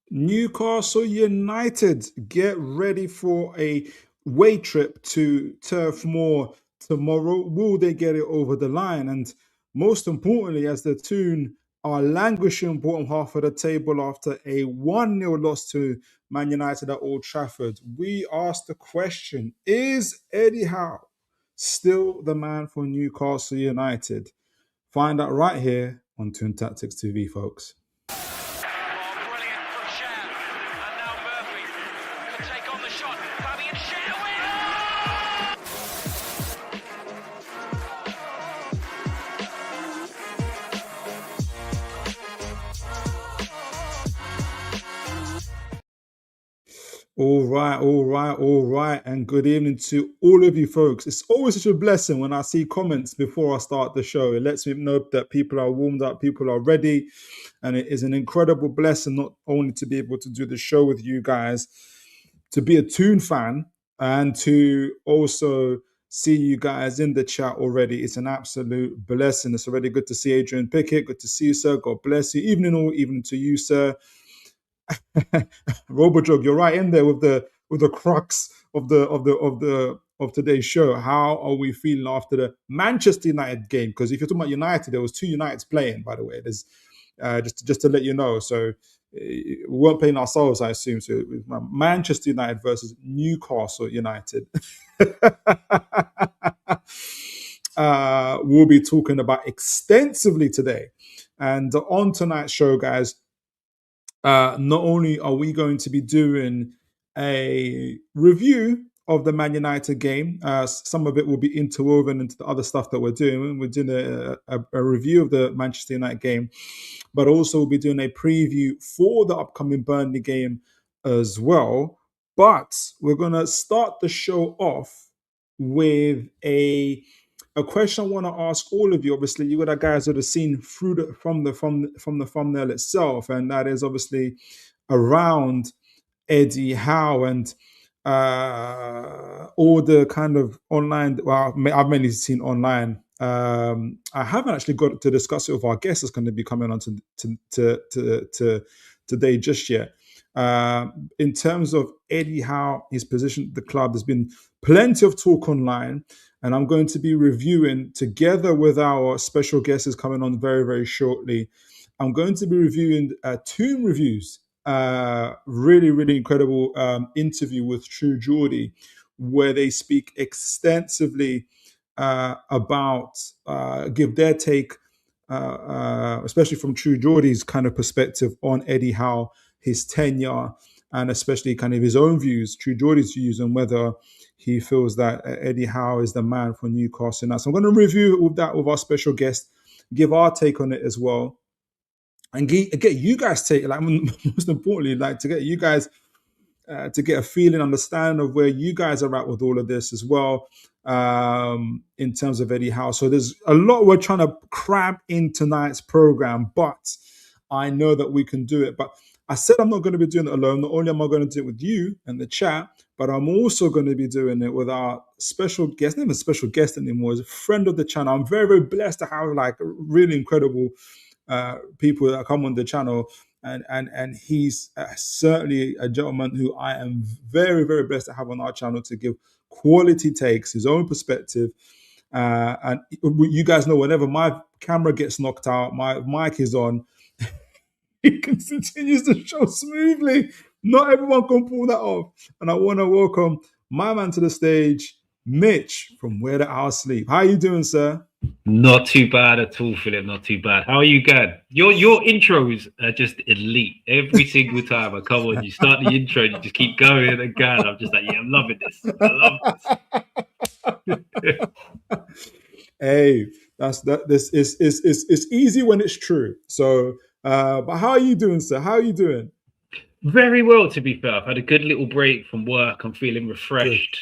Newcastle United get ready for a away trip to Turf Moor tomorrow. Will they get it over the line? And most importantly, as the Toon are languishing bottom half of the table after a 1-0 loss to Man United at Old Trafford, we ask the question, is Eddie Howe still the man for Newcastle United? Find out right here on TOON TACTICS TV, folks. All right. And good evening to all of you folks. It's always such a blessing when I see comments before I start the show. It lets me know that people are warmed up, people are ready. And it is an incredible blessing not only to be able to do the show with you guys, to be a Toon fan, and to also see you guys in the chat already. It's an absolute blessing. It's already good to see Adrian Pickett. Good to see you, sir. God bless you. Evening to you, sir. Robojog, you're right in there with the crux of today's show. How are we feeling after the Manchester United game? Because if you're talking about United, there was two Uniteds playing, by the way. There's just to let you know. So we weren't playing ourselves, I assume. So it was Manchester United versus Newcastle United. We'll be talking about extensively today. And on tonight's show, guys, not only are we going to be doing a review of the Man United game, some of it will be interwoven into the other stuff that we're doing. We're doing a review of the Manchester United game, but also we'll be doing a preview for the upcoming Burnley game as well. But we're going to start the show off with a question I want to ask all of you. Obviously, you got guys that have seen through from the thumbnail itself, and that is obviously around Eddie Howe and all the kind of online. Well, I've mainly seen online. I haven't actually got to discuss it with our guest that's going to be coming on to today just yet. In terms of Eddie Howe, his position at the club, there's been plenty of talk online, and I'm going to be reviewing together with our special guests coming on very, very shortly. I'm going to be reviewing Toon Reviews, really, really incredible interview with True Geordie, where they speak extensively about, give their take, especially from True Geordie's kind of perspective on Eddie Howe, his tenure, and especially kind of his own views, True Geordie's views, on whether he feels that Eddie Howe is the man for Newcastle. Now, so I'm going to review with that with our special guest, give our take on it as well, and get you guys take, like, most importantly, like to get you guys to get a feeling, understanding of where you guys are at with all of this as well, in terms of Eddie Howe. So there's a lot we're trying to cram in tonight's program, but I know that we can do it. But I said I'm not going to be doing it alone. Not only am I going to do it with you and the chat, but I'm also going to be doing it with our special guest. Not even a special guest anymore. He's a friend of the channel. I'm very, very blessed to have like really incredible people that come on the channel. And he's certainly a gentleman who I am very, very blessed to have on our channel to give quality takes, his own perspective. And you guys know, whenever my camera gets knocked out, my mic is on, he continues to show smoothly. Not everyone can pull that off. And I want to welcome my man to the stage, Mitch from Where the Owls Sleep. How are you doing, sir? Not too bad at all, Philip. Not too bad. How are you going? Your intros are just elite. Every single time I come on, you start the intro, you just keep going and going. I'm just like, yeah, I'm loving this. I love this. Hey, this is it's easy when it's true. So, but how are you doing, sir? How are you doing? Very well, to be fair. I've had a good little break from work. I'm feeling refreshed.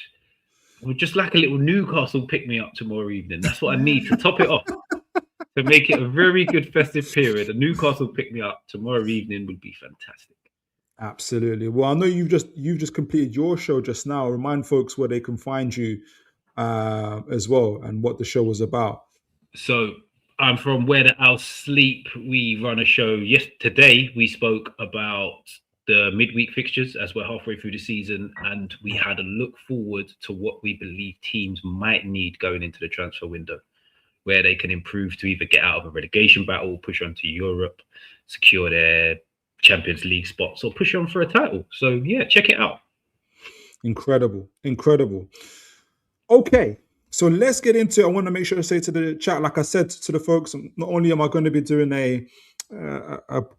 Good. Would just like a little Newcastle pick me up tomorrow evening. That's what I need to top it off. To make it a very good festive period. A Newcastle pick me up tomorrow evening would be fantastic. Absolutely. Well, I know you've just completed your show just now. Remind folks where they can find you as well and what the show was about. So I'm from Where the Owls Sleep. We run a show. Yes, today we spoke about the midweek fixtures as we're halfway through the season, and we had a look forward to what we believe teams might need going into the transfer window, where they can improve to either get out of a relegation battle, push on to Europe, secure their Champions League spots, or push on for a title. So yeah, check it out. Incredible. Okay, so let's get into it. I want to make sure I say to the chat, like I said to the folks, not only am I going to be doing a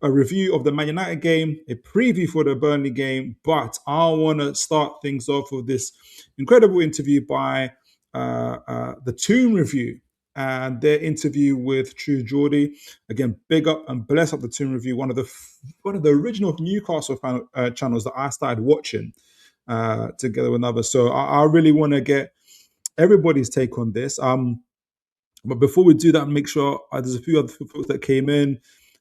review of the Man United game, a preview for the Burnley game, but I want to start things off with this incredible interview by the TOON Review and their interview with True Geordie. Again, big up and bless up the TOON Review, one of the original Newcastle channels that I started watching together with others. So I really want to get everybody's take on this. But before we do that, make sure there's a few other folks that came in.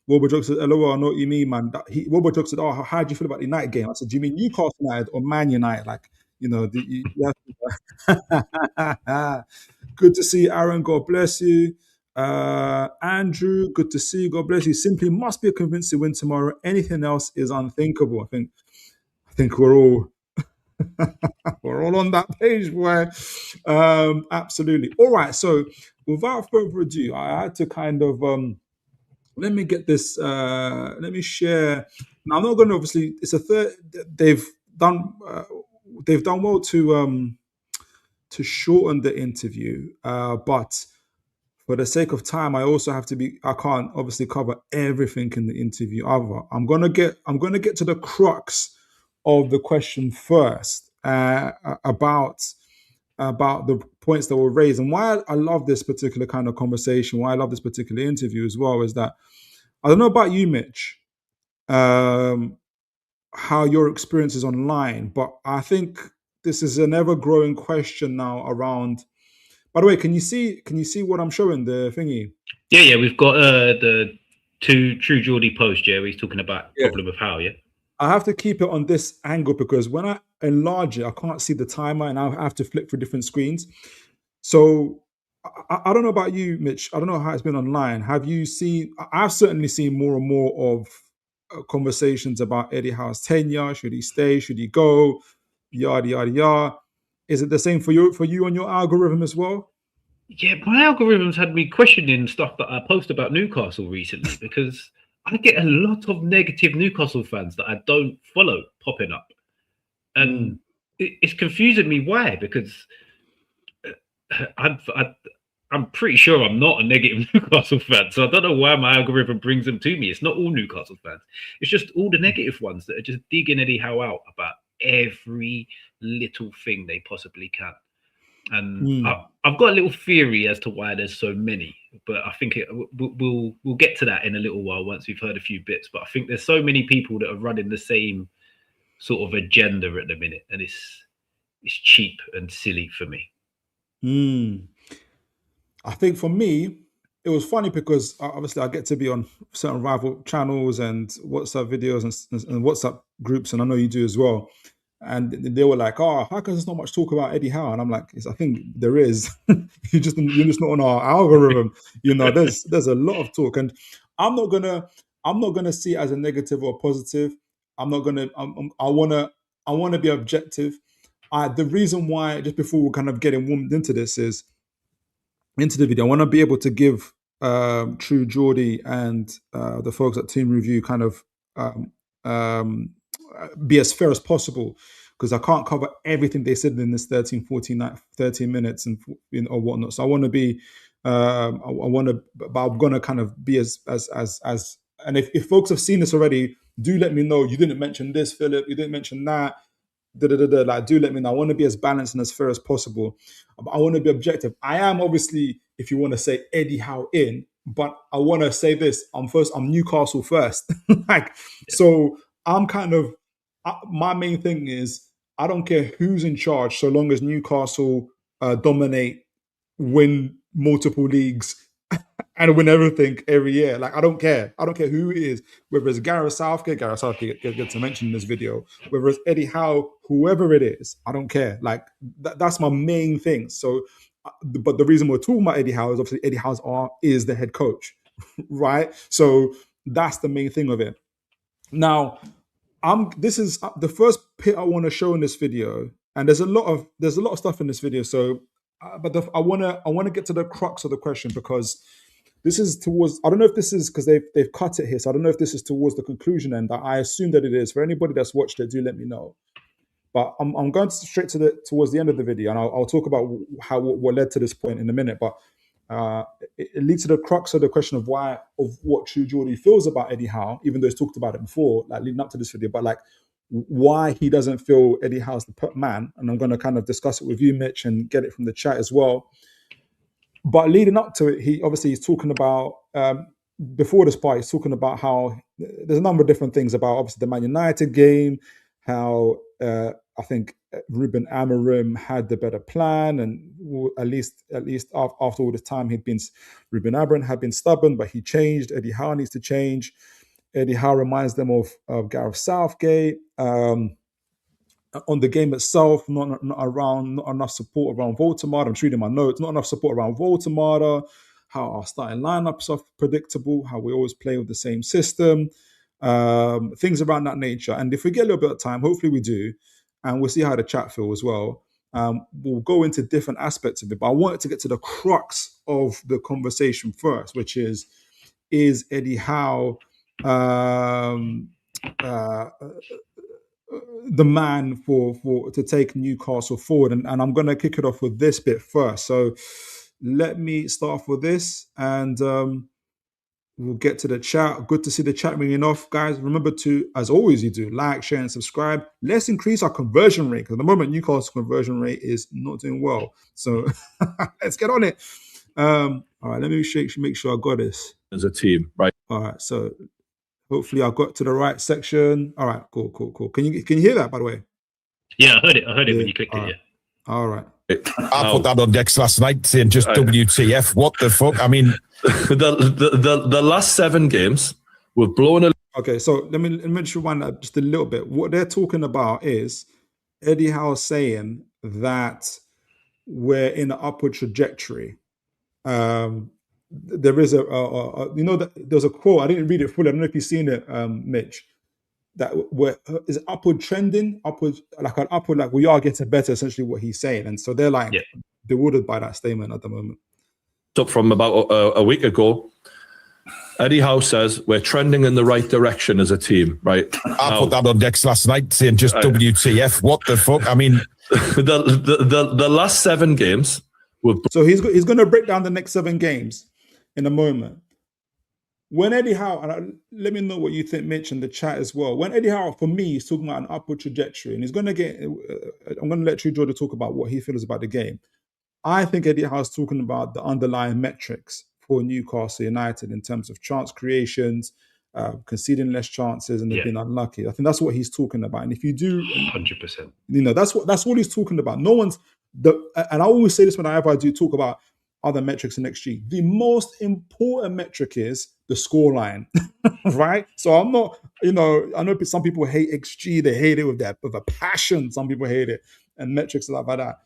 Wilbur said, "Hello, I know what you mean, man." Wilbur said, "Oh, how do you feel about the United game?" I said, "Do you mean Newcastle United or Man United?" Like, you know, good to see you, Aaron. God bless you. Andrew, good to see you. God bless you. Simply must be a convincing win tomorrow. Anything else is unthinkable. I think we're all we're all on that page, boy. Absolutely. All right. So without further ado, I had to kind of let me get this. Let me share. Now I'm not going to obviously. It's a third. They've done well to shorten the interview, but for the sake of time, I also have to be. I can't obviously cover everything in the interview. Either I'm gonna get to the crux of the question first about the points that were raised and why I love this particular kind of conversation. Why I love this particular interview as well is that I don't know about you, Mitch, how your experience is online, but I think this is an ever-growing question now around. By the way, can you see what I'm showing, the thingy? Yeah, we've got the True Geordie post, where he's talking about problem of Howe, yeah? I have to keep it on this angle because when I enlarge it, I can't see the timer and I have to flip through different screens. So I don't know about you, Mitch. I don't know how it's been online. Have you seen? I've certainly seen more and more of conversations about Eddie Howe's tenure. Should he stay? Should he go? Yada yada yada. Is it the same for you on your algorithm as well? Yeah, my algorithms had me questioning stuff that I post about Newcastle recently because I get a lot of negative Newcastle fans that I don't follow popping up. And it's confusing me why, because I'm pretty sure I'm not a negative Newcastle fan. So I don't know why my algorithm brings them to me. It's not all Newcastle fans. It's just all the negative ones that are just digging Eddie Howe out about every little thing they possibly can. And I've got a little theory as to why there's so many, but I think we'll get to that in a little while once we've heard a few bits. But I think there's so many people that are running the same sort of agenda at the minute, and it's cheap and silly for me. I think for me, it was funny because obviously I get to be on certain rival channels and WhatsApp videos and WhatsApp groups, and I know you do as well. And they were like, "Oh, how come there's not much talk about Eddie Howe?" And I'm like, "I think there is. you're just not on our algorithm. You know, there's a lot of talk, and I'm not gonna see it as a negative or a positive. I wanna be objective. The reason why, just before we're kind of getting warmed into this, is into the video, I want to be able to give True Geordie and the folks at Team Review kind of be as fair as possible, because I can't cover everything they said in this 13 minutes and or whatnot. So I want to be, but I'm going to kind of be as and if folks have seen this already, do let me know. You didn't mention this, Philip. You didn't mention that. Like, do let me know. I want to be as balanced and as fair as possible. I want to be objective. I am obviously, if you want to say Eddie Howe in, but I want to say this. I'm Newcastle first. So I'm kind of, my main thing is I don't care who's in charge, so long as Newcastle dominate, win multiple leagues, and win everything every year. Like, I don't care who it is, whether it's Gareth Southgate gets to mention in this video, whether it's Eddie Howe, whoever it is, I don't care. Like, that's my main thing. So, but the reason we're talking about Eddie Howe is obviously Eddie Howe is the head coach, right? So that's the main thing of it. Now, This is the first bit I want to show in this video, and there's a lot of stuff in this video. So, but I want to get to the crux of the question, because this is towards. I don't know if this is because they've cut it here, so I don't know if this is towards the conclusion end. I assume that it is. For anybody that's watched it, do let me know. But I'm going straight towards the end of the video, and I'll talk about what led to this point in a minute. But it leads to the crux of the question of what True Geordie feels about Eddie Howe, even though he's talked about it before, like leading up to this video. But like why he doesn't feel Eddie Howe's the man, and I'm going to kind of discuss it with you, Mitch, and get it from the chat as well. But leading up to it, he's talking about before this part, he's talking about how there's a number of different things about obviously the Man United game, how I think Ruben Amorim had the better plan, and at least after all this time, Ruben Amorim had been stubborn, but he changed. Eddie Howe needs to change. Eddie Howe reminds them of Gareth Southgate. On the game itself, not enough support around Voldemort. I'm just reading my notes. Not enough support around Voldemort. How our starting lineups are predictable. How we always play with the same system. Things around that nature. And if we get a little bit of time, hopefully we do, and we'll see how the chat feel as well. We'll go into different aspects of it. But I wanted to get to the crux of the conversation first, which is Eddie Howe the man for to take Newcastle forward, and I'm going to kick it off with this bit first. So let me start off with this, and we'll get to the chat. Good to see the chat ringing off, guys. Remember to, as always, you do like, share, and subscribe. Let's increase our conversion rate, because at the moment Newcastle's conversion rate is not doing well. So let's get on it. All right, let me make sure I got this as a team, right? All right, so. Hopefully I got to the right section. All right, cool. Can you hear that, by the way? Yeah, I heard it when you clicked it, yeah. All right. I put that on Dex last night saying just WTF, what the fuck? I mean, the last 7 games, we've blown a... Okay, so let me just rewind that just a little bit. What they're talking about is Eddie Howe saying that we're in an upward trajectory. There is there's a quote. I didn't read it fully. I don't know if you've seen it, Mitch. That is upward trending, like we are getting better. Essentially, what he's saying, and so they're like bewildered by that statement at the moment. Up from about a week ago, Eddie Howe says we're trending in the right direction as a team. Right? I put that on Dex last night saying just WTF, what the fuck? I mean, the last 7 games. So he's going to break down the next 7 games in a moment. When Eddie Howe, and let me know what you think, Mitch, in the chat as well. When Eddie Howe, for me, is talking about an upward trajectory, and he's going to get, I'm going to let True Geordie talk about what he feels about the game. I think Eddie Howe is talking about the underlying metrics for Newcastle United in terms of chance creations, conceding less chances, and they've been unlucky. I think that's what he's talking about. And if you do, 100%, that's what he's talking about. No one's and I always say this whenever I do talk about other metrics in XG. The most important metric is the scoreline, right? So I'm not, I know some people hate XG. They hate it with a passion. Some people hate it, and metrics like that.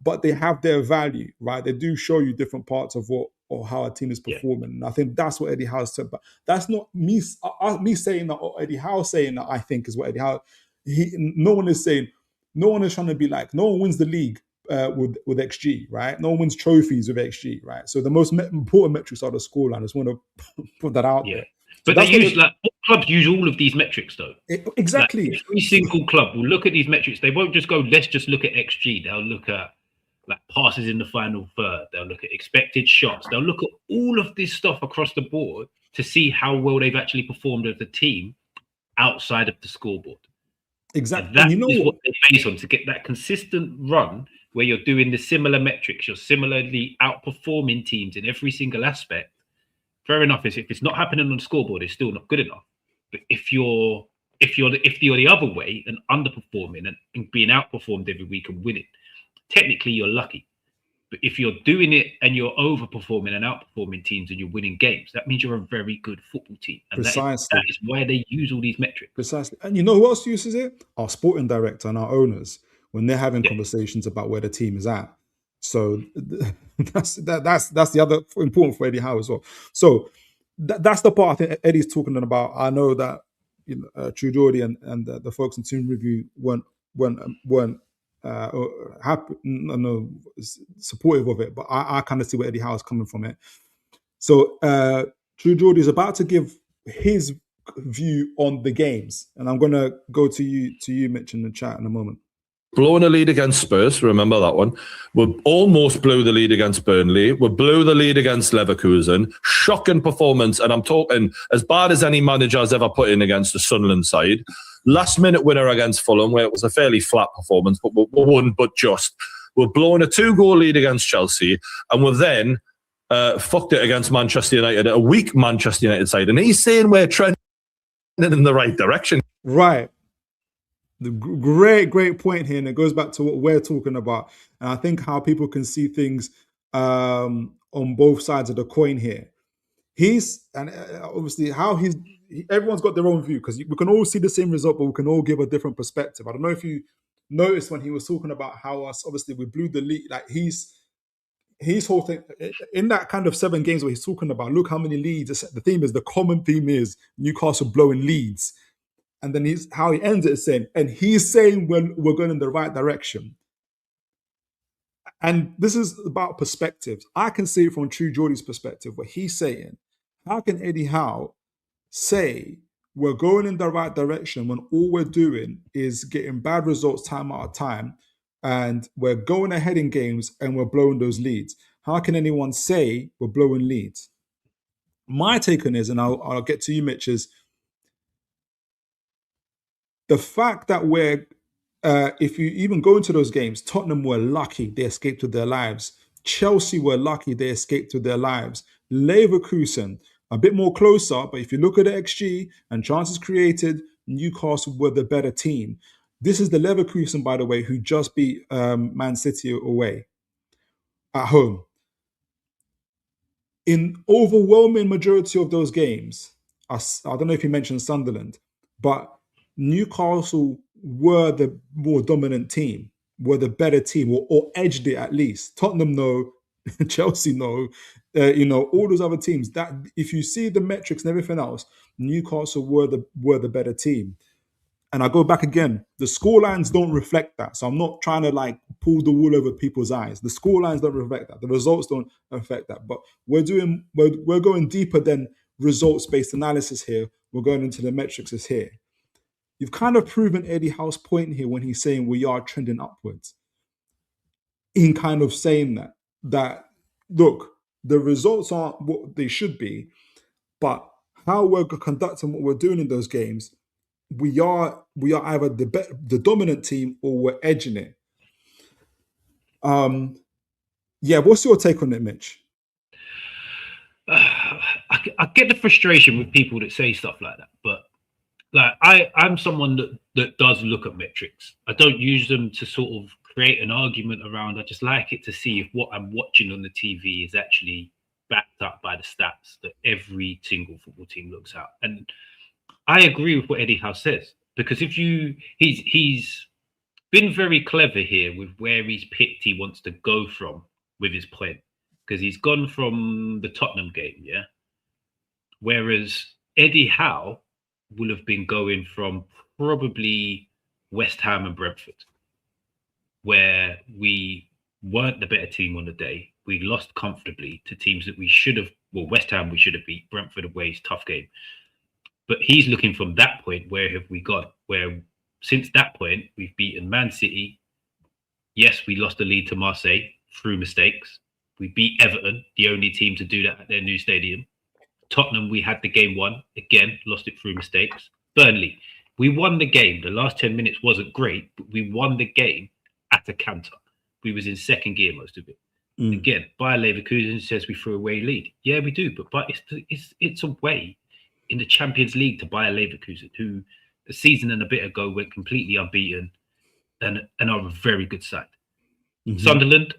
But they have their value, right? They do show you different parts of what or how a team is performing. And I think that's what Eddie Howe said. But that's not me saying that, or Eddie Howe saying that. I think is what Eddie Howe. No one is saying. No one is trying to be like. No one wins the league with XG, right? No one wins trophies with XG, right? So the most important metrics are the scoreline. I just want to put that out there. But they use clubs use all of these metrics though. Exactly. Like every single club will look at these metrics. They won't just go, let's just look at XG. They'll look at like passes in the final third. They'll look at expected shots. They'll look at all of this stuff across the board to see how well they've actually performed as a team outside of the scoreboard. Exactly. And that is what they base on to get that consistent run where you're doing the similar metrics. You're similarly outperforming teams in every single aspect. Fair enough. If it's not happening on the scoreboard, it's still not good enough. But if you're the other way and underperforming and being outperformed every week and winning, technically you're lucky. But if you're doing it and you're overperforming and outperforming teams and you're winning games, that means you're a very good football team. And Precisely. That is why they use all these metrics. Precisely. And you know who else uses it? Our sporting director and our owners when they're having conversations about where the team is at. So that's the other important for Eddie Howe as well. So that's the part I think Eddie's talking about. I know that True Geordie and the folks in Toon Review weren't happy, no, supportive of it. But I kind of see where Eddie Howe is coming from it. So True Geordie is about to give his view on the games, and I'm going to go to you, Mitch, in the chat in a moment. Blowing a lead against Spurs, remember that one. We almost blew the lead against Burnley. We blew the lead against Leverkusen. Shocking performance, and I'm talking as bad as any manager has ever put in against the Sunderland side. Last minute winner against Fulham, where it was a fairly flat performance, but we won, but just. We're blowing a 2-goal lead against Chelsea, and we're then fucked it against Manchester United, a weak Manchester United side. And he's saying we're trending in the right direction. Right. The great point here, and it goes back to what we're talking about. And I think how people can see things on both sides of the coin here. Obviously everyone's got their own view, because we can all see the same result, but we can all give a different perspective. I don't know if you noticed when he was talking about how obviously we blew the lead, like his whole thing in that kind of 7 games where he's talking about, look how many leads. The common theme is Newcastle blowing leads. And then how he ends it is saying, and he's saying we're going in the right direction. And this is about perspectives. I can see it from True Geordie's perspective, where he's saying, how can Eddie Howe say we're going in the right direction when all we're doing is getting bad results time out of time, and we're going ahead in games and we're blowing those leads? How can anyone say we're blowing leads? My take on it is, and I'll get to you, Mitch, is the fact that if you even go into those games, Tottenham were lucky they escaped with their lives. Chelsea were lucky they escaped with their lives. Leverkusen, a bit more closer, but if you look at the XG and chances created, Newcastle were the better team. This is the Leverkusen, by the way, who just beat Man City away at home. In overwhelming majority of those games, I don't know if you mentioned Sunderland, but Newcastle were the more dominant team, were the better team, or edged it at least. Tottenham, no. Chelsea, no. All those other teams. That if you see the metrics and everything else, Newcastle were the better team. And I go back again. The scorelines don't reflect that. So I'm not trying to pull the wool over people's eyes. The scorelines don't reflect that. The results don't affect that. But we're going deeper than results-based analysis here. We're going into the metrics here. You've kind of proven Eddie Howe's point here when he's saying we are trending upwards. In kind of saying that look, the results aren't what they should be, but how we're conducting what we're doing in those games, we are either the dominant team or we're edging it. What's your take on it, Mitch? I get the frustration with people that say stuff like that, but I'm someone that does look at metrics. I don't use them to sort of create an argument around. I just like it to see if what I'm watching on the TV is actually backed up by the stats that every single football team looks at. And I agree with what Eddie Howe says, because he's been very clever here with where he's picked he wants to go from with his plan, because he's gone from the Tottenham game, yeah. Whereas Eddie Howe will have been going from probably West Ham and Brentford, where we weren't the better team on the day. We lost comfortably to teams that we should have. Well, West Ham we should have beat. Brentford away is tough game. But he's looking from that point. Where have we got? Where since that point we've beaten Man City. Yes, we lost the lead to Marseille through mistakes. We beat Everton, the only team to do that at their new stadium. Tottenham, we had the game won. Again, lost it through mistakes. Burnley, we won the game. The last 10 minutes wasn't great, but we won the game at a counter. We was in second gear most of it. Again, Bayer Leverkusen says we threw away lead. Yeah, we do, but it's a way in the Champions League to Bayer Leverkusen, who a season and a bit ago went completely unbeaten and are a very good side. Sunderland,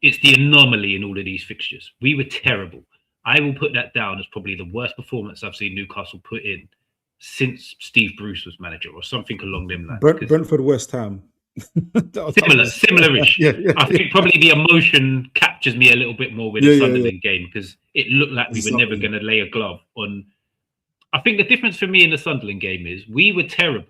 it's the anomaly in all of these fixtures. We were terrible. I will put that down as probably the worst performance I've seen Newcastle put in since Steve Bruce was manager, or something along them lines. Brentford, West Ham. Similar-ish. Yeah. I think probably the emotion captures me a little bit more with the Sunderland game, because it looked like we were never going to lay a glove on I think the difference for me in the Sunderland game is we were terrible,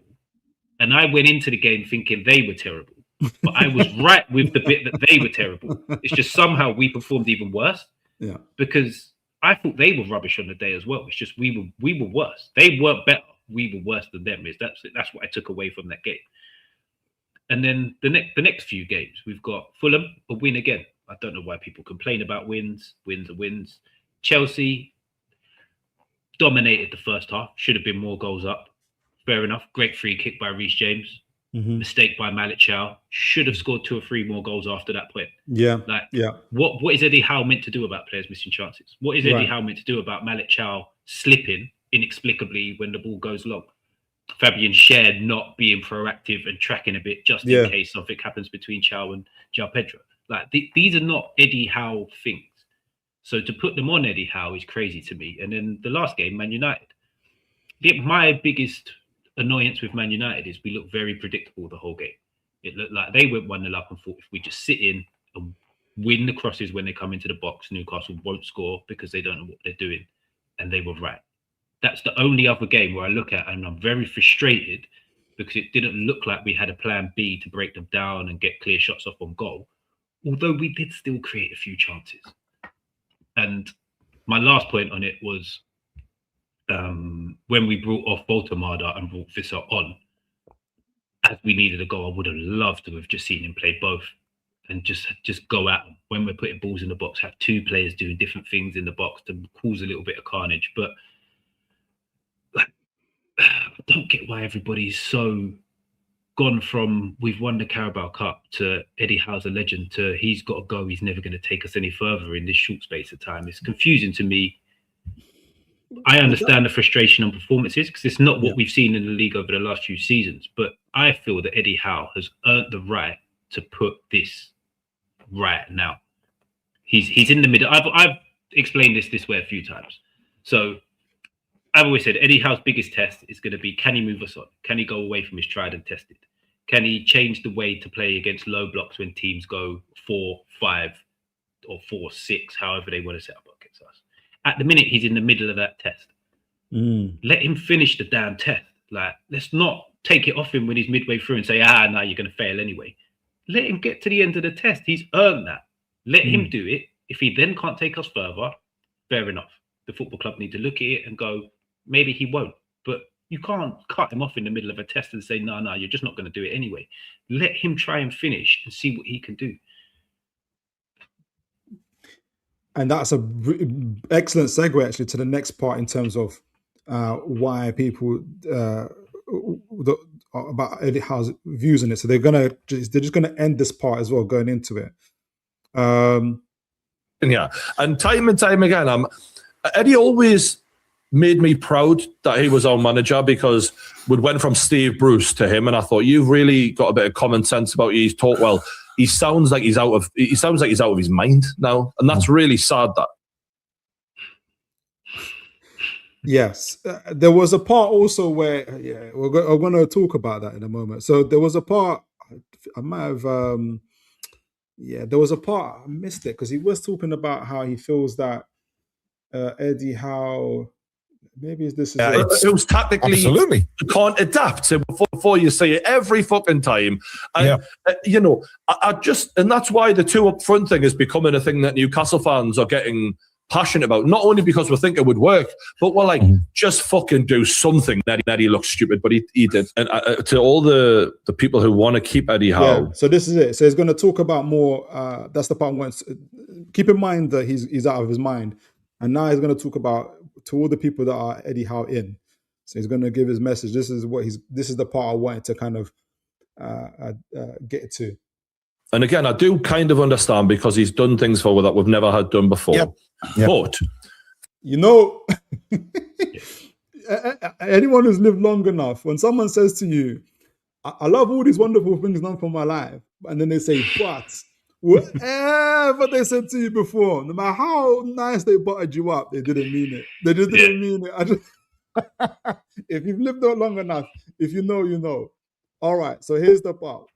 and I went into the game thinking they were terrible. But I was right with the bit that they were terrible. It's just somehow we performed even worse. Yeah. Because I thought they were rubbish on the day as well. It's just we were worse. They weren't better. We were worse than them. That's what I took away from that game. And then the next few games, we've got Fulham, a win again. I don't know why people complain about wins. Wins are wins. Chelsea dominated the first half. Should have been more goals up. Fair enough. Great free kick by Reece James. Mistake by Malik Chow. Should have scored 2 or 3 more goals after that point. Yeah. What is Eddie Howe meant to do about players missing chances? What is Eddie Howe meant to do about Malik Chow slipping inexplicably when the ball goes long? Fabian Schär not being proactive and tracking a bit just in case something happens between Chow and João Pedro. Like these are not Eddie Howe things. So to put them on Eddie Howe is crazy to me. And then the last game, Man United. My biggest annoyance with Man United is we look very predictable the whole game. It looked like they went 1-0 up and thought if we just sit in and win the crosses when they come into the box, Newcastle won't score because they don't know what they're doing. And they were right. That's the only other game where I look at and I'm very frustrated because it didn't look like we had a plan B to break them down and get clear shots off on goal. Although we did still create a few chances. And my last point on it was when we brought off Voltemada and brought Visser on, as we needed a goal, I would have loved to have just seen him play both and just go at them. When we're putting balls in the box, have 2 players doing different things in the box to cause a little bit of carnage. But I don't get why everybody's so gone from we've won the Carabao Cup to Eddie Howe's a legend to he's got to go, he's never going to take us any further in this short space of time. It's confusing to me. I understand the frustration on performances because it's not what we've seen in the league over the last few seasons, but I feel that Eddie Howe has earned the right to put this right now. He's in the middle. I've explained this way a few times. So I've always said Eddie Howe's biggest test is going to be, can he move us on? Can he go away from his tried and tested? Can he change the way to play against low blocks when teams go 4-5 or 4-6, however they want to set up against us? At the minute, he's in the middle of that test. Let him finish the damn test. Like, let's not take it off him when he's midway through and say, no, you're going to fail anyway. Let him get to the end of the test. He's earned that. Let him do it. If he then can't take us further, fair enough. The football club need to look at it and go, maybe he won't. But you can't cut him off in the middle of a test and say, no, you're just not going to do it anyway. Let him try and finish and see what he can do. And that's a excellent segue actually to the next part in terms of why people about Eddie Howe's views on it. So they're just gonna end this part as well, going into it. And time again, Eddie always made me proud that he was our manager because we went from Steve Bruce to him, and I thought you've really got a bit of common sense about you. He's talked well. He sounds like he's out of his mind now, and that's really sad. That. Yes, there was a part also where we're going to talk about that in a moment. So there was a part I might have there was a part I missed it because he was talking about how he feels that Eddie Howe. Maybe this is it was tactically absolutely you can't adapt to before you say it every fucking time. And I just and that's why the 2 up front thing is becoming a thing that Newcastle fans are getting passionate about. Not only because we think it would work, but we're like, just fucking do something. Eddie looks stupid, but he did. And to all the people who want to keep Eddie Howe. Yeah, so this is it. So he's going to talk about more. That's the part I want. Keep in mind that he's out of his mind, and now he's going to talk about to all the people that are Eddie Howe in. So he's going to give his message. This is the part I wanted to kind of get to. And again, I do kind of understand because he's done things for that we've never had done before. Yep. But anyone who's lived long enough, when someone says to you, I love all these wonderful things done for my life, and then they say, but whatever they said to you before, no matter how nice they buttered you up, they didn't mean it. They just didn't mean it. If you've lived there long enough, if you know, you know. All right, so here's the part.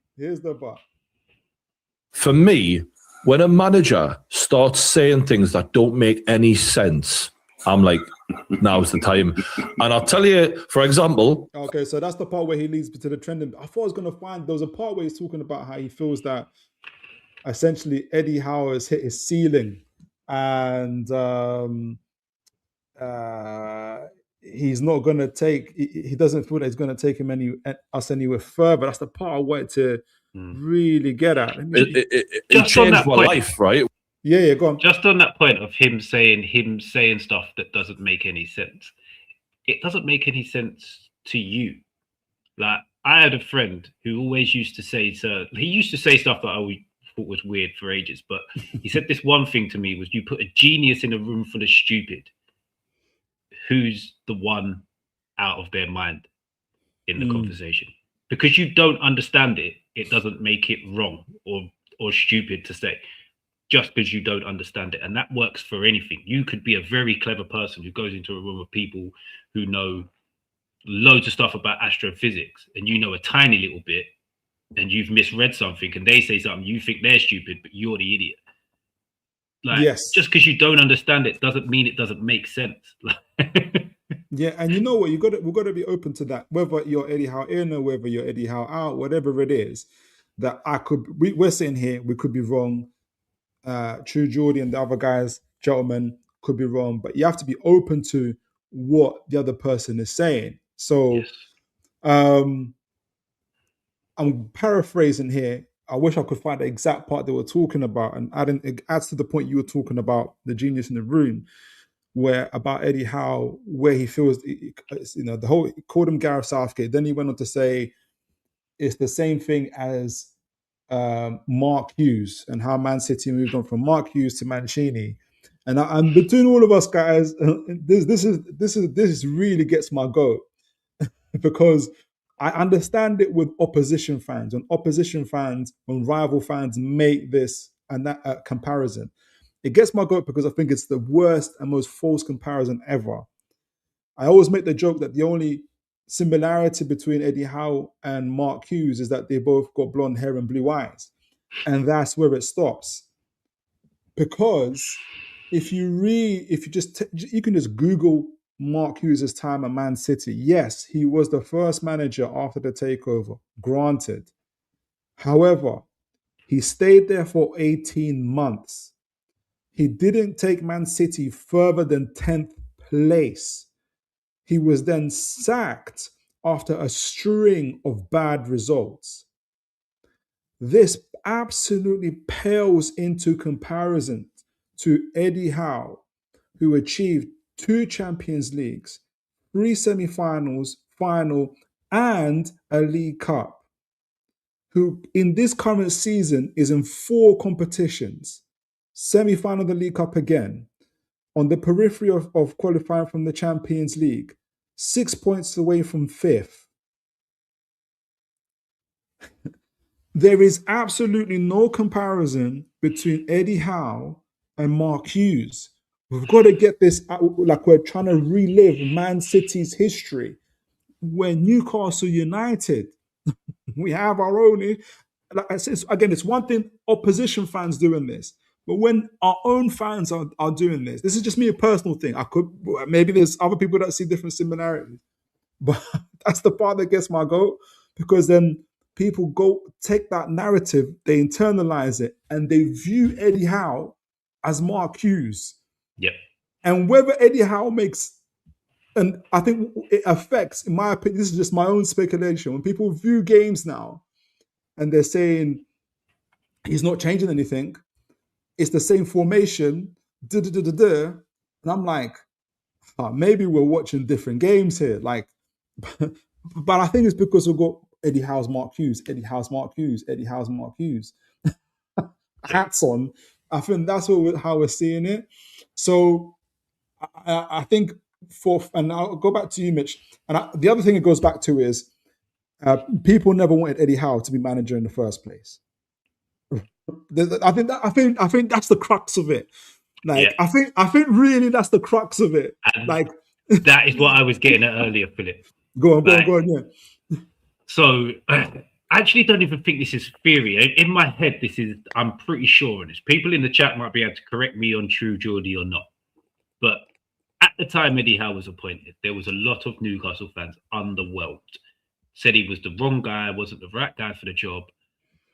For me, when a manager starts saying things that don't make any sense, I'm like, now's the time. And I'll tell you, for example. Okay, so that's the part where he leads to the trending. I thought I was going to find, there was a part where he's talking about how he feels that essentially Eddie Howe has hit his ceiling, and he's not going to take, he doesn't feel that he's going to take us anywhere further. That's the part I wanted to really get at. It changed my life, right? Yeah, go on. Just on that point of him saying stuff that doesn't make any sense. It doesn't make any sense to you. Like, I had a friend who always used to say, he used to say stuff that I thought was weird for ages, but he said this one thing to me was, you put a genius in a room full of stupid, who's the one out of their mind in the conversation? Because you don't understand it, it doesn't make it wrong or stupid to say, just because you don't understand it. And that works for anything. You could be a very clever person who goes into a room of people who know loads of stuff about astrophysics, and you know a tiny little bit, and you've misread something, and they say something, you think they're stupid, but you're the idiot. Like, yes. Just because you don't understand it doesn't mean it doesn't make sense. Yeah, and you know what? We've got to be open to that. Whether you're Eddie Howe in or whether you're Eddie Howe out, whatever it is, that we're sitting here, we could be wrong. True Geordie and the other guys, gentlemen, could be wrong, but you have to be open to what the other person is saying. So, Yes. I'm paraphrasing here. I wish I could find the exact part they were talking about, and it adds to the point you were talking about, the genius in the room, where about Eddie Howe, where he feels, the whole, he called him Gareth Southgate. Then he went on to say it's the same thing as Mark Hughes, and how Man City moved on from Mark Hughes to Mancini. And between all of us guys, this really gets my goat, because I understand it with opposition fans. When rival fans make this and that comparison, it gets my goat because I think it's the worst and most false comparison ever. I always make the joke that the only similarity between Eddie Howe and Mark Hughes is that they both got blonde hair and blue eyes. And that's where it stops. Because if you can just Google Mark Hughes' time at Man City. Yes, he was the first manager after the takeover, granted. However, he stayed there for 18 months. He didn't take Man City further than 10th place. He was then sacked after a string of bad results. This absolutely pales into comparison to Eddie Howe, who achieved 2 Champions Leagues, 3 semi-finals, final, and a League Cup, who in this current season is in 4 competitions, semi-final of the League Cup again, on the periphery of qualifying from the Champions League, 6 points away from 5th. There is absolutely no comparison between Eddie Howe and Mark Hughes. We've got to get this out, like we're trying to relive Man City's history. We're Newcastle United. We have our own. Like I said, again, it's one thing opposition fans doing this, but when our own fans are doing this is just me, a personal thing. Maybe there's other people that see different similarities, but that's the part that gets my goat, because then people go take that narrative, they internalize it, and they view Eddie Howe as Mark Hughes. Yep. And whether Eddie Howe makes, and I think it affects, in my opinion, this is just my own speculation, when people view games now and they're saying he's not changing anything, it's the same formation, and I'm like, maybe we're watching different games here. Like, but I think it's because we've got Eddie Howe's Mark Hughes, Eddie Howe's Mark Hughes, Eddie Howe's Mark Hughes. Hats on. I think that's how we're seeing it. So I think and I'll go back to you, Mitch. And the other thing it goes back to is people never wanted Eddie Howe to be manager in the first place. I think that's the crux of it. Like, yeah. I think really that's the crux of it. And like that is what I was getting at earlier, Philip. Go on, yeah. So I actually don't even think this is theory. In my head, I'm pretty sure on this. People in the chat might be able to correct me on True Geordie or not. But At the time Eddie Howe was appointed, there was a lot of Newcastle fans underwhelmed. Said he was the wrong guy, wasn't the right guy for the job.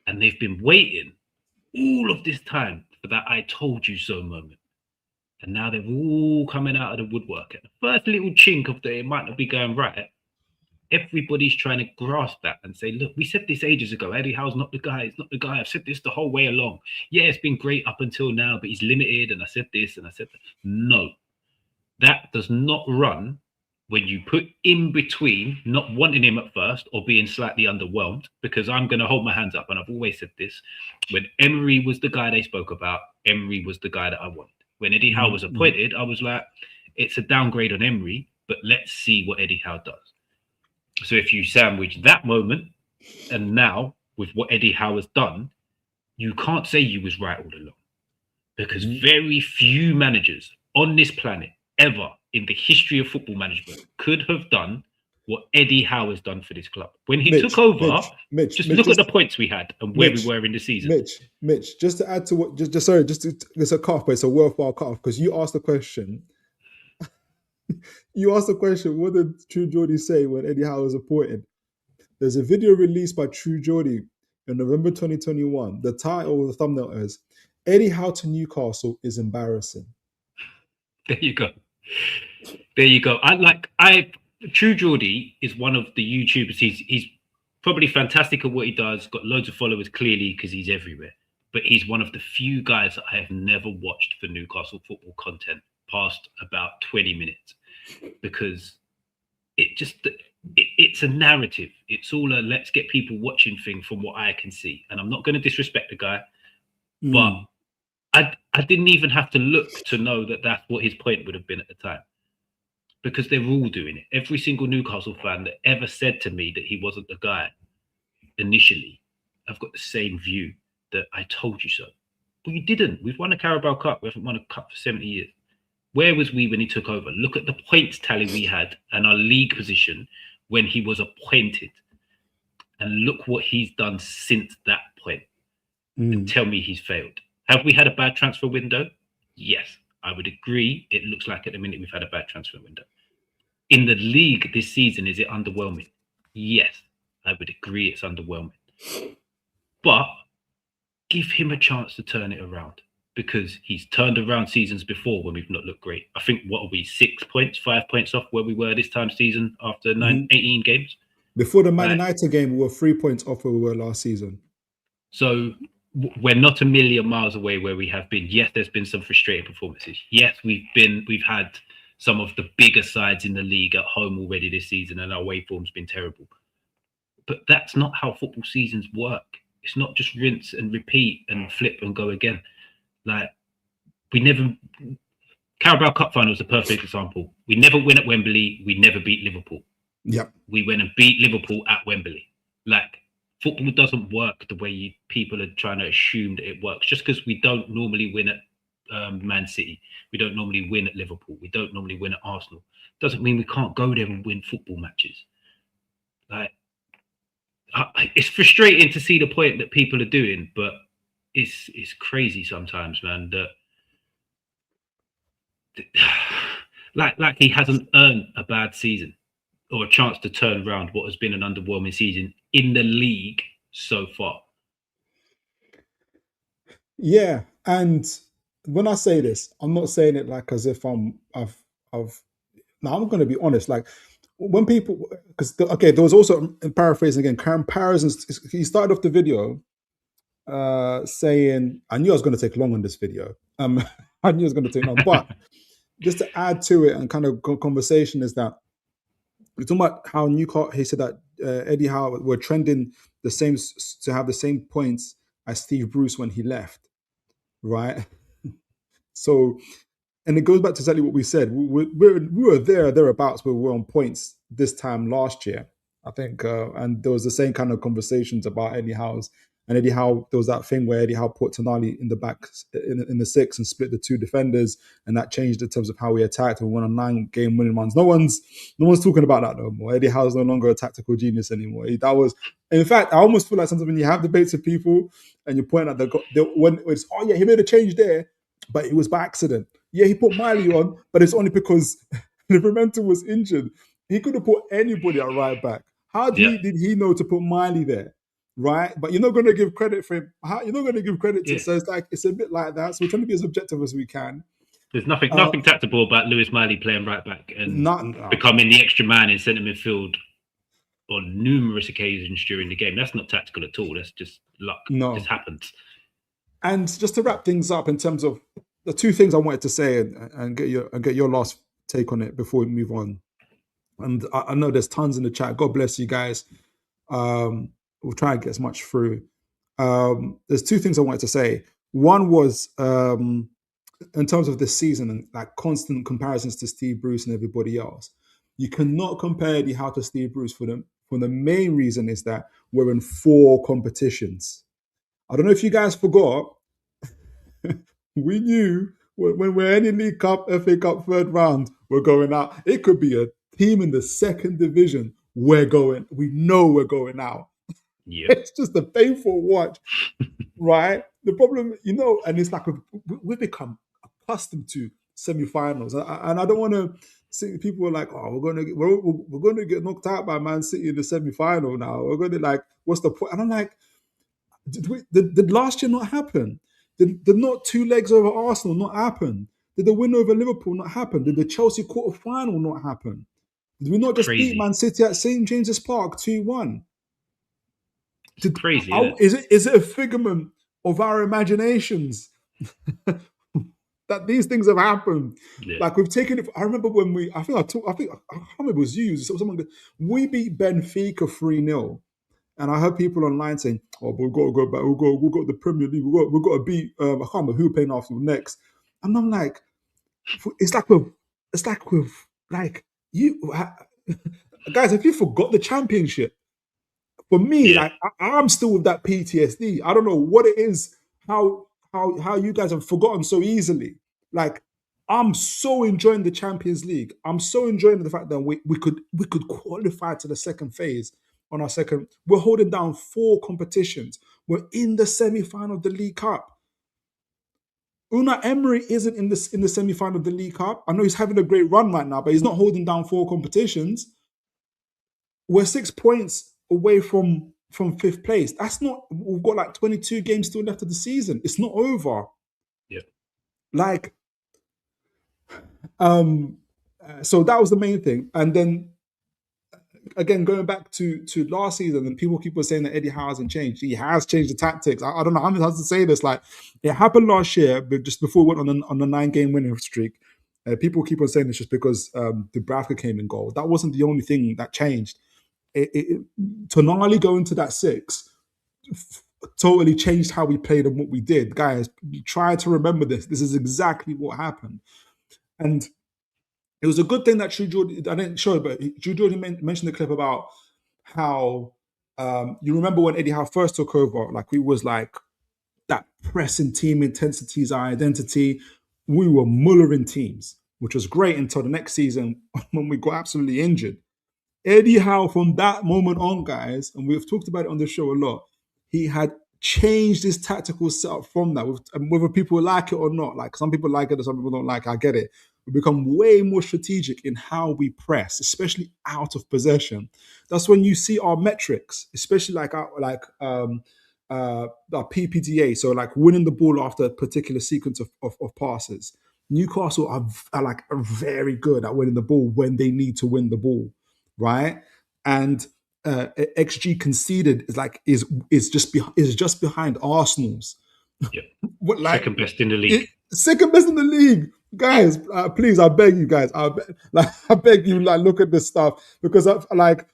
And they've been waiting all of this time for that I told you so moment. And now they're all coming out of the woodwork. At the first little chink of it might not be going right, everybody's trying to grasp that and say, look, we said this ages ago. Eddie Howe's not the guy. He's not the guy. I've said this the whole way along. Yeah, it's been great up until now, but he's limited. And I said this and I said that. No, that does not run when you put in between not wanting him at first or being slightly underwhelmed, because I'm going to hold my hands up. And I've always said this. When Emery was the guy they spoke about, Emery was the guy that I wanted. When Eddie Howe was appointed, I was like, it's a downgrade on Emery, but let's see what Eddie Howe does. So if you sandwich that moment and now with what Eddie Howe has done, you can't say you was right all along, because very few managers on this planet ever in the history of football management could have done what Eddie Howe has done for this club. When he took over, look at the points we had and where we were in the season. Mitch, just to add to what, it's a cut-off, but it's a worthwhile cut-off, because you asked the question. You asked the question, what did True Geordie say when Eddie Howe was appointed? There's a video released by True Geordie in November 2021. The title of the thumbnail is, Eddie Howe to Newcastle is embarrassing. There you go. There you go. True Geordie is one of the YouTubers. He's probably fantastic at what he does, got loads of followers clearly because he's everywhere. But he's one of the few guys that I have never watched for Newcastle football content past about 20 minutes, because it's a narrative. It's all a let's get people watching thing from what I can see. And I'm not going to disrespect the guy, but I didn't even have to look to know that that's what his point would have been at the time, because they're all doing it. Every single Newcastle fan that ever said to me that he wasn't the guy initially, I've got the same view, that I told you so. But you didn't. We've won a Carabao Cup. We haven't won a cup for 70 years. Where was we when he took over? Look at the points tally we had and our league position when he was appointed. And look what he's done since that point. And tell me he's failed. Have we had a bad transfer window? Yes, I would agree. It looks like at the minute we've had a bad transfer window. In the league this season, is it underwhelming? Yes, I would agree it's underwhelming. But give him a chance to turn it around, because he's turned around seasons before when we've not looked great. I think, what are we, 5 points off where we were this time season after 18 games? Before the Man United game, we were 3 points off where we were last season. So we're not a million miles away where we have been. Yes, there's been some frustrating performances. Yes, we've had some of the bigger sides in the league at home already this season, and our away form's been terrible. But that's not how football seasons work. It's not just rinse and repeat and flip and go again. Like, Carabao Cup final is a perfect example. We never win at Wembley. We never beat Liverpool. Yep. We went and beat Liverpool at Wembley. Like, football doesn't work the way people are trying to assume that it works. Just because we don't normally win at Man City, we don't normally win at Liverpool, we don't normally win at Arsenal, doesn't mean we can't go there and win football matches. Like, it's frustrating to see the point that people are doing, but it's crazy sometimes, man. That like he hasn't earned a bad season or a chance to turn around what has been an underwhelming season in the league so far. Yeah, and when I say this, I'm not saying it like as if I've. Now I'm going to be honest. Like, when people, because there was also, paraphrasing again, comparisons. He started off the video saying, I knew I was going to take long on this video. I knew it was going to take long, but just to add to it and kind of conversation is that we're talking about how Newcastle. He said that Eddie Howe were trending the same to have the same points as Steve Bruce when he left, right? So, and it goes back to exactly what we said. We were thereabouts, but we were on points this time last year, I think. And there was the same kind of conversations about Eddie Howe's. And Eddie Howe, there was that thing where Eddie Howe put Tonali in the back in the 6 and split the 2 defenders, and that changed in terms of how we attacked and won a 9-game winning runs. No one's talking about that no more. Eddie Howe's no longer a tactical genius anymore. That was, in fact, I almost feel like sometimes when you have debates with people and you point out when it's, oh yeah, he made a change there, but it was by accident. Yeah, he put Miley on, but it's only because Livramento was injured. He could have put anybody at right back. How did he know to put Miley there? Right? But you're not going to give credit for him. You're not going to give credit to. So it's like it's a bit like that. So we're trying to be as objective as we can. There's nothing tactical about Lewis Miley playing right back and becoming the extra man in centre midfield on numerous occasions during the game. That's not tactical at all. That's just luck. No. It just happens. And just to wrap things up in terms of the two things I wanted to say and get your last take on it before we move on. And I know there's tons in the chat. God bless you guys. We'll try and get as much through. There's two things I wanted to say. One was in terms of this season and like constant comparisons to Steve Bruce and everybody else. You cannot compare Eddie Howe to Steve Bruce for the main reason is that we're in 4 competitions. I don't know if you guys forgot. We knew when we're in the League Cup, FA Cup, 3rd round, we're going out. It could be a team in the 2nd division. We know we're going out. Yeah. It's just a painful watch, right? The problem, and it's like we've become accustomed to semi-finals, and I don't want to see people are like, oh, we're going to get knocked out by Man City in the semi-final now. We're going to what's the point? And I'm like, did last year not happen? Did not 2 legs over Arsenal not happen? Did the win over Liverpool not happen? Did the Chelsea quarter-final not happen? Did we not just beat Man City at St. James's Park 2-1? Crazy. Is it a figment of our imaginations that these things have happened? Yeah. Like we've taken it. I remember when I can't remember it was Hughes. We beat Benfica 3-0. And I heard people online saying, "Oh, but we've got to go back. We've got the Premier League. We've got to beat. I can't remember who we're playing after next." And I'm like, it's like you guys. Have you forgot the Championship? For me, I'm still with that PTSD. I don't know what it is. How you guys have forgotten so easily. Like I'm so enjoying the Champions League. I'm so enjoying the fact that we could qualify to the second phase. On our second, we're holding down 4 competitions. We're in the semi-final of the League Cup. Unai Emery isn't in the semi-final of the League Cup. I know he's having a great run right now, but he's not holding down 4 competitions. We're 6 points away from 5th place. That's not. We've got like 22 games still left of the season. It's not over. Yeah. So that was the main thing, and then. Again, going back to last season, and people keep on saying that Eddie Howe hasn't changed. He has changed the tactics. I don't know how to say this. Like it happened last year, but just before we went on a 9-game winning streak, people keep on saying it's just because Dubravka came in goal. That wasn't the only thing that changed. Tonali going to that 6 totally changed how we played and what we did. Guys, try to remember this. This is exactly what happened, and. It was a good thing that True Geordie, I didn't show it, but True Geordie mentioned the clip about how, you remember when Eddie Howe first took over, like we was like, that pressing team intensity is our identity. We were mullering teams, which was great until the next season when we got absolutely injured. Eddie Howe from that moment on, guys, and we've talked about it on the show a lot, he had changed his tactical setup from that, whether people like it or not. Like some people like it and some people don't like it, I get it. We become way more strategic in how we press, especially out of possession. That's when you see our metrics, especially like our PPDA, so like winning the ball after a particular sequence of passes. Newcastle are very good at winning the ball when they need to win the ball, right? And XG conceded is just behind Arsenal's. Yeah, second best in the league. Second best in the league. Guys, please, I beg you guys. I beg you, look at this stuff because and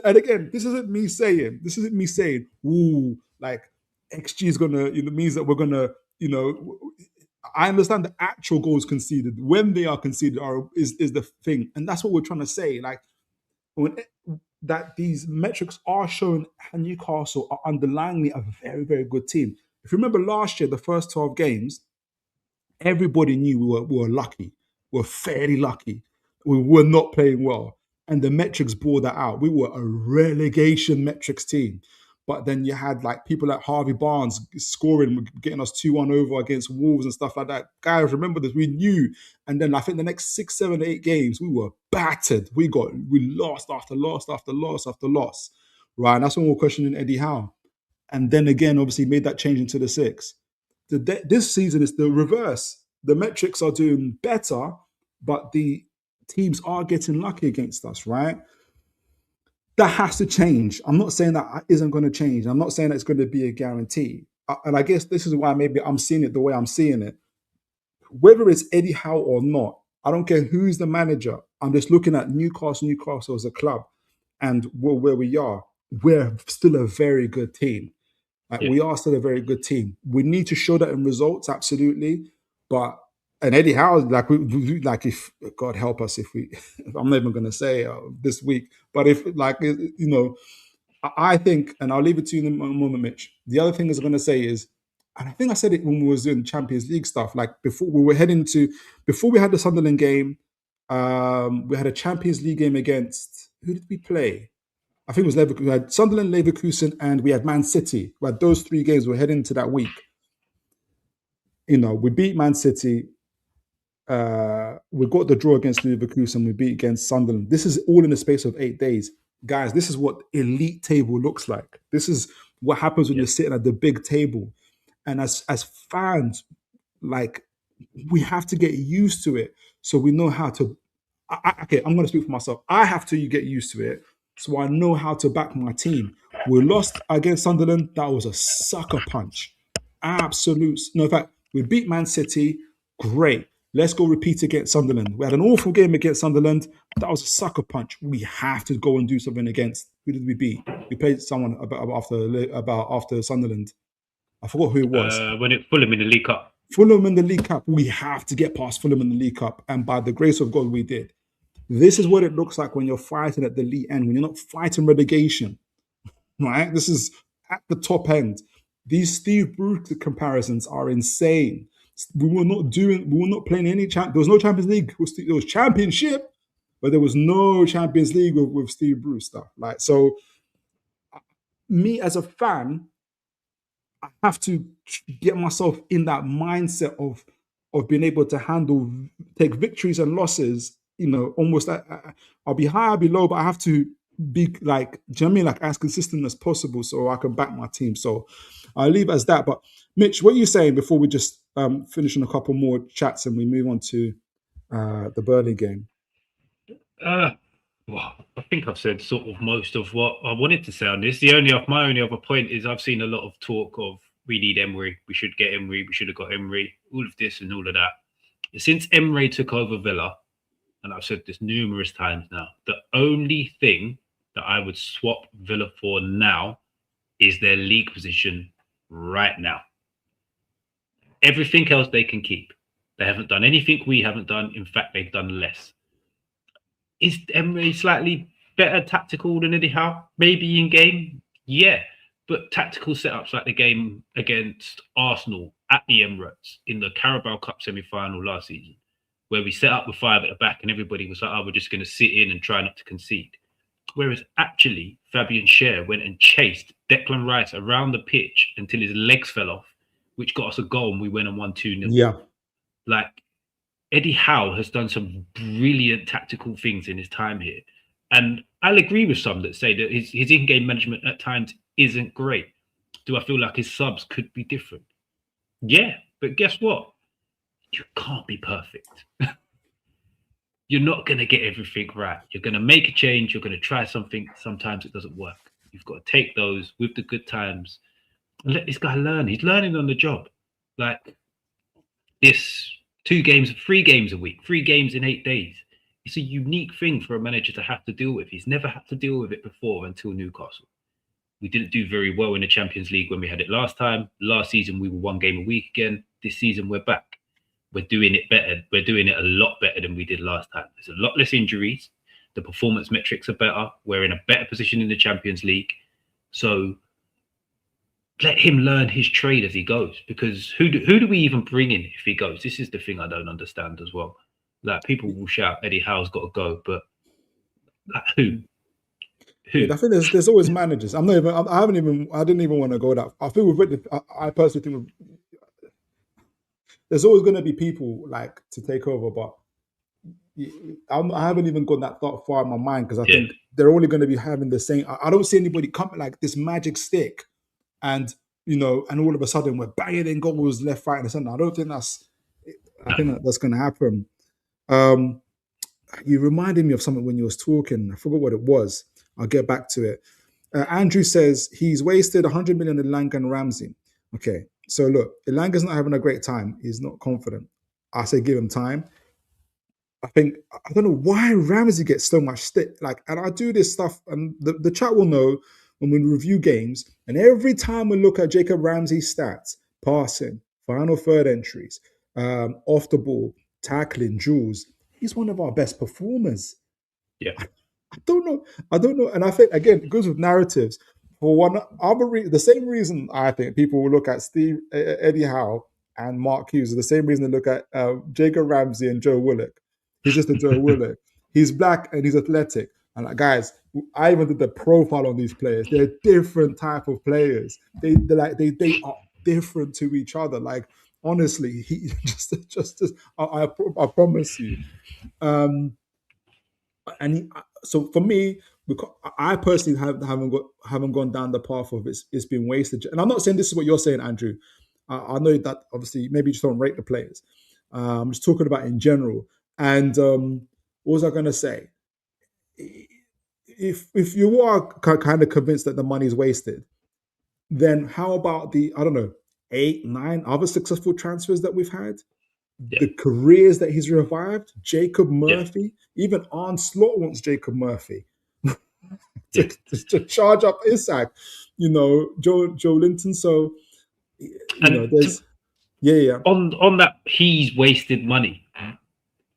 again, this isn't me saying. Ooh, XG is gonna, means that we're gonna, I understand the actual goals conceded when they are conceded is the thing, and that's what we're trying to say. Like that these metrics are showing Newcastle are underlyingly a very, very good team. If you remember last year, the first 12 games. Everybody knew we were lucky. We were fairly lucky. We were not playing well. And the metrics bore that out. We were a relegation metrics team. but then you had like people like Harvey Barnes scoring, getting us 2-1 over against Wolves and stuff like that. Guys, remember this, we knew. And then I think the next 6, 7, 8 games, we were battered. We lost after loss after loss after loss, right? And that's when we were questioning Eddie Howe. And then again, obviously made that change into the 6. This season is the reverse. The metrics are doing better, but the teams are getting lucky against us, right? That has to change. I'm not saying that isn't going to change. I'm not saying that it's going to be a guarantee. And I guess this is why maybe I'm seeing it the way I'm seeing it. Whether it's Eddie Howe or not, I don't care who's the manager. I'm just looking at Newcastle as a club and where we are. We're still a very good team. Like, we are still a very good team. We need to show that in results, absolutely. And Eddie Howe, like if God help us, if we, I'm not even going to say this week, but if I think, and I'll leave it to you in a moment, Mitch. The other thing I was going to say is, and I think I said it when we was doing Champions League stuff, like before we had the Sunderland game, we had a Champions League game against, who did we play? I think it was Leverkusen. We had Sunderland, Leverkusen, and we had Man City. We had those 3 games. We're heading into that week. We beat Man City. We got the draw against Leverkusen. We beat against Sunderland. This is all in the space of 8 days. Guys, this is what elite table looks like. This is what happens when you're sitting at the big table. And as fans, like, we have to get used to it so we know how to... Okay, I'm going to speak for myself. I have to get used to it so I know how to back my team. We lost against Sunderland. That was a sucker punch. Absolute. No, in fact, we beat Man City. Great. Let's go repeat against Sunderland. We had an awful game against Sunderland. That was a sucker punch. We have to go and do something against. Who did we beat? We played someone after Sunderland. I forgot who it was. Fulham in the League Cup. Fulham in the League Cup. We have to get past Fulham in the League Cup. And by the grace of God, we did. This is what it looks like when you're fighting at the elite end, when you're not fighting relegation, right? This is at the top end. These Steve Bruce comparisons are insane. We were not playing any there was no Champions League. There was Championship, but there was no Champions League with Steve Bruce stuff. Like, so me as a fan, I have to get myself in that mindset of being able to take victories and losses. Almost I'll be high, I'll be low, but I have to be like, do you know what I mean? Like, as consistent as possible so I can back my team. So I'll leave it as that. But Mitch, what are you saying before we just finish on a couple more chats and we move on to the Burnley game? Well, I think I've said sort of most of what I wanted to say on this. My only other point is I've seen a lot of talk of we need Emery, we should get Emery, we should have got Emery, all of this and all of that. Since Emery took over Villa, and I've said this numerous times now, the only thing that I would swap Villa for now is their league position right now. Everything else they can keep. They haven't done anything we haven't done. In fact, they've done less. Is Emery slightly better tactical than Eddie Howe? Maybe in game? Yeah. But tactical setups like the game against Arsenal at the Emirates in the Carabao Cup semi-final last season, where we set up with 5 at the back and everybody was like, we're just going to sit in and try not to concede. Whereas actually, Fabian Schär went and chased Declan Rice around the pitch until his legs fell off, which got us a goal and we went and won 2-0. Yeah. Like, Eddie Howe has done some brilliant tactical things in his time here. And I'll agree with some that say that his in-game management at times isn't great. Do I feel like his subs could be different? Yeah, but guess what? You can't be perfect. You're not going to get everything right. You're going to make a change. You're going to try something. Sometimes it doesn't work. You've got to take those with the good times and let this guy learn. He's learning on the job. Like, this 3 games a week, 3 games in 8 days. It's a unique thing for a manager to have to deal with. He's never had to deal with it before until Newcastle. We didn't do very well in the Champions League when we had it last time. Last season, we were 1 game a week again. This season, we're back. We're doing it better. We're doing it a lot better than we did last time. There's a lot less injuries. The performance metrics are better. We're in a better position in the Champions League. So let him learn his trade as he goes. Because who do we even bring in if he goes? This is the thing I don't understand as well. Like, people will shout, Eddie Howe's got to go. But like, who? Who? I think there's always managers. I didn't even want to go that. I think I personally think there's always going to be people like to take over, but I haven't even gone that far in my mind because I think they're only going to be having the same. I don't see anybody come like this magic stick, and and all of a sudden we're banging in goals left, right, and center. I don't think that's. I think that's going to happen. You reminded me of something when you was talking. I forgot what it was. I'll get back to it. Andrew says he's wasted 100 million in Elanga and Ramsey. Okay, so look, Elanga's not having a great time. He's not confident. I say give him time. I don't know why Ramsey gets so much stick. Like, and I do this stuff, and the chat will know when we review games. And every time we look at Jacob Ramsey's stats, passing, final third entries, off the ball, tackling, duels, he's one of our best performers. Yeah. I don't know. And I think, again, it goes with narratives. For one other the same reason I think people will look at Eddie Howe and Mark Hughes, the same reason they look at Jacob Ramsey and Joe Willock. He's just a Joe Willock. He's black and he's athletic. And like, guys, I even did the profile on these players. They're different type of players. They are different to each other. Like, honestly, he I promise you. So for me, because I personally haven't gone down the path of it's been wasted. And I'm not saying this is what you're saying, Andrew. I know that obviously maybe you just don't rate the players. I'm just talking about in general. And what was I going to say? If you are kind of convinced that the money is wasted, then how about the 8, 9 other successful transfers that we've had? Yeah. The careers that he's revived, Jacob Murphy, even Arne Slot wants Jacob Murphy to charge up Isak, Joe Linton. So, there's on that, he's wasted money.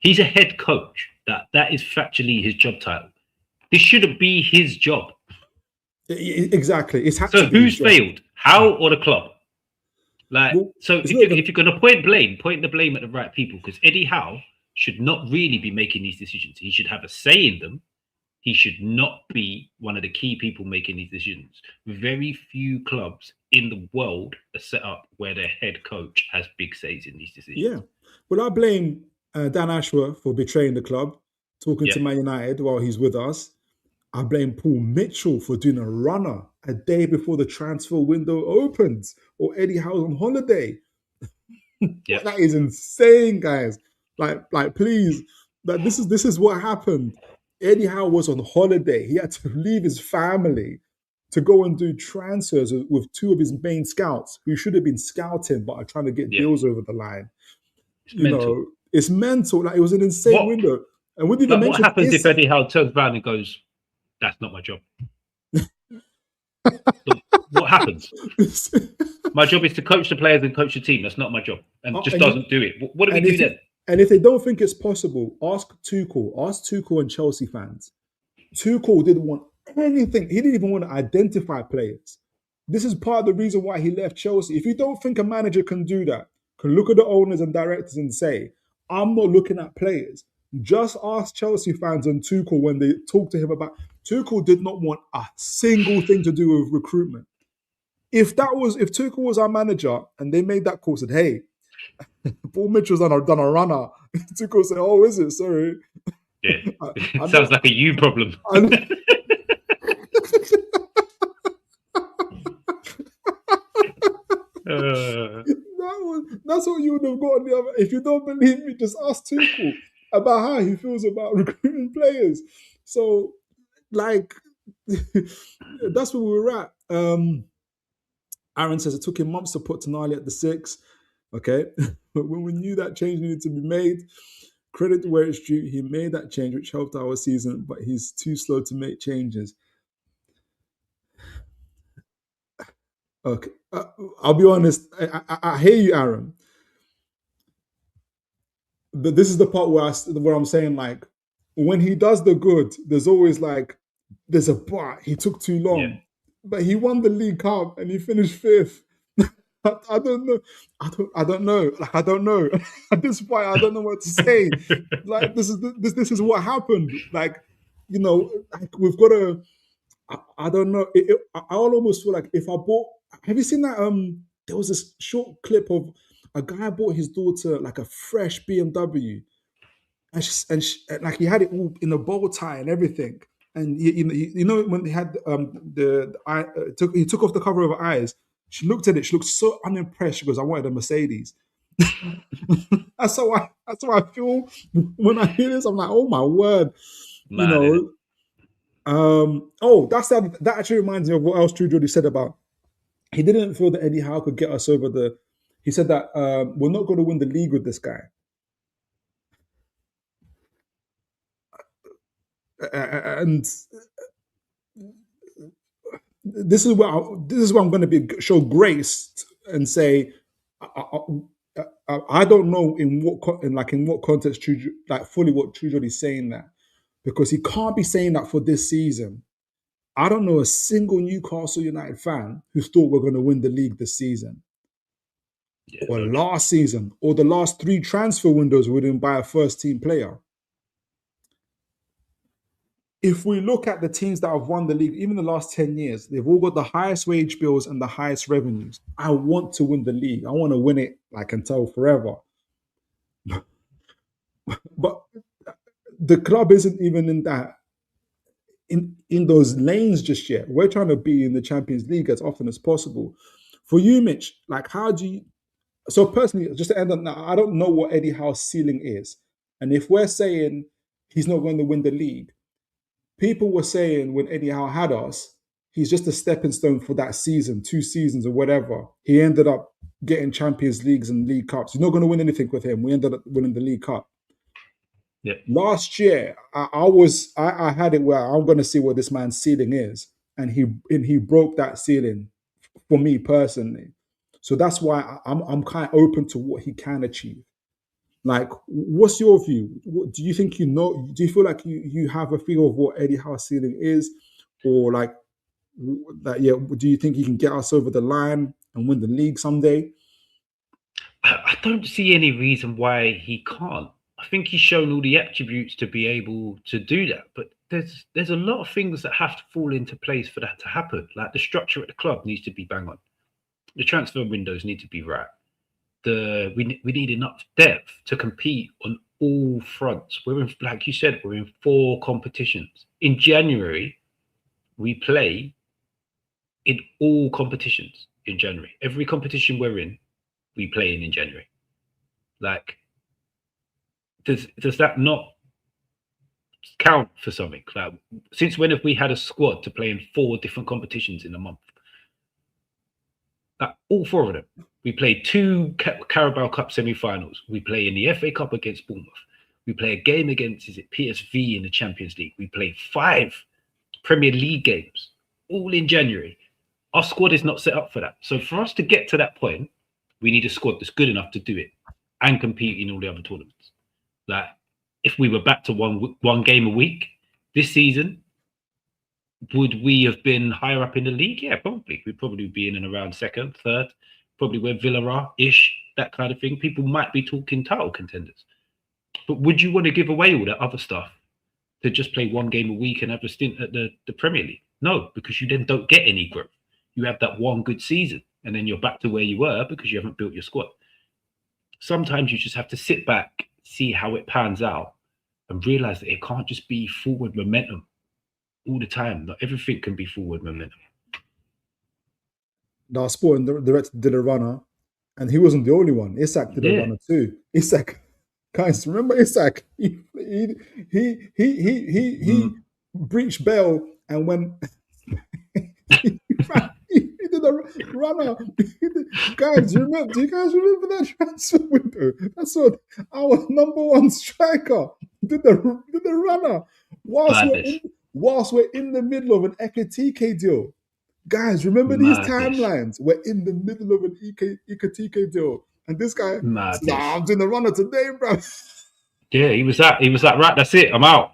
He's a head coach. That is factually his job title. This shouldn't be his job. Exactly. So who's failed? Howe or the club? Like, well, so if you're going to point the blame at the right people, because Eddie Howe should not really be making these decisions. He should have a say in them. He should not be one of the key people making these decisions. Very few clubs in the world are set up where their head coach has big says in these decisions. Yeah. Well, I blame Dan Ashworth for betraying the club, talking to Man United while he's with us. I blame Paul Mitchell for doing a runner a day before the transfer window opens, or Eddie Howe's on holiday. That is insane, guys. Like, please, this is what happened. Eddie Howe was on holiday. He had to leave his family to go and do transfers with two of his main scouts who should have been scouting but are trying to get deals over the line. It's mental. Like, it was an insane window. And what happens if Eddie Howe turns around and goes, "That's not my job"? What happens? My job is to coach the players and coach the team. That's not my job, and just doesn't do it. What do we do then? And if they don't think it's possible, ask Tuchel and Chelsea fans. Tuchel didn't want anything. He didn't even want to identify players. This is part of the reason why he left Chelsea. If you don't think a manager can do that, can look at the owners and directors and say, "I'm not looking at players." Just ask Chelsea fans and Tuchel when they talk to him about. Tuchel did not want a single thing to do with recruitment. If Tuchel was our manager and they made that call, said, "Hey, Paul Mitchell's done a runner," Tuchel said, "Oh, is it? Sorry." Yeah, it sounds like a you problem. That's what you would have got on the other. If you don't believe me, just ask Tuchel about how he feels about recruiting players. So, like, that's where we were at. Aaron says it took him months to put Tonali at the 6. Okay, but when we knew that change needed to be made, credit where it's due, he made that change, which helped our season, but he's too slow to make changes. Okay, I'll be honest. I hear you, Aaron. But this is the part where I'm saying, like, when he does the good, there's always there's a but. He took too long, but he won the League Cup and he finished 5th. I don't know. I don't know. Like, I don't know. At this point, I don't know what to say. Like, this is what happened. Like, like, we've got to. I don't know. I almost feel like if I bought. Have you seen that? There was this short clip of a guy bought his daughter like a fresh BMW, and like he had it all in a bow tie and everything. And you know when they had the eye he took off the cover of her eyes. She looked at it. She looked so unimpressed. She goes, "I wanted a Mercedes." That's how I feel when I hear this. I'm like, oh my word, you know. That actually reminds me of what else True Geordie said about he didn't feel that Eddie Howe could get us over the. He said that we're not going to win the league with this guy, and this is where I'm going to show grace and say I don't know in what context fully what True Geordie is saying that, because he can't be saying that for this season. I don't know a single Newcastle United fan who thought we're going to win the league this season, or last season, or the last 3 transfer windows we didn't buy a first team player. If we look at the teams that have won the league, even the last 10 years, they've all got the highest wage bills and the highest revenues. I want to win the league. I want to win it like until forever. But the club isn't even in that. In those lanes just yet. We're trying to be in the Champions League as often as possible. For you, Mitch, like how do you? So personally, just to end on that, I don't know what Eddie Howe's ceiling is, and if we're saying he's not going to win the league, people were saying when Eddie Howe had us, he's just a stepping stone for that season, 2 seasons or whatever. He ended up getting Champions Leagues and League Cups. You're not going to win anything with him. We ended up winning the League Cup. Yeah. Last year, I had it where I'm going to see what this man's ceiling is, and he broke that ceiling for me personally. So that's why I'm kind of open to what he can achieve. Like, what's your view? Do you think do you feel like you have a feel of what Eddie Howe's ceiling is, or like that? Yeah, do you think he can get us over the line and win the league someday? I don't see any reason why he can't. I think he's shown all the attributes to be able to do that, but there's a lot of things that have to fall into place for that to happen. Like the structure at the club needs to be bang on. The transfer windows need to be right. We need enough depth to compete on all fronts. We're in, like you said, we're in 4 competitions. In January, we play in all competitions in January. Every competition we're in, we play in January. Like, does that not count for something? Like, since when have we had a squad to play in 4 different competitions in a month? Like, all 4 of them. We played 2 Carabao Cup semi-finals. We play in the FA Cup against Bournemouth. We play a game against PSV in the Champions League. We play 5 Premier League games, all in January. Our squad is not set up for that. So for us to get to that point, we need a squad that's good enough to do it and compete in all the other tournaments. Like, if we were back to one game a week this season, would we have been higher up in the league? Yeah, probably. We'd probably be in and around 2nd, 3rd, probably where Villa are-ish, that kind of thing. People might be talking title contenders. But would you want to give away all that other stuff to just play 1 game a week and have a stint at the Premier League? No, because you then don't get any growth. You have that 1 good season, and then you're back to where you were because you haven't built your squad. Sometimes you just have to sit back, see how it pans out, and realize that it can't just be forward momentum all the time. Not everything can be forward momentum. Now, Sporting director did a runner, and he wasn't the only one. Isak did a runner too. Isak, guys, remember Isak? He breached Bale, and when he did a runner, guys, do you guys remember that transfer window? That's what our #1 striker did the runner whilst we're in the middle of an Ekatike deal. Guys, remember these timelines? We're in the middle of an Ekatike deal, and this guy says, I'm doing the runner today, bro. Yeah, he was that. Right, that's it. I'm out.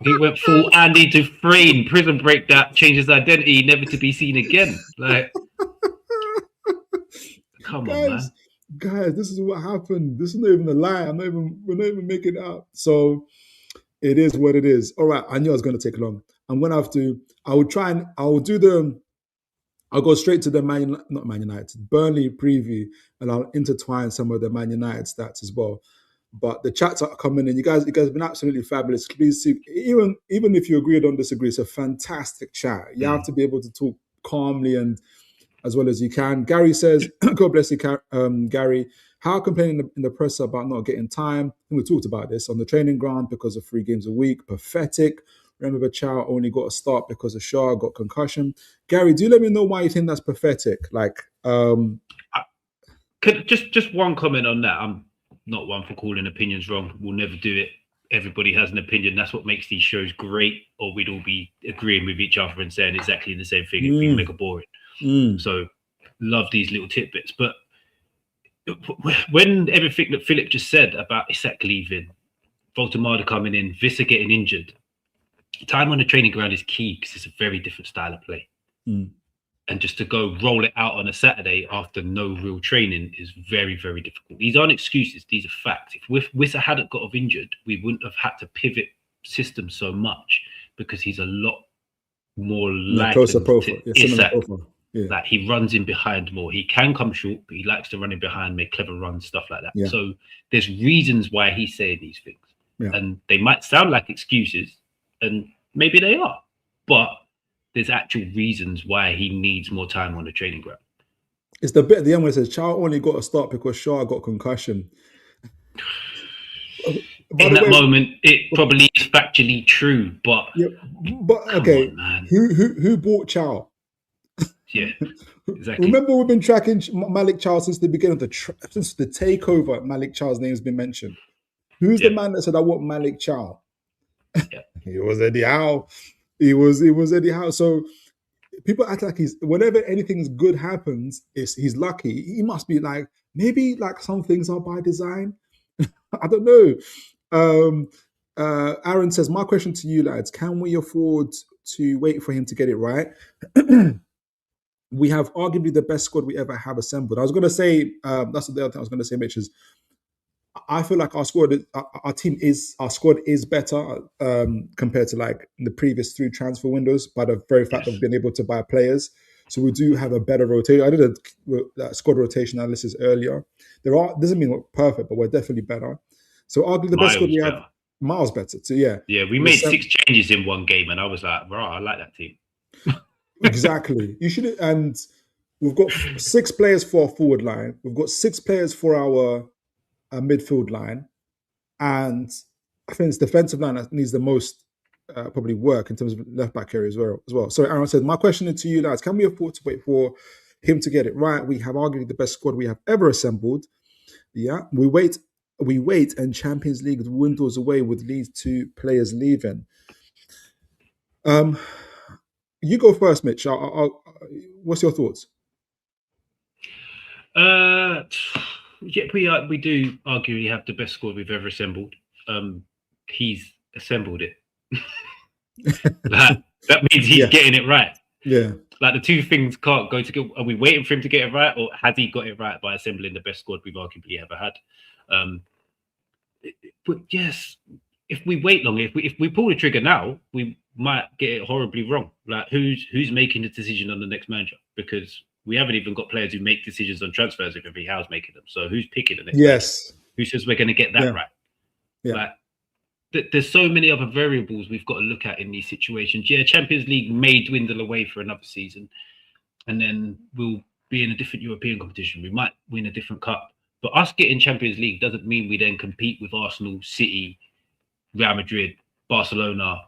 He went full Andy Dufresne, prison break that, changed his identity, never to be seen again. Like, come on, man. Guys, this is what happened. This is not even a lie. We're not even making it up. So it is what it is. All right, I knew I was going to take long. I'm gonna have to. I will do the. I'll go straight to the not Man United, Burnley preview, and I'll intertwine some of the Man United stats as well. But the chats are coming in. You guys have been absolutely fabulous. Please see, even if you agree or don't disagree, it's a fantastic chat. You have to be able to talk calmly and as well as you can. Gary says, God bless you, Gary. How complaining in the press about not getting time? And we talked about this on the training ground because of 3 games a week. Pathetic. Remember, Chow only got a start because of Shaw got concussion. Gary, do you let me know why you think that's pathetic? Like, just one comment on that. I'm not one for calling opinions wrong. We'll never do it. Everybody has an opinion. That's what makes these shows great. Or we'd all be agreeing with each other and saying exactly the same thing. It'd be mega boring. So, love these little tidbits. But when everything that Philip just said about Isak leaving, Voltemada coming in, Visser getting injured, time on the training ground is key because it's a very different style of play. And just to go roll it out on a Saturday after no real training is very, very difficult. These aren't excuses. These are facts. If Visser hadn't got injured, we wouldn't have had to pivot system so much because he's a lot more closer profile. Like he runs in behind more. He can come short, but he likes to run in behind, make clever runs, stuff like that. So there's reasons why he's saying these things. And they might sound like excuses, and maybe they are, but there's actual reasons why he needs more time on the training ground. It's the bit at the end where it says Chow only got a start because Shaw got concussion. In that moment, it probably is factually true, but okay, on, who bought Chow? Yeah, exactly. Remember, we've been tracking Malik Chow since the beginning of since the takeover. Malik Chow's name has been mentioned. Who's the man that said, "I want Malik Chow"? It was Eddie Howe. It was Eddie Howe. So people act like whenever anything good happens, he's lucky. He must be like, maybe like some things are by design. I don't know. Aaron says, my question to you lads, can we afford to wait for him to get it right? We have arguably the best squad we ever have assembled. I was going to say, that's the other thing I was going to say, Mitch, is I feel like our squad is better compared to like the previous 3 transfer windows by the very fact of being able to buy players. So we do have a better rotation. I did a squad rotation analysis earlier. Doesn't mean we're perfect, but we're definitely better. So arguably the best squad we have, miles better. So yeah, we made 6 changes in one game, and I was like, "Bro, I like that team." Exactly. You should, and we've got 6 players for our forward line. We've got 6 players for our midfield line, and I think it's defensive line that needs the most probably work in terms of left back area as well. So Aaron said, my question to you lads, can we afford to wait for him to get it right? We have arguably the best squad we have ever assembled. Yeah, we wait, and Champions League dwindles away with lead to players leaving. You go first, Mitch. What's your thoughts? Yeah, we do arguably have the best squad we've ever assembled. He's assembled it. That means he's getting it right. Yeah. Like the two things can't go together. Are we waiting for him to get it right, or has he got it right by assembling the best squad we've arguably ever had? But yes, if we wait long, if we pull the trigger now, we might get it horribly wrong. Like who's making the decision on the next manager? Because we haven't even got players who make decisions on transfers if Eddie Howe's making them. So who's picking the next manager? Who says we're going to get that right? Yeah. Like, there's so many other variables we've got to look at in these situations. Yeah, Champions League may dwindle away for another season, and then we'll be in a different European competition. We might win a different cup. But us getting Champions League doesn't mean we then compete with Arsenal, City, Real Madrid, Barcelona,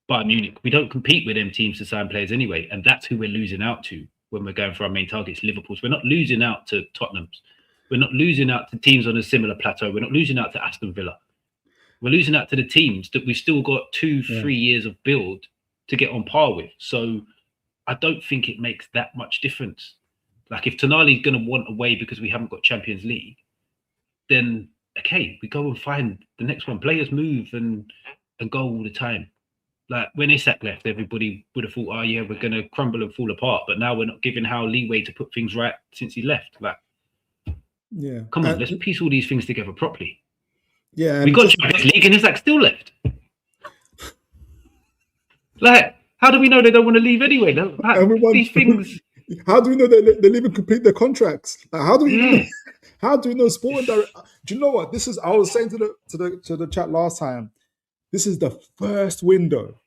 Bayern Munich. We don't compete with them teams to sign players anyway, and that's who we're losing out to when we're going for our main targets, Liverpool's. We're not losing out to Tottenham's. We're not losing out to teams on a similar plateau. We're not losing out to Aston Villa. We're losing out to the teams that we've still got 2-3 years of build to get on par with. So I don't think it makes that much difference. Like if Tonali's going to want away because we haven't got Champions League, then okay, we go and find the next one. Players move and go all the time. Like when Isak left, everybody would have thought, oh yeah, we're going to crumble and fall apart. But now we're not giving Howe leeway to put things right since he left. Like, come on, let's piece all these things together properly. Yeah, we got Champions League and Isak still left. Like, how do we know they don't want to leave anyway? These things. How do we know they're leaving complete their contracts? Like, how do we know? How do we know sporting direct? Do you know what this is? I was saying to the chat last time. This is the first window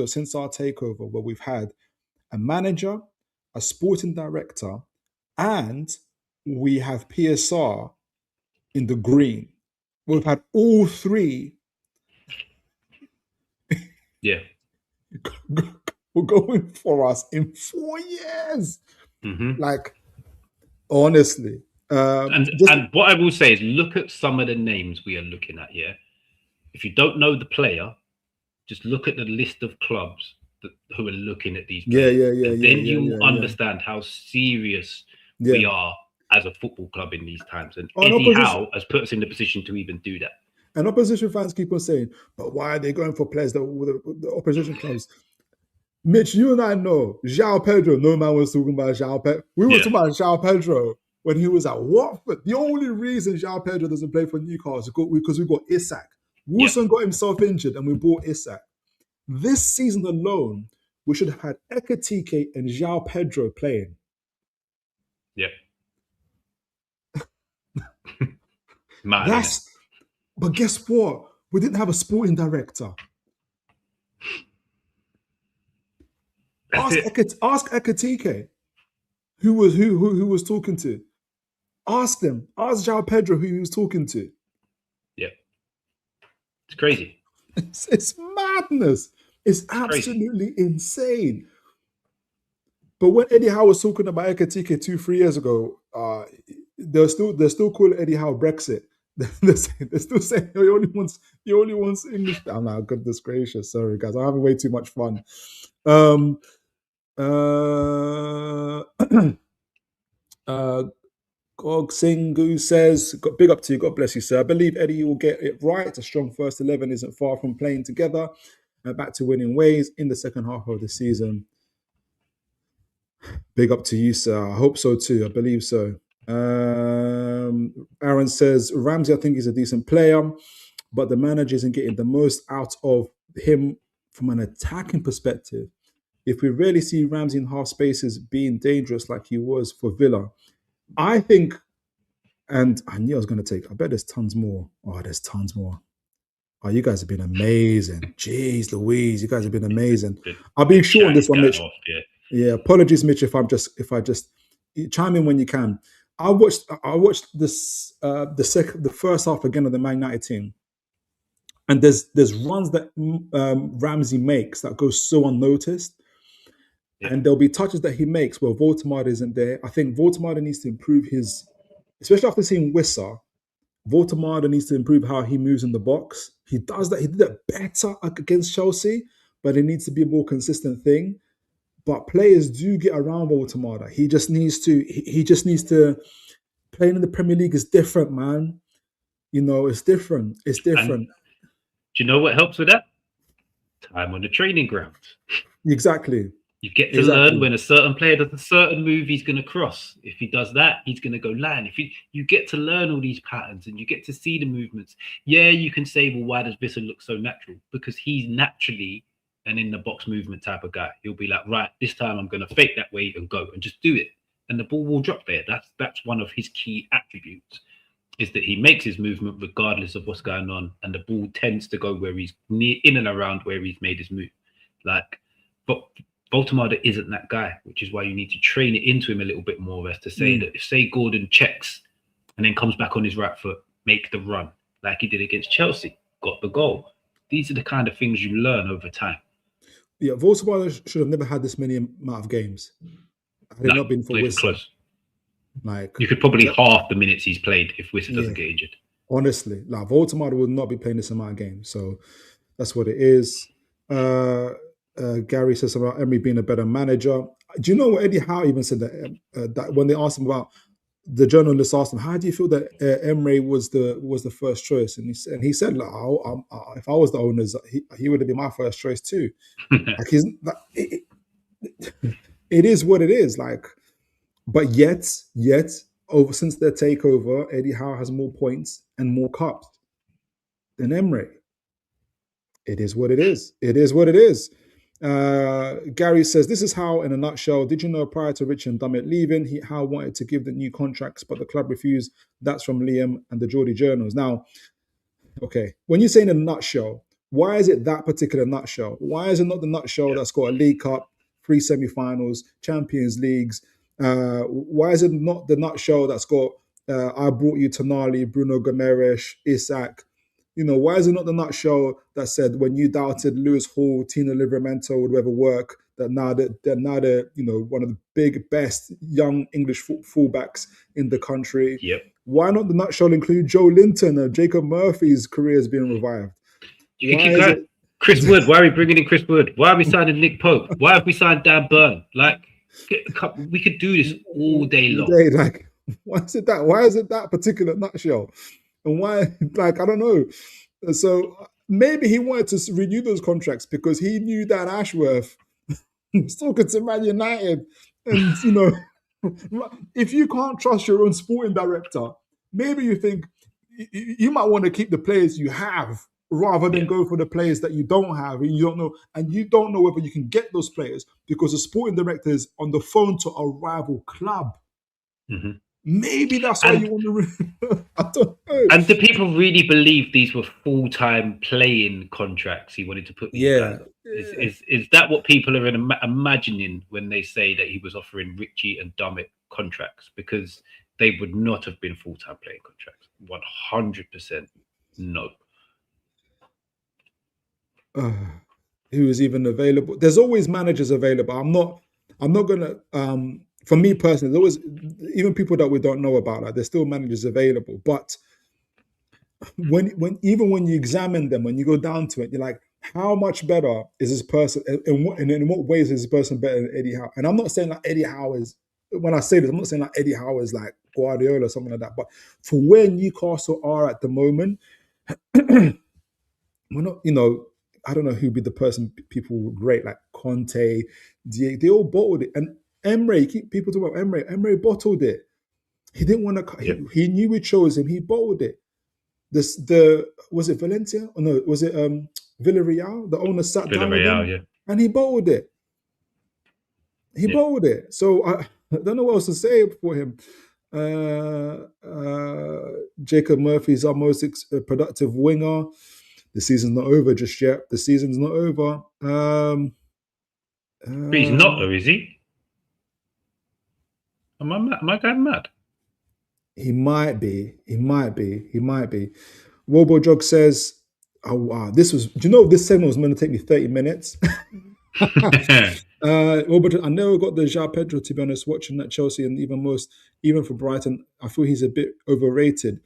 since our takeover where we've had a manager, a sporting director, and we have PSR in the green. We've had all three. Yeah. We're going for us in 4 years. Mm-hmm. Like, honestly. And what I will say is look at some of the names we are looking at here. If you don't know the player, just look at the list of clubs who are looking at these players. Then you understand how serious we are as a football club in these times. And Eddie Howe has put us in the position to even do that. And opposition fans keep on saying, but why are they going for players that the opposition clubs? Mitch, you and I know, João Pedro, no man was talking about João Pedro. We were talking about João Pedro when he was at Watford. The only reason João Pedro doesn't play for Newcastle is because we got Isak. Wilson got himself injured and we bought Isak. This season alone, we should have had Ekatike and João Pedro playing. Yep. But guess what? We didn't have a sporting director. Ask Ekatike, who was talking to. Ask them. Ask João Pedro who he was talking to. Yeah. It's crazy. It's madness. It's absolutely insane. But when Eddie Howe was talking about Ekatike 2-3 years ago, they're still calling Eddie Howe Brexit. They're still saying he only wants English. I'm like, goodness gracious, sorry guys, I'm having way too much fun. Gog Singu says, big up to you, God bless you, sir. I believe Eddie will get it right. A strong first 11 isn't far from playing together. Back to winning ways in the second half of the season. Big up to you, sir. I hope so too. I believe so. Aaron says, Ramsey, I think he's a decent player, but the manager isn't getting the most out of him from an attacking perspective. If we rarely see Ramsey in half spaces being dangerous like he was for Villa, I think, and I knew I was going to take, I bet there's tons more. Oh, there's tons more. Oh, you guys have been amazing. Jeez Louise, you guys have been amazing. I'll be short on this one, Mitch. Yeah, apologies, Mitch, if I just chime in when you can. I watched this the first half again of the Man United team, and there's runs that Ramsey makes that go so unnoticed, and there'll be touches that he makes where Voldemar isn't there. I think Voldemar needs to improve his, especially after seeing Wissa. Voldemar needs to improve how he moves in the box. He does that. He did that better against Chelsea, but it needs to be a more consistent thing. But players do get around Voldemar. He just needs to. Playing in the Premier League is different, man. You know, it's different. It's different. And do you know what helps with that? Time on the training ground. Exactly. You get to learn when a certain player does a certain move, he's going to cross. If he does that, he's going to go land. You get to learn all these patterns and you get to see the movements. Yeah, you can say, well, why does Vissa look so natural? Because he's naturally an in-the-box movement type of guy. He'll be like, right, this time I'm going to fake that way and go and just do it. And the ball will drop there. That's one of his key attributes, is that he makes his movement regardless of what's going on. And the ball tends to go where he's near, in and around where he's made his move. But Baltimore isn't that guy, which is why you need to train it into him a little bit more, as to say that if, say, Gordon checks and then comes back on his right foot, make the run like he did against Chelsea, got the goal. These are the kind of things you learn over time. Yeah, Baltimore should have never had this many amount of games. Had it not been for Wissa. Close. Like, you could probably half the minutes he's played if Wissa doesn't get injured. Honestly, like Baltimore would not be playing this amount of games. So that's what it is. Gary says about Emery being a better manager. Do you know what Eddie Howe even said that when they asked him about, the journalist asked him, how do you feel that Emery was the first choice? And he said, like, if I was the owners, he would have been my first choice too. Like, it is what it is. Like, but yet over since their takeover, Eddie Howe has more points and more cups than Emery. It is what it is. It is what it is. Gary says, this is Howe in a nutshell. Did you know prior to Rich and Dummett leaving, Howe wanted to give the new contracts, but the club refused? That's from Liam and the Geordie Journals. Now, okay, when you say in a nutshell, why is it that particular nutshell? Why is it not the nutshell that's got a League Cup, 3 semi-finals, Champions Leagues? Why is it not the nutshell that's got I brought you Tonali, Bruno Gomes, Isak? You know, why is it not the nutshell that said when you doubted Lewis Hall, Tino Livramento would ever work, that now they're you know, one of the big, best young English fullbacks in the country? Yep. Why not the nutshell include Joe Linton and Jacob Murphy's career has been revived? You can keep going. Chris Wood, why are we bringing in Chris Wood? Why are we signing Nick Pope? Why have we signed Dan Burn? Like, we could do this all day long. Like, why is it that? Why is it that particular nutshell? And why, like, I don't know. So maybe he wanted to renew those contracts because he knew that Ashworth was talking to Man United. And, you know, if you can't trust your own sporting director, maybe you think you might want to keep the players you have rather than go for the players that you don't have and you don't know. And you don't know whether you can get those players because the sporting director is on the phone to a rival club. Mm-hmm. Maybe that's why you want to. I don't know. And do people really believe these were full-time playing contracts he wanted to put? Is that what people are imagining when they say that he was offering Richie and Dummett contracts? Because they would not have been full-time playing contracts. 100% no. Who is even available? There's always managers available. I'm not gonna. For me personally, there's always, even people that we don't know about, like, there's still managers available. But when you examine them, when you go down to it, you're like, how much better is this person? In what ways is this person better than Eddie Howe? And I'm not saying like Eddie Howe is. When I say this, I'm not saying like Eddie Howe is like Guardiola or something like that. But for where Newcastle are at the moment, we're not. You know, I don't know who'd be the person people would rate, like Conte, they all bottled it. And Emery, people talk about Emery. Emery bottled it. He didn't want to. He knew we chose him. He bottled it. Was it Valencia? Or no, was it Villarreal? The owner sat down with him, and he bottled it. He bottled it. So I don't know what else to say for him. Jacob Murphy's our most productive winger. The season's not over just yet. The season's not over. But he's not, though, is he? Am I going mad? He might be. Wobo Jog says, "Oh wow, this was. Do you know this segment was meant to take me 30 minutes?" I never got the João Pedro, to be honest. Watching that Chelsea and even for Brighton, I feel he's a bit overrated.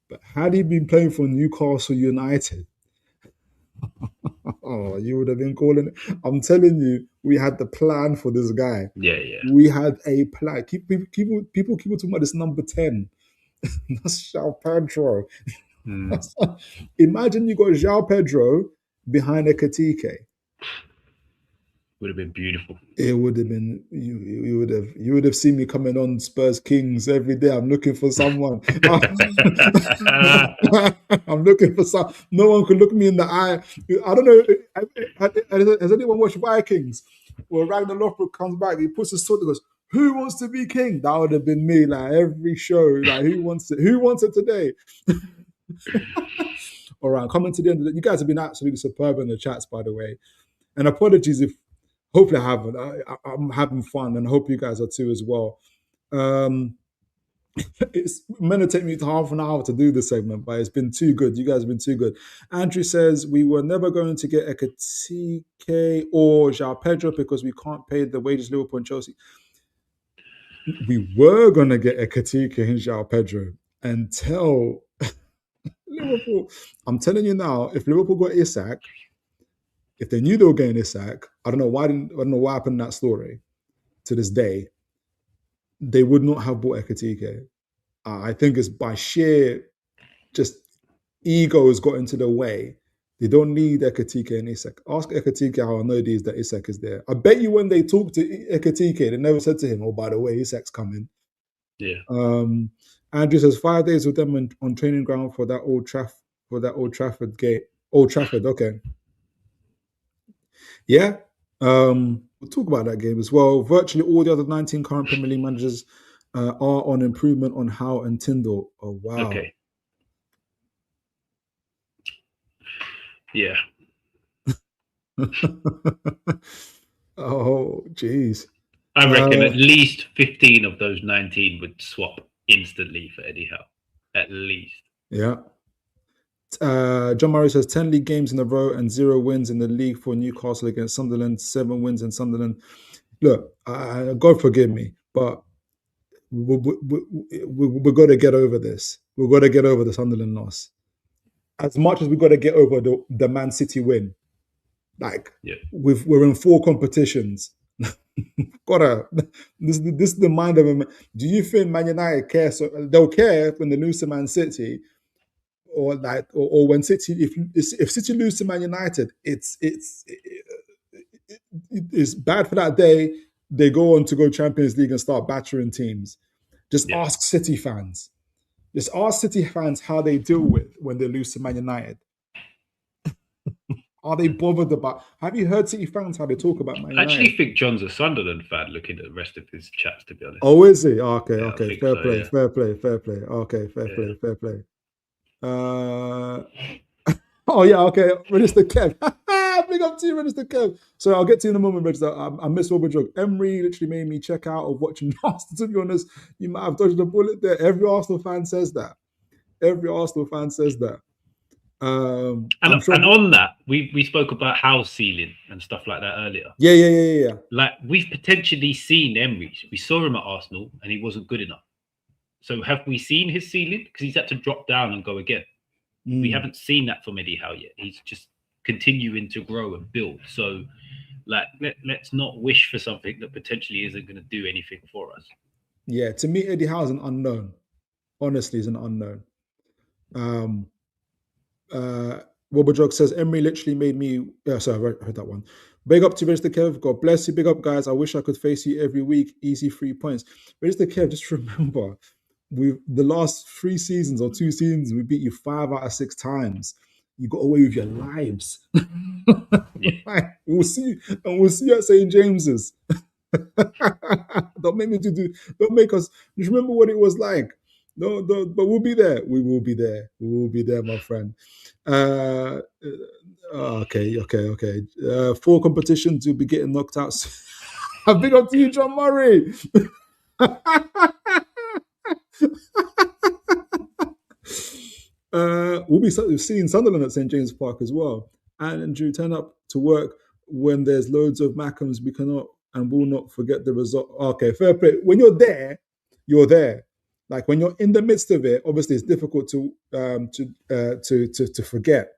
But had he been playing for Newcastle United, oh, you would have been calling it. I'm telling you, we had the plan for this guy. Yeah. We had a plan. People keep talking about this number 10. That's João Pedro. Imagine you got João Pedro behind a Ekitike. Would have been beautiful. It would have been. You would have seen me coming on Spurs Kings every day. I'm looking for someone. I'm looking for some. No one could look me in the eye. I don't know. Has anyone watched Vikings? Well, Ragnar Lothbrok comes back. He puts his sword and goes, "Who wants to be king?" That would have been me. Like every show. Like who wants it? Who wants it today? All right, coming to the end of it. You guys have been absolutely superb in the chats, by the way. And apologies if. Hopefully I haven't. I'm having fun, and I hope you guys are too as well. It's meant to take me half an hour to do this segment, but it's been too good. You guys have been too good. Andrew says, we were never going to get Ekitike or João Pedro because we can't pay the wages Liverpool and Chelsea. We were going to get Ekitike and João Pedro until Liverpool. I'm telling you now, if Liverpool got Isak, if they knew they were getting Isak, I don't know what happened in that story. To this day, they would not have bought Ekitike. I think it's by sheer just ego has got into the way. They don't need Ekitike and Isak. Ask Ekitike how I know these that Isak is there. I bet you when they talked to Ekitike, they never said to him, "Oh, by the way, Isak's coming." Yeah. Andrew says 5 days with them on training ground for that Old Trafford gate. Old Trafford, okay. Yeah, We'll talk about that game as well. Virtually all the other 19 current Premier League managers are on improvement on Howe and Tyndall. Oh, wow. Okay. Yeah. Oh, jeez. I reckon at least 15 of those 19 would swap instantly for Eddie Howe. At least. Yeah. John Murray says 10 league games in a row and 0 wins in the league for Newcastle against Sunderland, 7 wins in Sunderland. Look, God forgive me, but we've got to get over this. We've got to get over the Sunderland loss. As much as we've got to get over the Man City win. Like, we're in 4 competitions. This is the mind of a man. Do you think Man United care? So they'll care when they lose to Man City, or when City, if City lose to Man United, it's bad for that day. They go on to go Champions League and start battering teams. Just ask City fans. Just ask City fans how they deal with when they lose to Man United. Are they bothered about? Have you heard City fans how they talk about Man United? I actually think John's a Sunderland fan. Looking at the rest of his chats, to be honest. Oh, is he? Okay, Yeah, okay. fair play. Okay, fair play. Oh yeah, okay. Register Kev. Big up to you, Register Kev. So I'll get to you in a moment, Register. I miss Robert. Emery literally made me check out of watching Arsenal. To be honest, you might have dodged a bullet there. Every Arsenal fan says that. And on that, we spoke about Howe's ceiling and stuff like that earlier. Yeah. Like, we've potentially seen Emery. We saw him at Arsenal and he wasn't good enough. So have we seen his ceiling? Because he's had to drop down and go again. We haven't seen that from Eddie Howe yet. He's just continuing to grow and build. So, like, let's not wish for something that potentially isn't going to do anything for us. Yeah, to me, Eddie Howe is an unknown. Honestly, is an unknown. Robert Jog says Emery literally made me. Sorry, I heard that one. Big up to Register Kev. God bless you. Big up, guys. I wish I could face you every week. Easy 3 points. Register Kev, just remember, the last 3 seasons or 2 seasons, we beat you 5 out of 6 times. You got away with your lives. Yeah. We'll see you at St. James's. Don't make us just remember what it was like. No, but we'll be there. We will be there. We will be there, my friend. Okay. 4 competitions, you'll be getting knocked out. Big up to you, John Murray. We'll be seeing Sunderland at St. James Park as well. And Andrew, turn up to work when there's loads of Mackhams. We cannot and will not forget the result. Okay, fair play. When you're there, you're there. Like, when you're in the midst of it, obviously it's difficult to forget.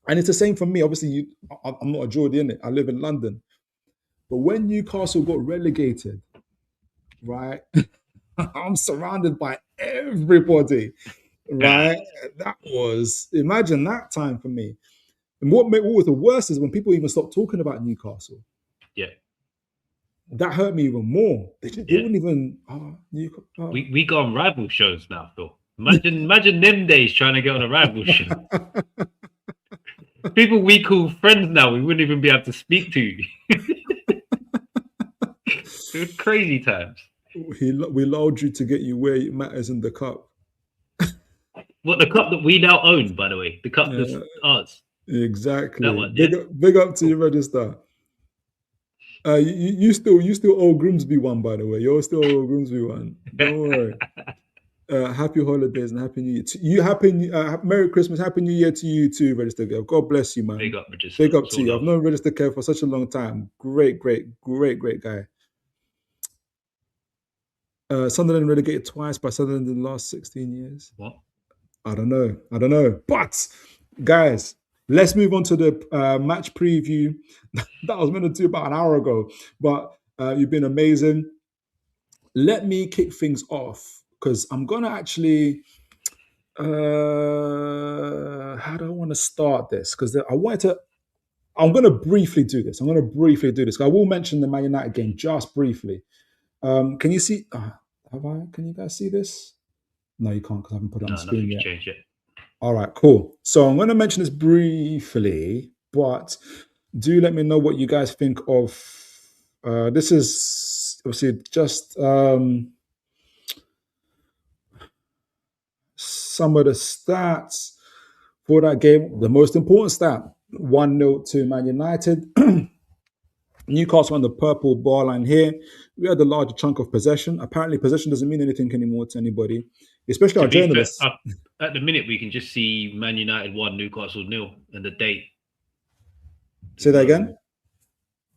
And it's the same for me. Obviously, I'm not a Geordie, innit? I live in London. But when Newcastle got relegated, right, I'm surrounded by everybody, right? Imagine that time for me. And what was the worst is when people even stopped talking about Newcastle. Yeah. That hurt me even more. They wouldn't even. We go on rival shows now, Phil. Imagine them days trying to get on a rival show. People we call friends now, we wouldn't even be able to speak to. It was crazy times. We allowed you to get you where it matters in the cup. What, the cup that we now own, by the way? The cup that's ours. Exactly. That one, big up to your Register. You still owe Grimsby one, by the way. You're still owe Grimsby one. Don't worry. Happy holidays and happy New Year. Merry Christmas, Happy New Year to you too, Register Kev. God bless you, man. Big up, Register. Big up to you. I've known Register Kev for such a long time. Great guy. Sunderland relegated twice by Sunderland in the last 16 years. What? I don't know. But guys, let's move on to the match preview that I was meant to do about an hour ago. But you've been amazing. Let me kick things off because I'm gonna actually. How do I want to start this? Because I'm gonna briefly do this. I will mention the Man United game just briefly. Can you see? Can you guys see this? No, you can't because I haven't put it on the screen yet. Changed it. All right, cool. So I'm going to mention this briefly, but Do let me know what you guys think of. This is obviously just some of the stats for that game. The most important stat: 1-0 to Man United. Newcastle on the purple bar line here. We had the larger chunk of possession. Apparently, possession doesn't mean anything anymore to anybody, especially our journalists. Fair, at the minute, we can just see Man United 1, Newcastle 0, and the date. Say that again?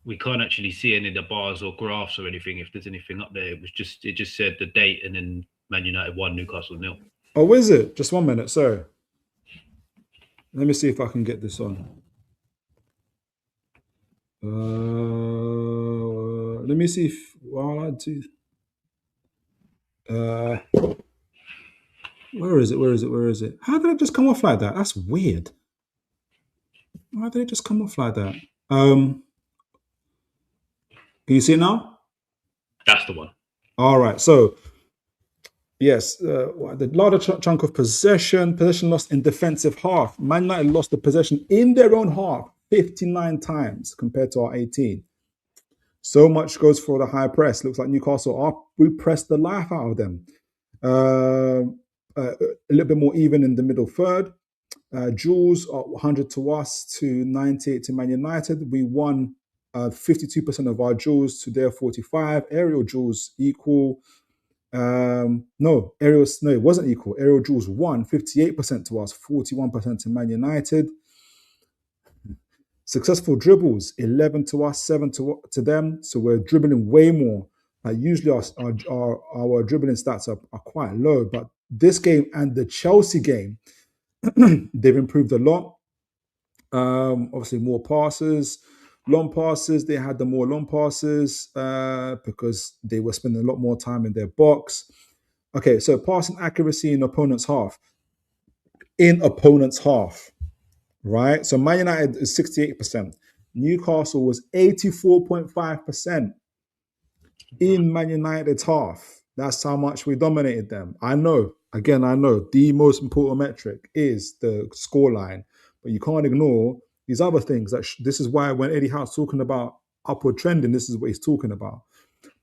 We can't actually see any of the bars or graphs or anything. If there's anything up there, it just said the date and then Man United 1, Newcastle 0. Oh, is it? Just 1 minute. Sorry. Let me see if I can get this on. Let me see if while I do. Where is it? Where is it? Where is it? How did it just come off like that? That's weird. Why did it just come off like that? Can you see it now? That's the one. All right. So, yes, the larger chunk of possession lost in defensive half. Man United lost the possession in their own half 59 times compared to our 18. So much goes for the high press. Looks like Newcastle we pressed the life out of them. A little bit more even in the middle third. Duels are 100 to us to 98 to Man United. We won 52% of our duels to their 45. Aerial duels equal. It wasn't equal. Aerial duels won 58% to us, 41% to Man United. Successful dribbles, 11 to us, 7 to them. So we're dribbling way more. Usually our dribbling stats are quite low, but this game and the Chelsea game, they've improved a lot. Obviously more passes, long passes. They had the more long passes because they were spending a lot more time in their box. Okay, so passing accuracy in opponent's half. Right? So Man United is 68%. Newcastle was 84.5% in Man United's half. That's how much we dominated them. I know the most important metric is the scoreline, but you can't ignore these other things. This is why when Eddie Howe's talking about upward trending, this is what he's talking about.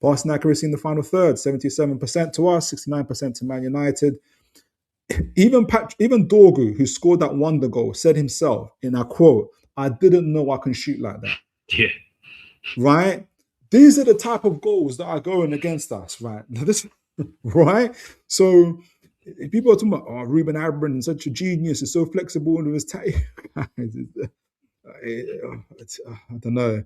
Passing accuracy in the final third, 77% to us, 69% to Man United. Even Dorgu, who scored that wonder goal, said himself in a quote, "I didn't know I can shoot like that." Yeah. Right? These are the type of goals that are going against us, right? Right? So if people are talking about, Ruben Abraham is such a genius, he's so flexible and his I don't know.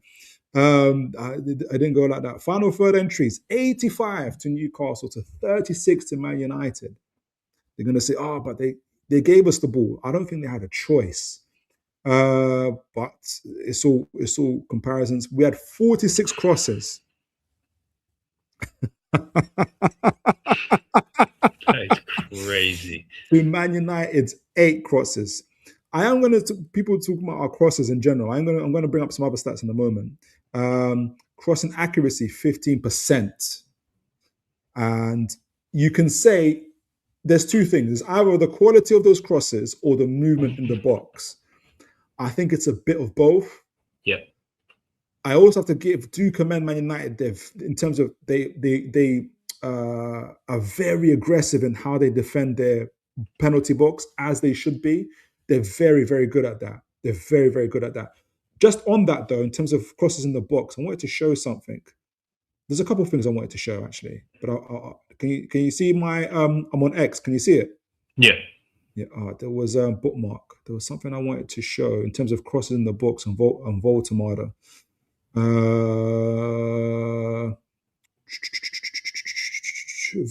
I didn't go like that. Final third entries, 85 to Newcastle to 36 to Man United. They're going to say, but they gave us the ball. I don't think they had a choice. But it's all comparisons. We had 46 crosses. That's crazy. To Man United's 8 crosses. I am going to people talk about our crosses in general. I'm going to bring up some other stats in a moment. Crossing accuracy 15%, and you can say there's two things. It's either the quality of those crosses or the movement in the box. I think it's a bit of both. Yeah. I also have to commend Man United in terms of they are very aggressive in how they defend their penalty box, as they should be. They're very, very good at that. They're very, very good at that. Just on that though, in terms of crosses in the box, I wanted to show something. There's a couple of things I wanted to show actually, but can you see my I'm on X? Can you see it? Yeah. Yeah. There was a bookmark. There was something I wanted to show in terms of crosses in the box and Voltamada.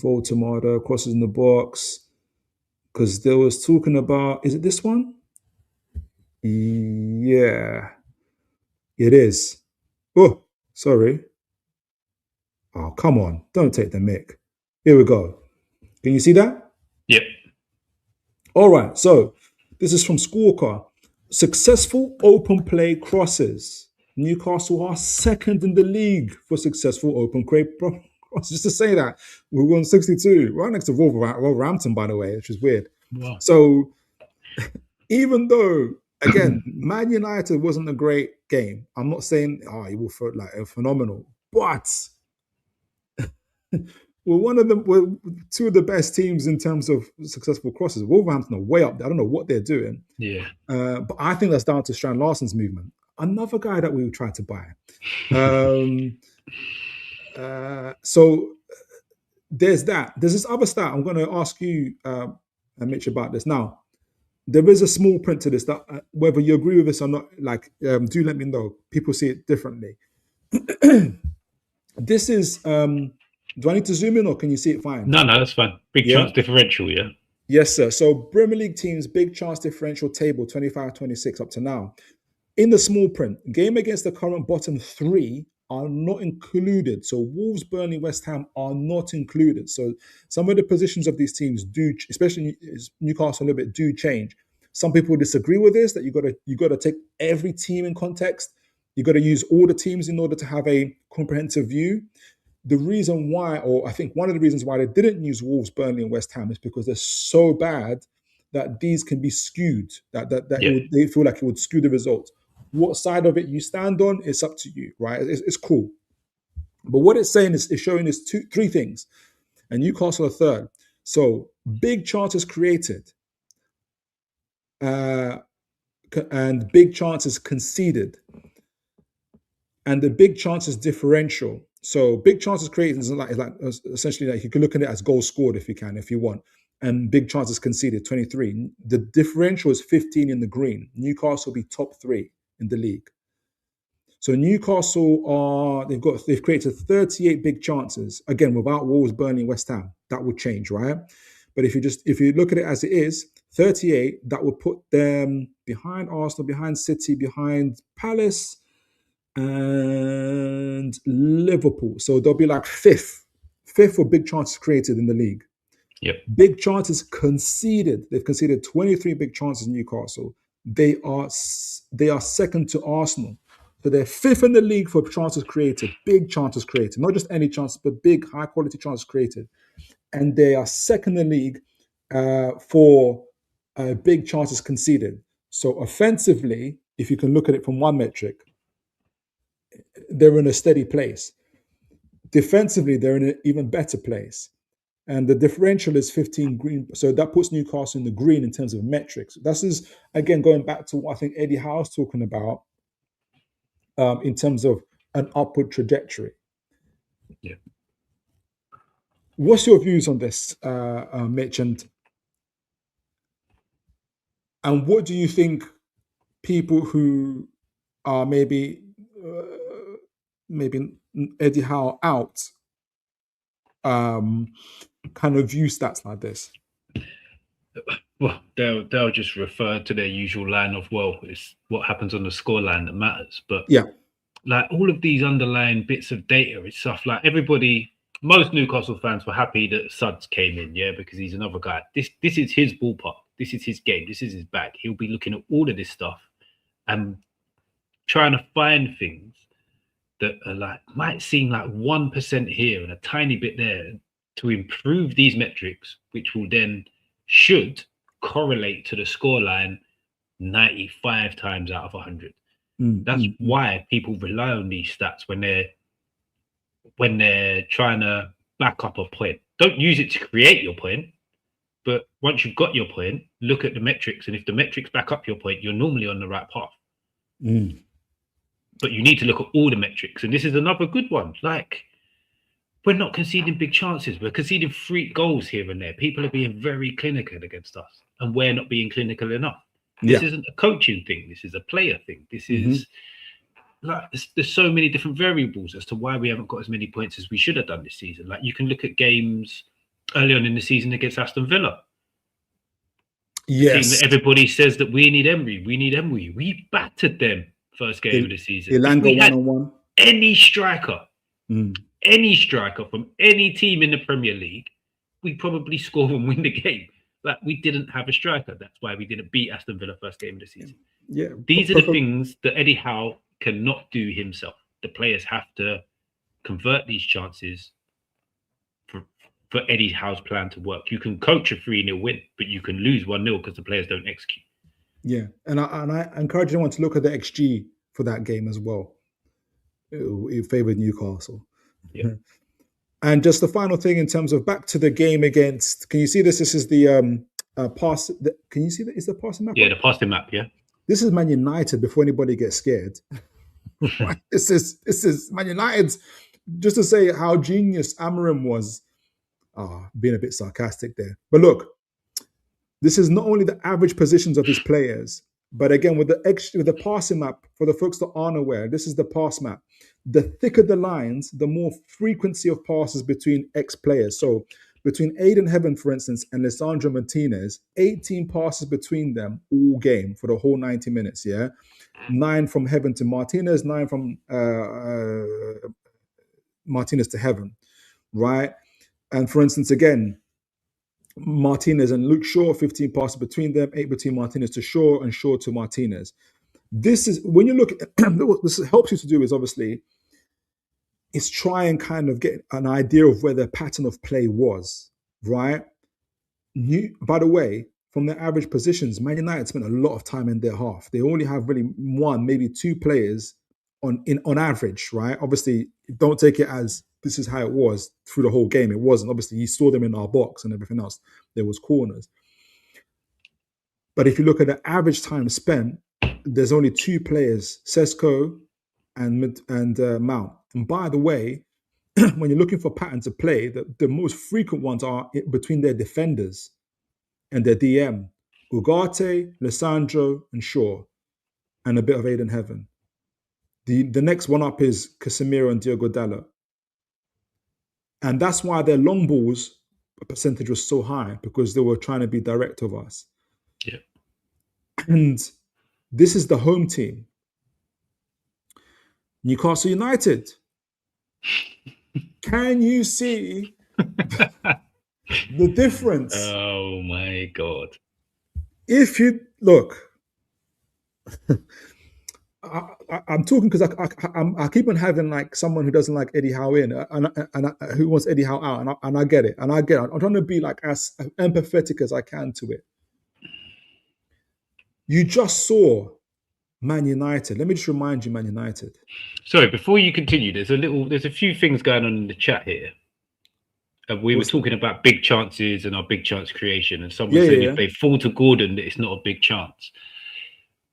Voltamada crosses in the box, because there was talking about. Is it this one? Yeah, it is. Oh, sorry. Oh, come on. Don't take the mic. Here we go. Can you see that? Yep. All right. So this is from Squawker. Successful open play crosses. Newcastle are second in the league for successful open play crosses. Just to say that. We won 62. Right next to Wolverhampton, by the way, which is weird. Wow. So even though, again, Man United wasn't a great game. I'm not saying he will throw like a phenomenal, but we're two of the best teams in terms of successful crosses. Wolverhampton are way up there. I don't know what they're doing. Yeah. But I think that's down to Strand Larsen's movement. Another guy that we would try to buy. So there's that. There's this other stat. I'm going to ask you, Mitch, about this. Now, there is a small print to this that whether you agree with this or not, like, do let me know. People see it differently. This is, do I need to zoom in or can you see it fine? No, that's fine. Big chance differential, yeah? Yes, sir. So Premier League teams, big chance differential table, 25-26 up to now. In the small print, game against the current bottom three are not included. So Wolves, Burnley, West Ham are not included. So some of the positions of these teams do, especially Newcastle a little bit, do change. Some people disagree with this, that you got to take every team in context. You got to use all the teams in order to have a comprehensive view. The reason why, or I think one of the reasons why they didn't use Wolves, Burnley, and West Ham is because they're so bad that these can be skewed. They feel like it would skew the results. What side of it you stand on, it's up to you, right? It's cool. But what it's saying is, it's showing us three things. And Newcastle are third. So big chances created and big chances conceded. And the big chances differential. So big chances created is like essentially like you can look at it as goals scored if you want. And big chances conceded, 23. The differential is 15 in the green. Newcastle will be top three in the league. So Newcastle they've created 38 big chances. Again, without Wolves, Burnley, West Ham. That would change, right? But if you look at it as it is, 38, that would put them behind Arsenal, behind City, behind Palace, and Liverpool. So they'll be like fifth for big chances created in the league. Yep. Big chances conceded. They've conceded 23 big chances in Newcastle. They are second to Arsenal. So they're fifth in the league for chances created, big chances created, not just any chances, but big, high quality chances created. And they are second in the league for big chances conceded. So offensively, if you can look at it from one metric, they're in a steady place. Defensively, they're in an even better place. And the differential is 15 green. So that puts Newcastle in the green in terms of metrics. This is, again, going back to what I think Eddie Howe was talking about in terms of an upward trajectory. Yeah. What's your views on this, Mitch? And what do you think people who are maybe Eddie Howe out kind of view stats like this? Well, they'll just refer to their usual line of, well, it's what happens on the scoreline that matters. But yeah, like all of these underlying bits of data, it's stuff like most Newcastle fans were happy that Suds came in, because he's another guy. This is his ballpark. This is his game. This is his bag. He'll be looking at all of this stuff and trying to find things that are like, might seem like 1% here and a tiny bit there to improve these metrics, which will then should correlate to the scoreline 95 times out of 100. That's why people rely on these stats when they're trying to back up a point. Don't use it to create your point, but once you've got your point, look at the metrics, and if the metrics back up your point, you're normally on the right path. But you need to look at all the metrics, and this is another good one. Like, we're not conceding big chances. We're conceding freak goals here and there. People are being very clinical against us, and we're not being clinical enough. This isn't a coaching thing. This is a player thing. This is like, there's so many different variables as to why we haven't got as many points as we should have done this season. Like, you can look at games early on in the season against Aston Villa. Yes. That everybody says that we need Emery. We battered them first game of the season. Elanga one-on-one. Any striker from any team in the Premier League, we probably score and win the game. Like, we didn't have a striker. That's why we didn't beat Aston Villa first game of the season. Yeah. These are the things that Eddie Howe cannot do himself. The players have to convert these chances for Eddie Howe's plan to work. You can coach a 3-0 win, but you can lose 1-0 because the players don't execute. Yeah, and I encourage everyone to look at the XG for that game as well. It favored Newcastle. Yeah. And just the final thing in terms of back to the game against, can you see this? This is the pass. Can you see that? Is the passing map? Yeah, the passing map, yeah. This is Man United before anybody gets scared. Right? This is Man United. Just to say how genius Amorim was, being a bit sarcastic there. But look, this is not only the average positions of his players, but again with the passing map for the folks that aren't aware, this is the pass map. The thicker the lines, the more frequency of passes between ex-players. So between Aiden Heaven, for instance, and Lisandro Martinez, 18 passes between them all game for the whole 90 minutes, yeah? 9 from Heaven to Martinez, 9 from Martinez to Heaven, right? And for instance, again, Martinez and Luke Shaw, 15 passes between them, 8 between Martinez to Shaw and Shaw to Martinez. This is, when you look at, what this helps you to do is obviously, is try and kind of get an idea of where the pattern of play was, right? By the way, from their average positions, Man United spent a lot of time in their half. They only have really 1, maybe 2 players on average, right? Obviously, don't take it as this is how it was through the whole game. It wasn't. Obviously, you saw them in our box and everything else. There was corners. But if you look at the average time spent, there's only 2 players, Sesko and Mount. And by the way, when you're looking for patterns of play, the most frequent ones are between their defenders and their DM. Ugarte, Lissandro, and Shaw, and a bit of Aiden Heaven. The next one up is Casemiro and Diogo Dalot. And that's why their long balls percentage was so high, because they were trying to be direct of us. Yeah. And this is the home team. Newcastle United. Can you see the difference? Oh my God. If you look, I'm talking because I keep on having like someone who doesn't like Eddie Howe in, and who wants Eddie Howe out, and I get it, I'm trying to be like as empathetic as I can to it. You just saw Man United. Let me just remind you, Man United. Sorry, before you continue, there's a few things going on in the chat here. We were talking about big chances and our big chance creation, and someone said if they fall to Gordon, that it's not a big chance.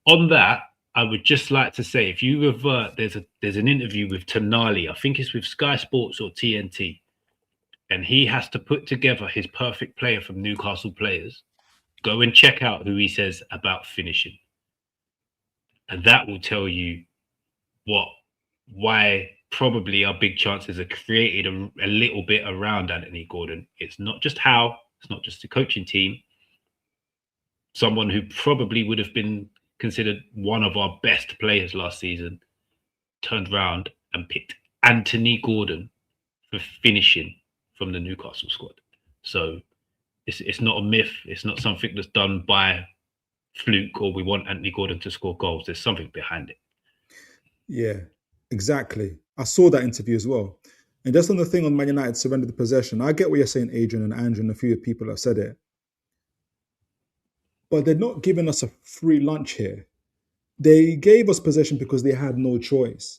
On that, I would just like to say, if you revert, there's an interview with Tonali, I think it's with Sky Sports or TNT, and he has to put together his perfect player from Newcastle players. Go and check out who he says about finishing. And that will tell you why probably our big chances are created a little bit around Anthony Gordon. It's not just Howe, it's not just the coaching team. Someone who probably would have been considered one of our best players last season turned around and picked Anthony Gordon for finishing from the Newcastle squad. So it's not a myth. It's not something that's done by fluke or we want Anthony Gordon to score goals. There's something behind it. Yeah, exactly. I saw that interview as well. And just on the thing on Man United surrender the possession, I get what you're saying, Adrian and Andrew, and a few people have said it. But they're not giving us a free lunch here. They gave us possession because they had no choice.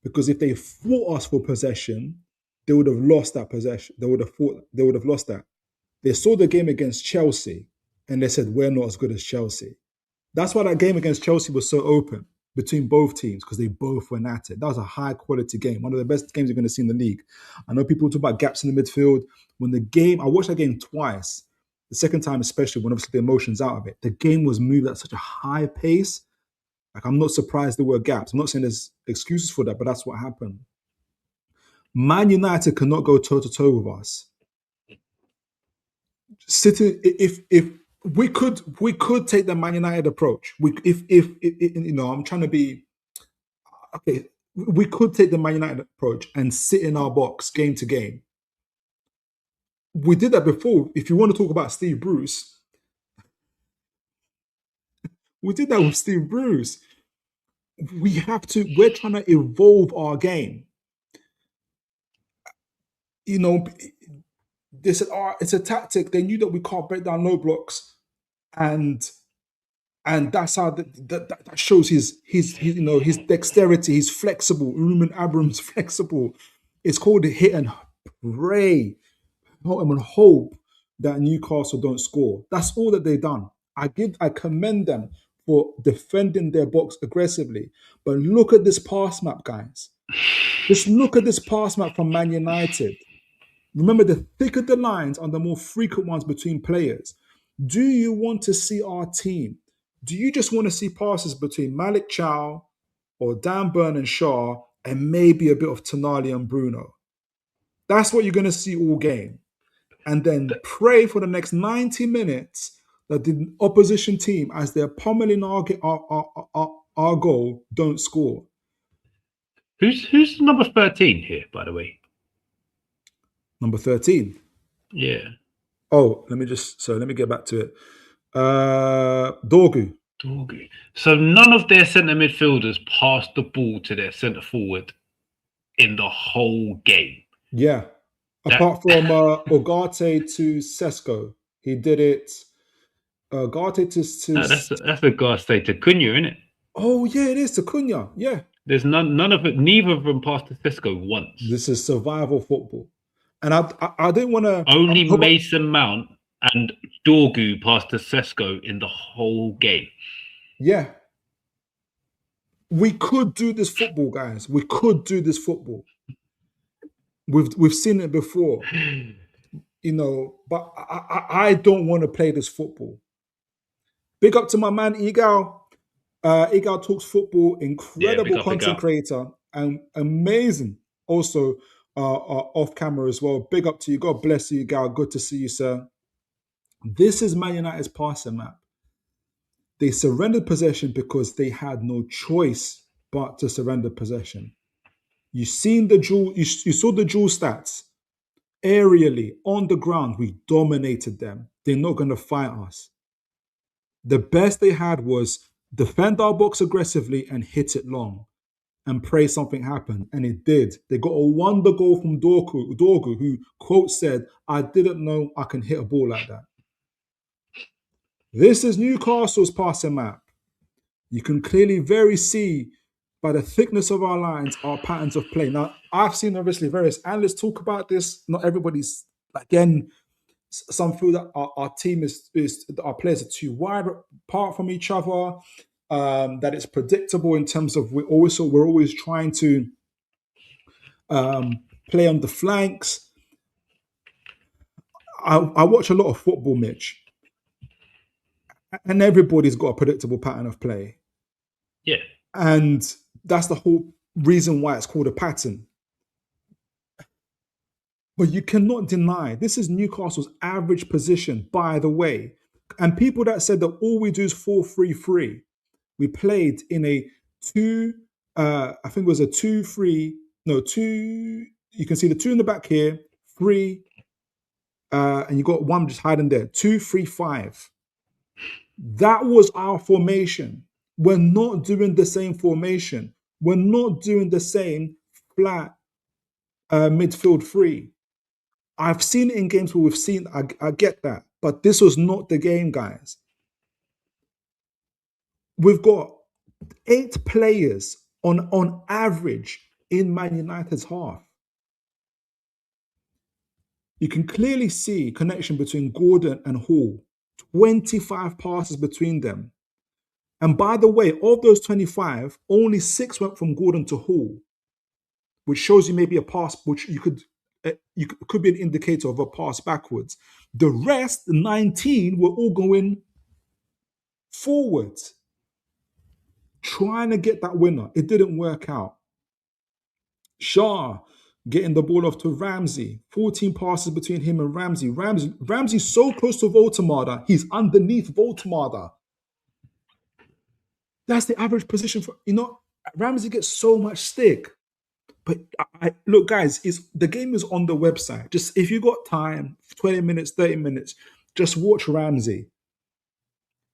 Because if they fought us for possession, they would have lost that possession. They would have lost that. They saw the game against Chelsea and they said, we're not as good as Chelsea. That's why that game against Chelsea was so open between both teams, because they both went at it. That was a high quality game. One of the best games you're going to see in the league. I know people talk about gaps in the midfield. I watched that game twice. The second time, especially when obviously the emotions out of it, the game was moved at such a high pace. Like, I'm not surprised there were gaps. I'm not saying there's excuses for that, but that's what happened. Man United cannot go toe to toe with us. If we could take the Man United approach. I'm trying to be okay. We could take the Man United approach and sit in our box game to game. We did that before. If you want to talk about Steve Bruce, we did that with Steve Bruce. We're trying to evolve our game. They said, it's a tactic. They knew that we can't break down low blocks and And that's how that shows his you know, his dexterity. He's flexible. Ruben Abrams flexible. It's called a hit and pray, and hope that Newcastle don't score. That's all that they've done. I commend them for defending their box aggressively. But look at this pass map, guys. Just look at this pass map from Man United. Remember, the thicker the lines are the more frequent ones between players. Do you want to see our team? Do you just want to see passes between Malik Chow or Dan Burn and Shaw and maybe a bit of Tonali and Bruno? That's what you're going to see all game. And then pray for the next 90 minutes that the opposition team, as they're pummeling our goal, don't score. Who's number 13 here, by the way? Number 13. Yeah. Oh, let me get back to it. Dorgu. So none of their centre midfielders passed the ball to their centre forward in the whole game. Yeah. Apart from Ugarte to Sesko. He did it. Ugarte to No, that's Ugarte to Cunha, isn't it? Oh, yeah, it is to Cunha. Yeah. There's none of it. Neither of them passed to Sesko once. This is survival football. And I didn't want to... Only Mason Mount and Dorgu passed to Sesko in the whole game. Yeah. We could do this football, guys. We could do this football. We've seen it before. You know, but I don't want to play this football. Big up to my man, Igal. Igal talks football, incredible content creator, and amazing also off camera as well. Big up to you. God bless you, Igal. Good to see you, sir. This is Man United's passing map. They surrendered possession because they had no choice but to surrender possession. You saw the dual stats. Aerially, on the ground, we dominated them. They're not going to fight us. The best they had was defend our box aggressively and hit it long and pray something happened. And it did. They got a wonder goal from Dorgu, who, quote, said, "I didn't know I can hit a ball like that." This is Newcastle's passing map. You can clearly see by the thickness of our lines, our patterns of play. Now, I've seen obviously various analysts talk about this. Not everybody's, again, some feel that our team our players are too wide apart from each other, that it's predictable in terms of we're always trying to play on the flanks. I watch a lot of football, Mitch, and everybody's got a predictable pattern of play. Yeah. And that's the whole reason why it's called a pattern. But you cannot deny this is Newcastle's average position, by the way. And people that said that all we do is 4-3-3, we played in a I think it was a 2-3, no, 2, you can see the 2 in the back here, 3, and you got 1 just hiding there, 2-3-5. That was our formation. We're not doing the same formation. We're not doing the same flat midfield 3. I've seen it in games where we've seen, I get that, but this was not the game, guys. We've got 8 players on average in Man United's half. You can clearly see connection between Gordon and Hall, 25 passes between them. And by the way, of those 25, only 6 went from Gordon to Hall, which shows you maybe a pass, which could be an indicator of a pass backwards. The rest, 19, were all going forwards, trying to get that winner. It didn't work out. Shaw getting the ball off to Ramsey. 14 passes between him and Ramsey. Ramsey's so close to Voltemada, he's underneath Voltemada. That's the average position for, Ramsey gets so much stick. But look, guys, the game is on the website. Just if you got time, 20 minutes, 30 minutes, just watch Ramsey.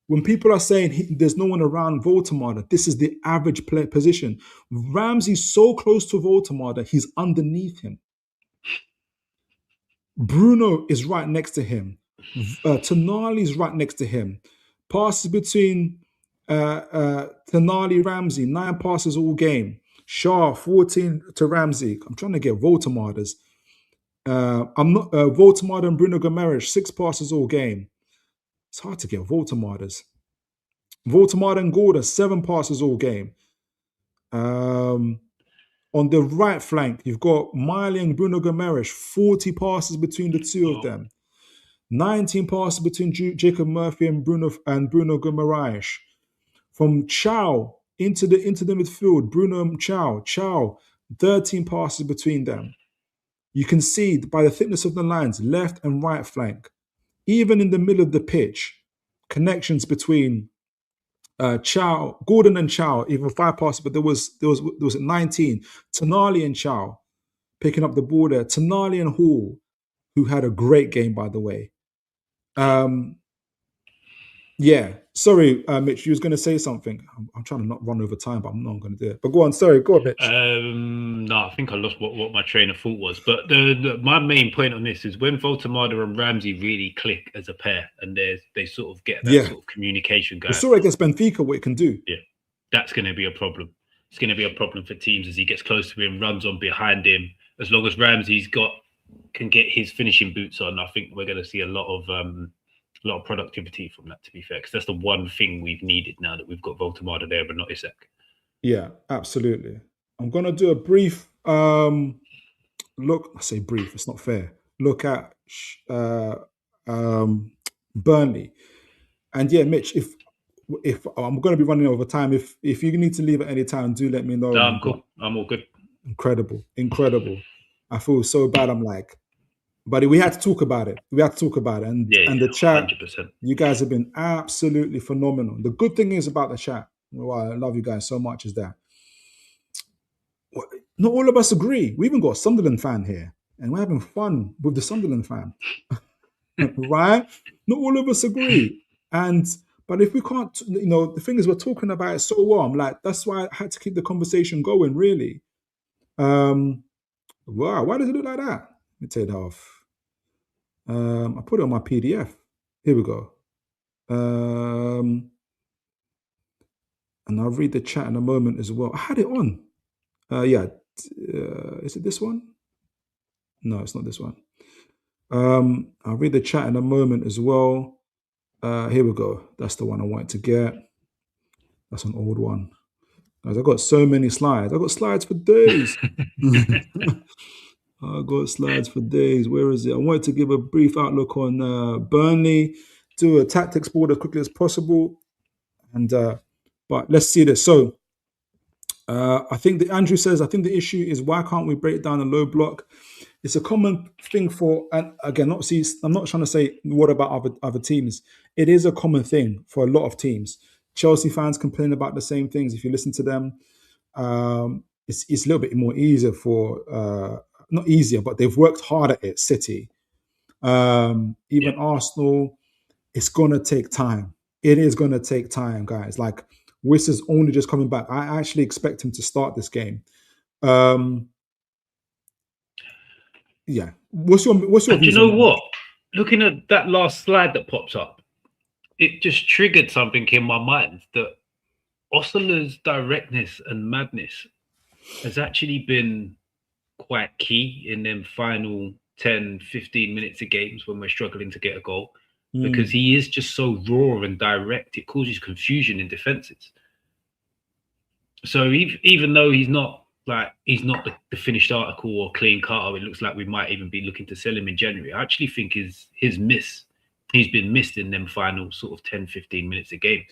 When people are saying there's no one around Voltemada, this is the average play position. Ramsey's so close to Voltemada, he's underneath him. Bruno is right next to him. Tonali's right next to him. Passes between Tenali Ramsey, 9 passes all game. Shaw, 14 to Ramsey. I'm trying to get Voldemarders. I'm not Voldemard and Bruno Gomes, 6 passes all game. It's hard to get Voldemarders. Voldemard and Gorda, 7 passes all game. On the right flank, you've got Miley and Bruno Gomes, 40 passes between the two of them. 19 passes between Jacob Murphy and Bruno Guimaraes. From Chow into the midfield, Bruno and Chow, 13 passes between them. You can see by the thickness of the lines, left and right flank. Even in the middle of the pitch, connections between Gordon and Chow, even 5 passes, but there was 19. Tonali and Chow picking up the ball there. Tonali and Hall, who had a great game, by the way. Yeah, sorry, Mitch, you was going to say something. I'm trying to not run over time, but I'm not going to do it. But go on, sorry, go on, Mitch. No, I think I lost what my train of thought was. But my main point on this is when Voldemard and Ramsey really click as a pair, and they sort of get that sort of communication going. We saw against Benfica what it can do. Yeah, that's going to be a problem. It's going to be a problem for teams as he gets close to him, runs on behind him. As long as Ramsey's can get his finishing boots on, I think we're going to see a lot of productivity from that, to be fair, because that's the one thing we've needed now that we've got Voldemard there but not Isak. Yeah, absolutely. I'm going to do a brief look. I say brief, it's not fair. Look at Burnley. And yeah, Mitch, if I'm going to be running over time, if you need to leave at any time, do let me know. No, I'm cool. I'm all good. Incredible. I feel so bad. I'm like, but we had to talk about it. And the chat, 100%. You guys have been absolutely phenomenal. The good thing is about the chat, well, I love you guys so much, is that not all of us agree. We even got a Sunderland fan here, and we're having fun with the Sunderland fan. Right? Not all of us agree. But if we can't, the thing is, we're talking about it so well. I'm like, that's why I had to keep the conversation going, really. Wow, why does it look like that? Let me take that off. I put it on my PDF. Here we go. And I'll read the chat in a moment as well. I had it on. Is it this one? No, it's not this one. I'll read the chat in a moment as well. Here we go. That's the one I wanted to get. That's an old one. Guys, I've got so many slides. I've got slides for days. I've got slides for days. Where is it? I wanted to give a brief outlook on Burnley, do a tactics board as quickly as possible. But let's see this. So I think that Andrew says, I think the issue is why can't we break down a low block? It's a common thing and again, I'm not trying to say what about other teams. It is a common thing for a lot of teams. Chelsea fans complain about the same things. If you listen to them, it's a little bit more easier not easier, but they've worked hard at it. City, even Arsenal, it's going to take time. It is going to take time, guys. Like, Wiss is only just coming back. I actually expect him to start this game. Yeah. What's your do you know what? Looking at that last slide that pops up, it just triggered something in my mind that Osler's directness and madness has actually been quite key in them final 10, 15 minutes of games when we're struggling to get a goal. Because he is just so raw and direct, it causes confusion in defenses. So even though he's not the finished article or clean cutter, it looks like we might even be looking to sell him in January. I actually think he's been missed in them final sort of 10, 15 minutes of games.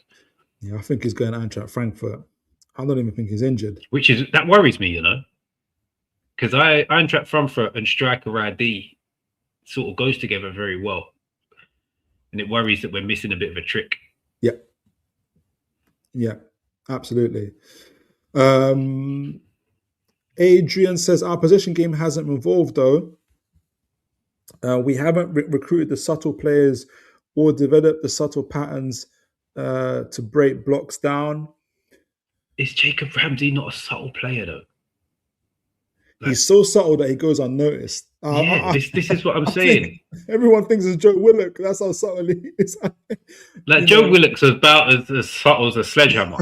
Yeah, I think he's going to Eintracht Frankfurt. I don't even think he's injured. That worries me, because Eintracht Frankfurt and striker ID sort of goes together very well. And it worries that we're missing a bit of a trick. Yeah, absolutely. Adrian says, our possession game hasn't evolved, though. We haven't recruited the subtle players or developed the subtle patterns to break blocks down. Is Jacob Ramsey not a subtle player, though? He's so subtle that he goes unnoticed. This is what I'm saying. Everyone thinks it's Joe Willock. That's how subtle he is. Like Joe Willock's about as subtle as a sledgehammer.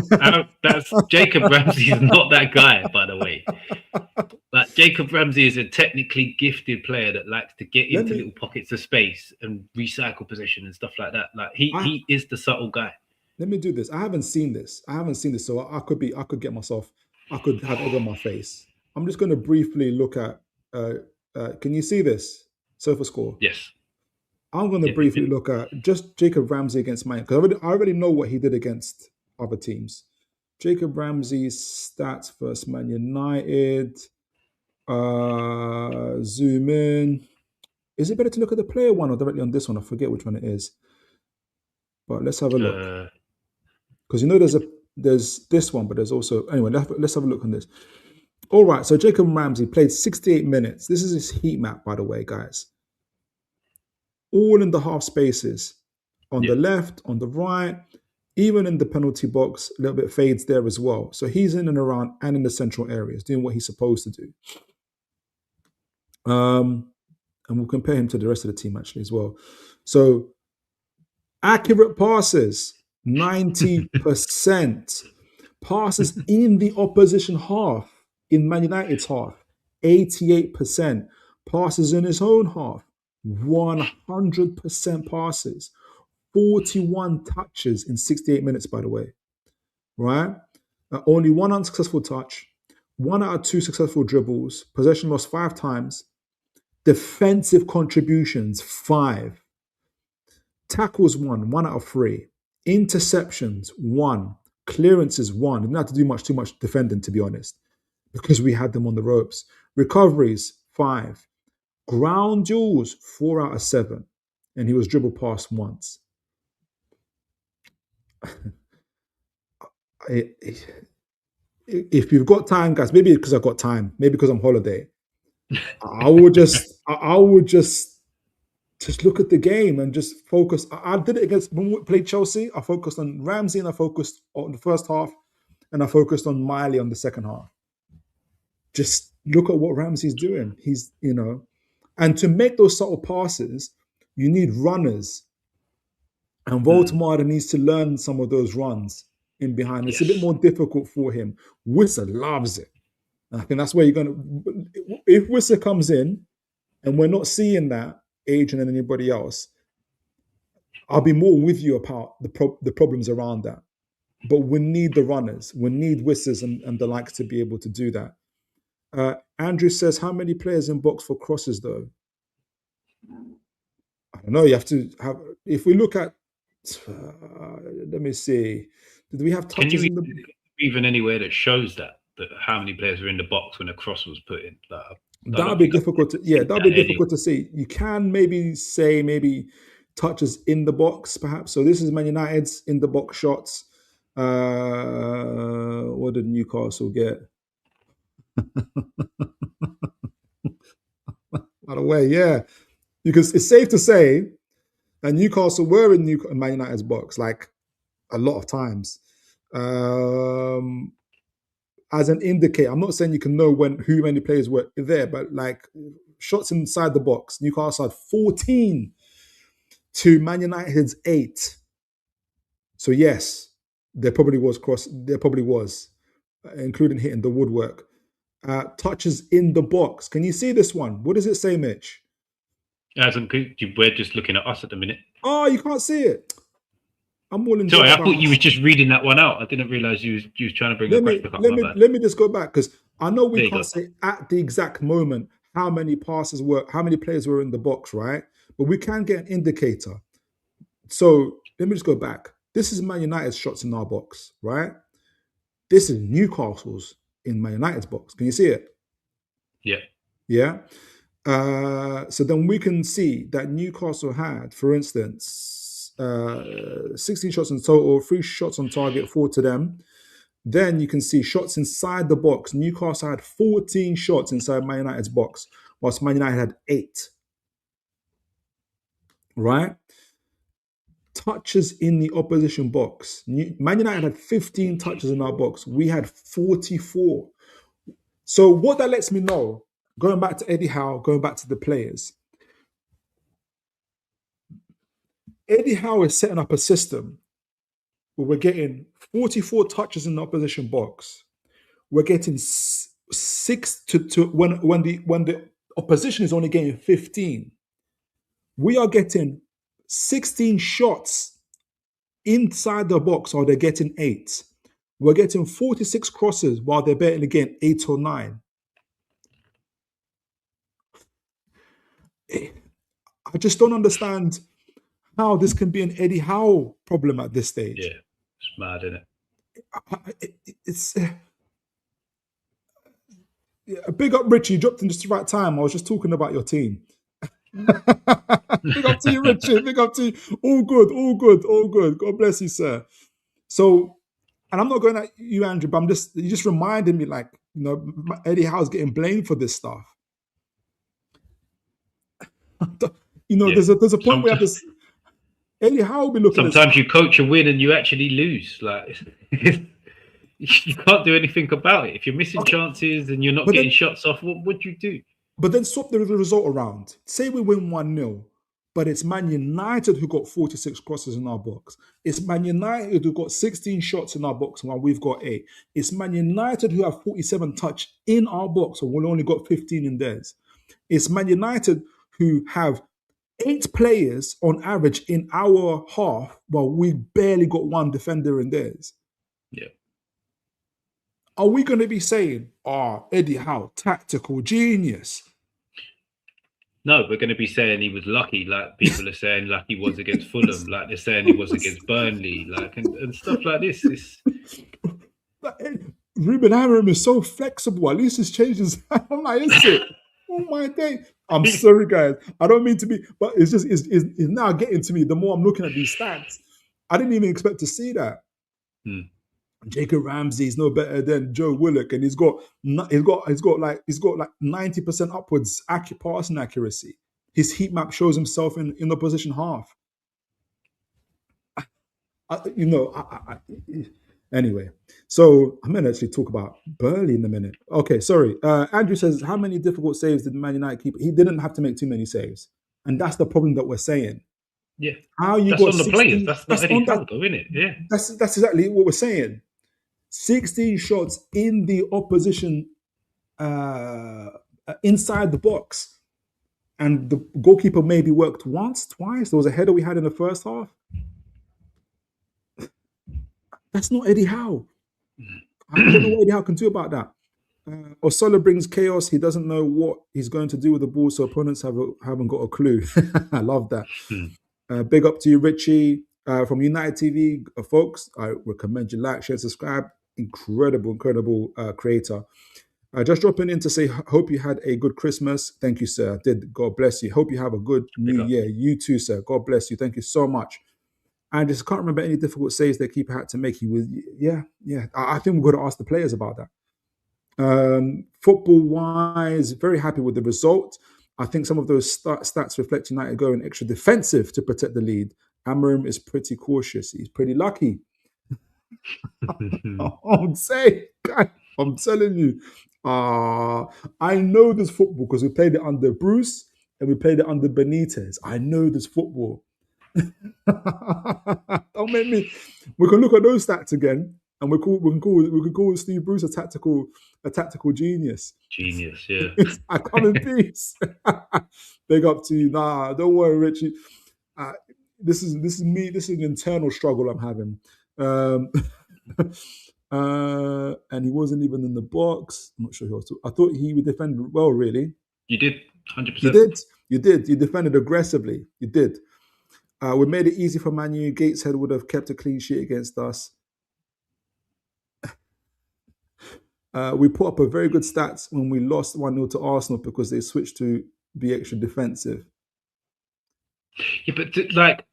That's Jacob Ramsey's not that guy, by the way. Like Jacob Ramsey is a technically gifted player that likes to get into little pockets of space and recycle possession and stuff like that. Like he is the subtle guy. Let me do this. I haven't seen this. So I could have egg on my face. I'm just going to briefly look at. Can you see this? SofaScore. Yes. I'm going to briefly look at just Jacob Ramsey against Man, because I already know what he did against other teams. Jacob Ramsey's stats versus Man United. Zoom in. Is it better to look at the player one or directly on this one? I forget which one it is. But let's have a look. Because there's this one, but there's also anyway. Let's have a look on this. All right, so Jacob Ramsey played 68 minutes. This is his heat map, by the way, guys. All in the half spaces. On the left, on the right, even in the penalty box, a little bit fades there as well. So he's in and around and in the central areas, doing what he's supposed to do. And we'll compare him to the rest of the team, actually, as well. So accurate passes, 90%. Passes in the opposition half. In Man United's half, 88%. Passes in his own half, 100% passes. 41 touches in 68 minutes, by the way. Right? Only one unsuccessful touch. 1 out of 2 successful dribbles. Possession lost 5 times. Defensive contributions, 5. Tackles 1 out of 3. Interceptions, 1. Clearances, 1. Didn't have to do too much defending, to be honest, because we had them on the ropes. Recoveries, 5. Ground duels, 4 out of 7. And he was dribbled past once. If you've got time, guys, maybe because I've got time, maybe because I'm holiday, I would just look at the game and just focus. I did it against, when we played Chelsea, I focused on Ramsey and I focused on the first half and I focused on Miley on the second half. Just look at what Ramsey's doing. He's, and to make those subtle passes, you need runners. And Voltemade needs to learn some of those runs in behind. It's a bit more difficult for him. Wissa loves it. And I think that's where you're going to, if Wissa comes in and we're not seeing that, Adrian and anybody else, I'll be more with you about the problems around that. But we need the runners. We need Wissas and the likes to be able to do that. Andrew says, how many players in box for crosses, though? I don't know. You have to have, if we look at, let me see. Did we have touches in the even anywhere that shows that how many players are in the box when a cross was put in? That would be difficult to, that would be difficult to see. You can maybe say touches in the box, perhaps. So this is Man United's in the box shots. What did Newcastle get? By the way, because it's safe to say that Newcastle were in Man United's box like a lot of times. As an indicator, I'm not saying you can know who many players were there, but like shots inside the box, Newcastle had 14 to Man United's 8. So yes, there probably was including hitting the woodwork. Touches in the box. Can you see this one? What does it say, Mitch? We're just looking at us at the minute. Oh, you can't see it. I'm all in. Sorry, I thought you was just reading that one out. I didn't realize you was trying to bring it back up. Let me just go back, because I know we can't say at the exact moment how many players were in the box, right? But we can get an indicator. So let me just go back. This is Man United's shots in our box, right? This is Newcastle's in Man United's box. Can you see it? Yeah. Yeah. So then we can see that Newcastle had, for instance, 16 shots in total, 3 shots on target, 4 to them. Then you can see shots inside the box. Newcastle had 14 shots inside Man United's box, whilst Man United had 8. Right? Touches in the opposition box. Man United had 15 touches in our box. We had 44. So what that lets me know going back to Eddie Howe, going back to the players. Eddie Howe is setting up a system where we're getting 44 touches in the opposition box. We're getting six to when the opposition is only getting 15. We are getting 16 shots inside the box, or they're getting 8. We're getting 46 crosses while they're betting again 8 or 9. I just don't understand how this can be an Eddie Howe problem at this stage. Yeah, it's mad, isn't it? It's yeah, big up Richie. You dropped in just the right time. I was just talking about your team. Big up to you, Richie. Big up to you. All good, all good, all good. God bless you, sir. So, and I'm not going at you, Andrew, but you just reminded me, like, you know, Eddie Howe's getting blamed for this stuff. You know, there's a point where this Eddie Howe will be looking. Sometimes you coach a win and you actually lose. Like you can't do anything about it. If you're missing chances and you're not getting shots off, what do you do? But then swap the result around. Say we win 1-0, but it's Man United who got 46 crosses in our box. It's Man United who got 16 shots in our box while we've got 8. It's Man United who have 47 touch in our box and we've only got 15 in theirs. It's Man United who have 8 players on average in our half while we barely got 1 defender in theirs. Yeah. Are we going to be saying, Eddie Howe, tactical genius? No, we're going to be saying he was lucky, like people are saying like he was against Fulham, like they're saying he was against Burnley, like and stuff like this. Ruben Amorim is so flexible. At least his changes. I'm like, is it? Oh my day. I'm sorry, guys. I don't mean to be, but it's just it's now getting to me. The more I'm looking at these stats, I didn't even expect to see that. Jacob Ramsey is no better than Joe Willock, and he's got like 90% upwards passing accuracy. His heat map shows himself in the opposition half. Anyway, so I'm going to actually talk about Burnley in a minute. Okay, sorry. Andrew says, how many difficult saves did Man United keep? He didn't have to make too many saves, and that's the problem that we're saying. Yeah, how you that's got on the 16, players. That's not Eddie Howe, though, isn't it? Yeah, that's exactly what we're saying. 16 shots in the opposition inside the box, and the goalkeeper maybe worked once, twice. There was a header we had in the first half. That's not Eddie Howe. I don't know what Eddie Howe can do about that. Osola brings chaos. He doesn't know what he's going to do with the ball, so opponents haven't got a clue. I love that. Big up to you, Richie. From United TV, folks, I recommend you like, share, subscribe. Incredible creator. Just dropping in to say, hope you had a good Christmas. Thank you, sir. I did. God bless you. Hope you have a good new year. You too, sir. God bless you. Thank you so much. I just can't remember any difficult saves the keeper had to make. He was, yeah. I think we're going to ask the players about that. Football-wise, very happy with the result. I think some of those stats reflect United going extra defensive to protect the lead. Amorim is pretty cautious. He's pretty lucky. I'm telling you. I know this football because we played it under Bruce and we played it under Benitez. I know this football. Don't make me. We can look at those stats again, and we can call Steve Bruce a tactical genius. Genius, yeah. I come in peace. Big up to you. Nah, don't worry, Richie. This is me. This is an internal struggle I'm having. And he wasn't even in the box. I'm not sure who else. I thought he would defend well, really. You did, 100%. You did. You defended aggressively. You did. We made it easy for Man U. Gateshead would have kept a clean sheet against us. We put up a very good stats when we lost 1-0 to Arsenal because they switched to be extra defensive. Yeah, but like,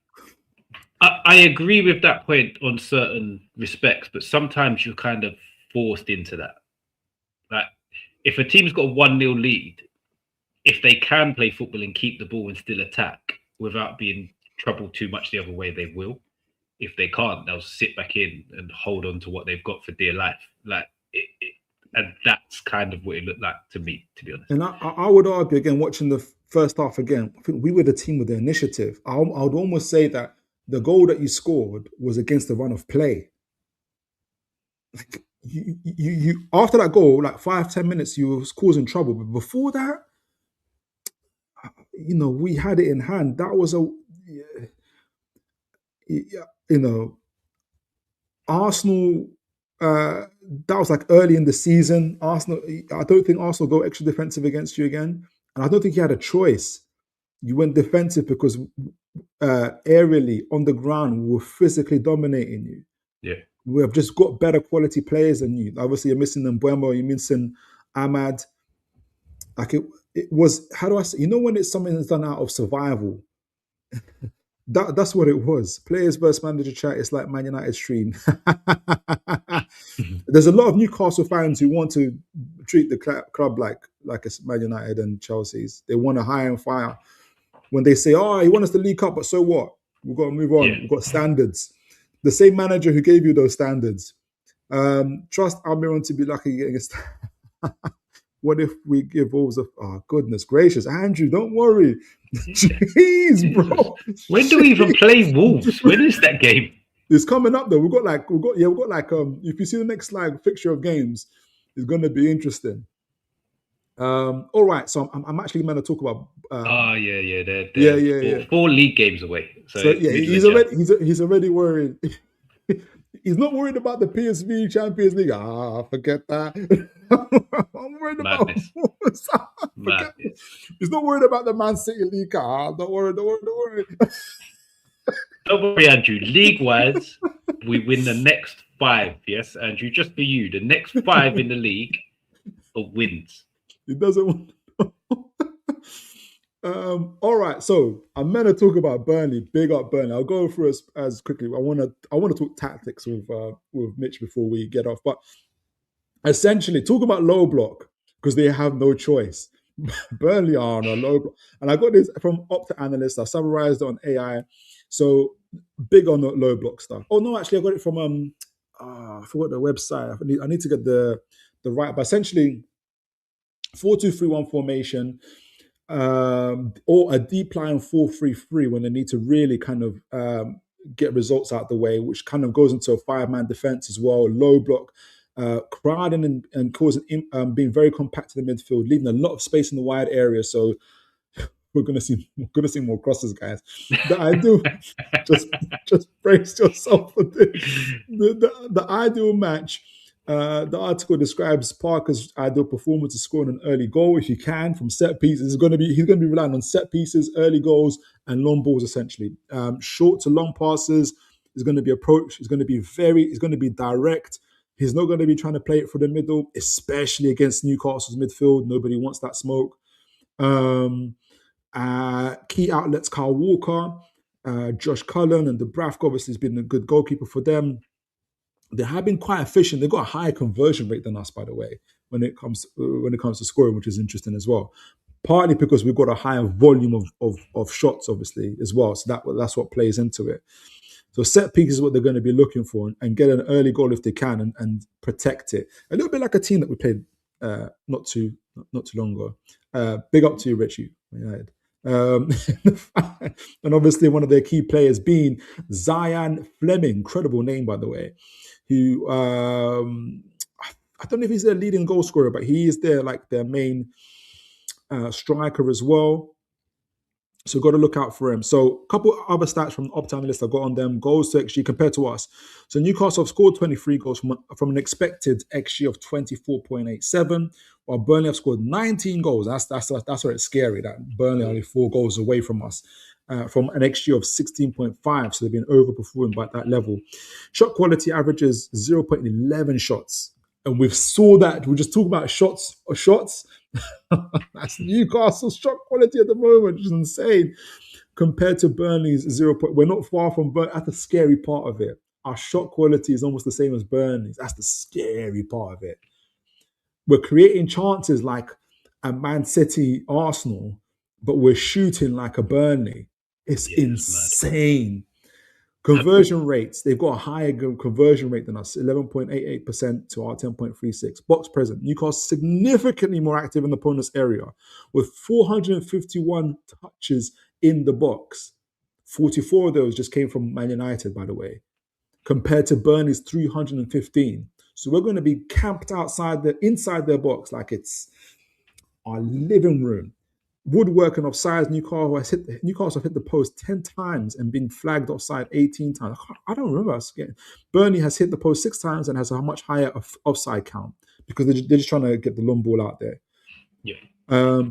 I agree with that point on certain respects, but sometimes you're kind of forced into that. Like, if a team's got a 1-0 lead, if they can play football and keep the ball and still attack without being troubled too much the other way, they will. If they can't, they'll sit back in and hold on to what they've got for dear life. Like, And that's kind of what it looked like to me, to be honest. And I would argue, again, watching the first half again, I think we were the team with the initiative. I would almost say that the goal that you scored was against the run of play. Like you after that goal, like 5-10 minutes, you were causing trouble. But before that, we had it in hand. That was Arsenal. That was like early in the season. Arsenal. I don't think Arsenal go extra defensive against you again, and I don't think you had a choice. You went defensive because aerially on the ground we were physically dominating you. Yeah. We have just got better quality players than you. Obviously, you're missing Mbeumo, you're missing Ahmad. Like it was. How do I say? When it's something that's done out of survival. That's what it was. Players versus manager chat. It's like Man United stream. There's a lot of Newcastle fans who want to treat the club like it's Man United and Chelsea's. They want to hire and fire. When they say, "Oh, he wants us to League Cup," but so what? We've got to move on. Yeah. We've got standards. The same manager who gave you those standards. Trust Almiron to be lucky getting a standard. What if we give Wolves goodness gracious, Andrew, don't worry. Jeez, bro. When do we even play Wolves? When is that game? It's coming up though. We've got if you see the next slide, fixture of games, it's gonna be interesting. All right, so I'm actually going to talk about. They're 4 league games away. So yeah, he's already worried. He's not worried about the PSV Champions League. Forget that. I'm worried about. Madness. He's not worried about the Man City League. Don't worry. Don't worry, Andrew. League-wise, we win the next 5. Yes, Andrew. Just for you, the next 5 in the league are wins. He doesn't want to. All right, so I'm going to talk about Burnley. Big up Burnley. I'll go through as quickly. I want to talk tactics with Mitch before we get off. But essentially, talk about low block because they have no choice. Burnley are on a low block, and I got this from Opta Analyst. I summarized it on AI. So big on the low block stuff. Oh no, actually, I got it from I forgot the website. I need to get the right. But essentially, 4-2-3-1 formation, or a deep line 4-3-3 when they need to really kind of get results out the way, which kind of goes into a 5-man defense as well. Low block, crowding and causing being very compact in the midfield, leaving a lot of space in the wide area. So we're gonna see more crosses, guys. The ideal, just brace yourself for this. The ideal match. The article describes Parker's ideal performance to scoring an early goal if he can from set pieces. He's going to be relying on set pieces, early goals, and long balls essentially. Short to long passes. He's going to be approached. He's going to be direct. He's not going to be trying to play it for the middle, especially against Newcastle's midfield. Nobody wants that smoke. Key outlets: Kyle Walker, Josh Cullen, and Dubravka obviously has been a good goalkeeper for them. They have been quite efficient. They've got a higher conversion rate than us, by the way, when it comes to scoring, which is interesting as well. Partly because we've got a higher volume of shots, obviously, as well. So that's what plays into it. So set piece is what they're going to be looking for, and get an early goal if they can, and protect it. A little bit like a team that we played not too long ago. Big up to you, Richie. And obviously one of their key players being Zion Fleming, incredible name by the way, who I don't know if he's their leading goal scorer, but he is their main striker as well. So got to look out for him. So a couple other stats from the Opta Analyst I got on them. Goals to XG compared to us. So Newcastle have scored 23 goals from an expected XG of 24.87, while Burnley have scored 19 goals. That's where it's scary, that Burnley are only 4 goals away from us. From an XG of 16.5, so they've been overperforming by that level. Shot quality averages 0.11 shots. And we saw that. We just talk about shots. That's Newcastle's shot quality at the moment, which is insane. Compared to Burnley's 0. We're not far from Burnley. That's the scary part of it. Our shot quality is almost the same as Burnley's. That's the scary part of it. We're creating chances like a Man City, Arsenal, but we're shooting like a Burnley. It's insane. Conversion rates, they've got a higher conversion rate than us, 11.88% to our 10.36. Box present, Newcastle significantly more active in the opponent's area with 451 touches in the box. 44 of those just came from Man United, by the way, compared to Burnley's 315. So we're going to be camped inside their box like it's our living room. Woodworking offside, Newcastle have hit the post 10 times and been flagged offside 18 times. I don't remember us getting. Burnley has hit the post 6 times and has a much higher offside count because they're just trying to get the long ball out there. Yeah.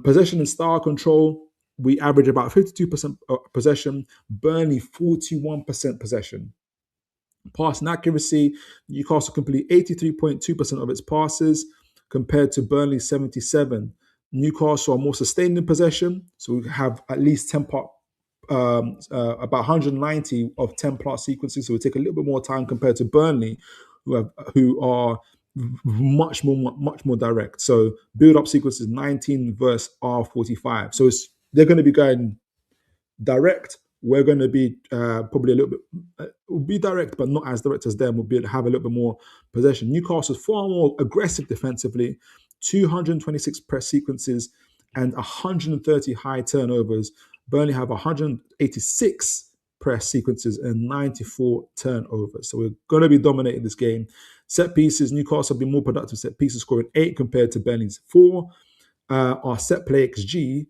Possession and style control, we average about 52% possession. Burnley 41% possession. Passing accuracy, Newcastle complete 83.2% of its passes compared to Burnley 77%. Newcastle are more sustained in possession, so we have at least 10 about 190 of 10 plus sequences. So we take a little bit more time compared to Burnley, who are much more direct. So build up sequences 19 versus R45. So they're going to be going direct. We're going to be probably a little bit, we'll be direct, but not as direct as them. We'll be able to have a little bit more possession. Newcastle's far more aggressive defensively, 226 press sequences and 130 high turnovers. Burnley have 186 press sequences and 94 turnovers. So we're going to be dominating this game. Set pieces, Newcastle have been more productive set pieces, scoring 8 compared to Burnley's 4. Our set play XG,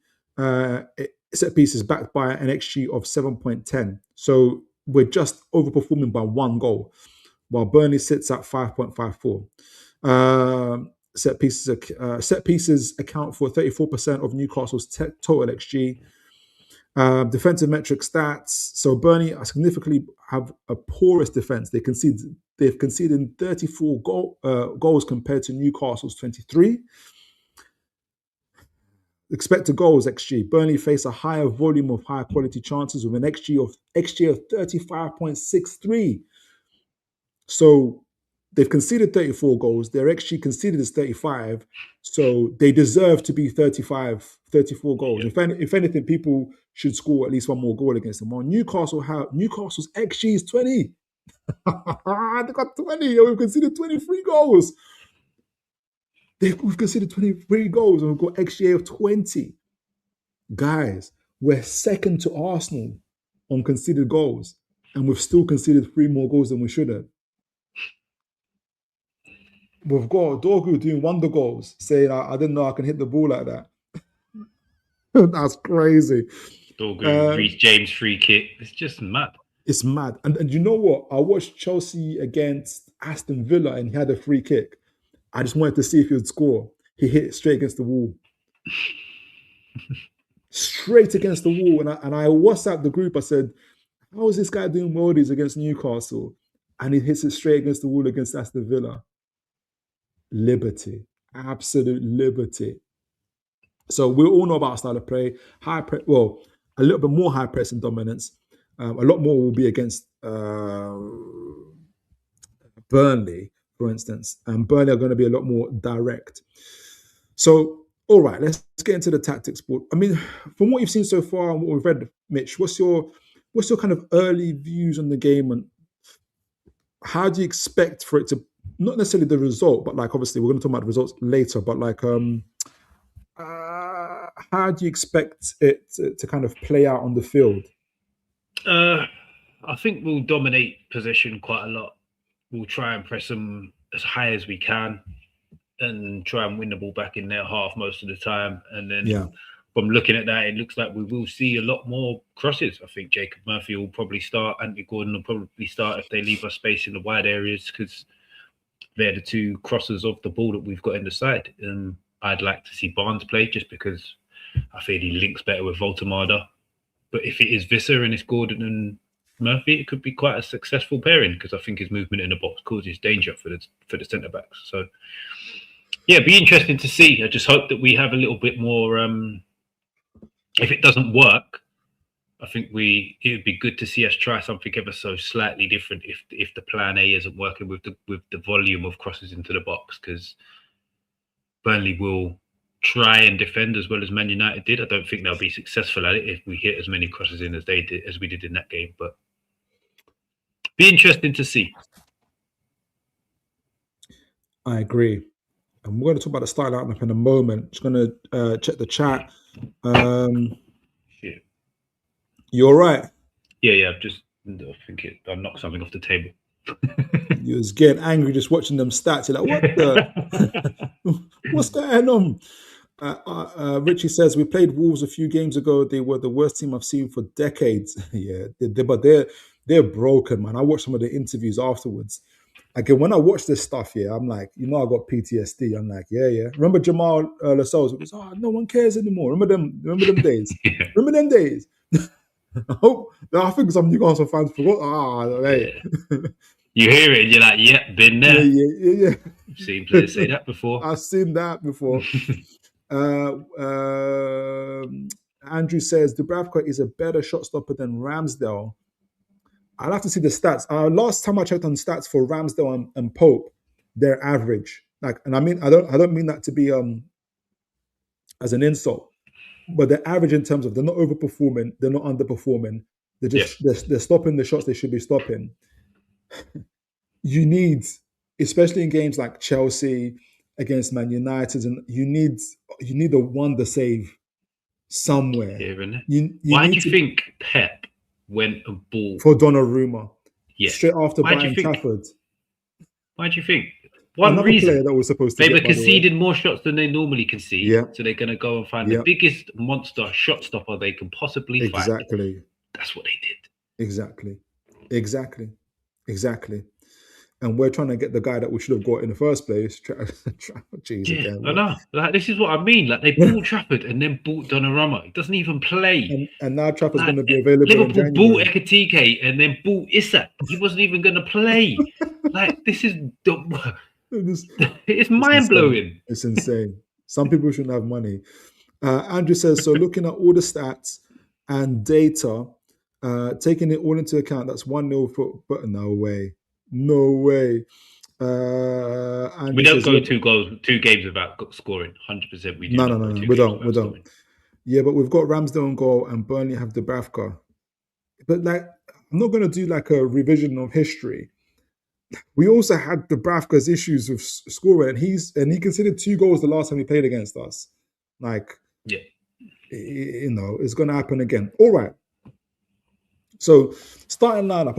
set pieces backed by an XG of 7.10. So we're just overperforming by 1 goal, while Burnley sits at 5.54. Set pieces account for 34% of Newcastle's total XG. Defensive metric stats. So Burnley significantly have a poorest defense. They've conceded 34 goals compared to Newcastle's 23. Expected goals XG. Burnley face a higher volume of higher quality chances with an XG of 35.63. So they've conceded 34 goals. Their XG conceded is 35. So they deserve to be 34 goals. If anything, people should score at least 1 more goal against them. While Newcastle's XG is 20. They got 20. We've conceded 23 goals. We've conceded 23 goals and we've got XG of 20. Guys, we're second to Arsenal on conceded goals, and we've still conceded 3 more goals than we should have. We've got Dorgu doing wonder goals, saying, I didn't know I can hit the ball like that. That's crazy. Dorgu, Reece James free kick. It's just mad. It's mad. And you know what? I watched Chelsea against Aston Villa and he had a free kick. I just wanted to see if he would score. He hit it straight against the wall. Straight against the wall. And I WhatsApped the group. I said, how is this guy doing worldies against Newcastle? And he hits it straight against the wall against Aston Villa. Liberty. Absolute liberty. So we all know about style of play. A little bit more high press and dominance. A lot more will be against Burnley, for instance. And Burnley are going to be a lot more direct. So, all right, let's get into the tactics board. I mean, from what you've seen so far and what we've read, Mitch, what's your kind of early views on the game, and how do you expect for it to, not necessarily the result, but like obviously we're going to talk about the results later, but like how do you expect it to kind of play out on the field? I think we'll dominate possession quite a lot. We'll try and press them as high as we can and try and win the ball back in their half most of the time. And then from looking at that, it looks like we will see a lot more crosses. I think Jacob Murphy will probably start. Anthony Gordon will probably start if they leave us space in the wide areas, because they're the 2 crossers of the ball that we've got in the side. And I'd like to see Barnes play just because I feel he links better with Voltemada. But if it is Visser and it's Gordon and Murphy, it could be quite a successful pairing, because I think his movement in the box causes danger for the centre backs. So yeah, it'd be interesting to see. I just hope that we have a little bit more. If it doesn't work, I think it would be good to see us try something ever so slightly different. If the plan A isn't working with the volume of crosses into the box, because Burnley will try and defend as well as Man United did. I don't think they'll be successful at it if we hit as many crosses in as we did in that game. But Be interesting to see. I agree. And we're going to talk about the starting lineup in a moment. Just going to check the chat. Shit. You're right. Yeah. I think I knocked something off the table. You was getting angry just watching them stats. You're like, what the? What's going on? Richie says, we played Wolves a few games ago. They were the worst team I've seen for decades. Yeah, but they're broken, man. I watched some of the interviews afterwards. Again, when I watch this stuff, yeah, I'm like, I got PTSD. I'm like, yeah. Remember Jamal Lascelles? Because no one cares anymore. Remember them days. Yeah. Remember them days. I think some Newcastle fans forgot. Hey. Yeah. You hear it, and you're like, yep, been there. Yeah. I've seen players say that before. I've seen that before. Andrew says Dubravka is a better shot stopper than Ramsdale. I'll have to see the stats. Last time I checked on stats for Ramsdale and Pope, they're average. And I mean, I don't mean that to be as an insult, but they're average in terms of they're not overperforming, they're not underperforming. They're stopping the shots they should be stopping. You need, especially in games like Chelsea against Man United, and you need a wonder save somewhere. Why do you think Pep went and bought for Donnarumma? Yeah, straight after buying Trafford. Why do you think? One Another reason player that was supposed to they were conceding more shots than they normally concede. Yeah. So they're going to go and find the biggest monster shot stopper they can possibly find. Exactly. That's what they did. Exactly. And we're trying to get the guy that we should have got in the first place. Jeez, I know. Like, this is what I mean. Like, they bought Trafford and then bought Donnarumma. He doesn't even play. And now Trafford's going to be available Liverpool in January. bought Ekitike and then bought Isak. He wasn't even going to play. Like, this is... It's mind-blowing. It's insane. Some people shouldn't have money. Andrew says, so looking at all the stats and data, taking it all into account, that's 1-0 for... But no way. No way. We don't go 2 games without scoring. 100% we do. No. We don't. Yeah, but we've got Ramsdale on goal and Burnley have Dubravka. But I'm not going to do a revision of history. We also had Dubravka's issues with scoring, and he considered 2 goals the last time he played against us. It's going to happen again. All right. So starting lineup,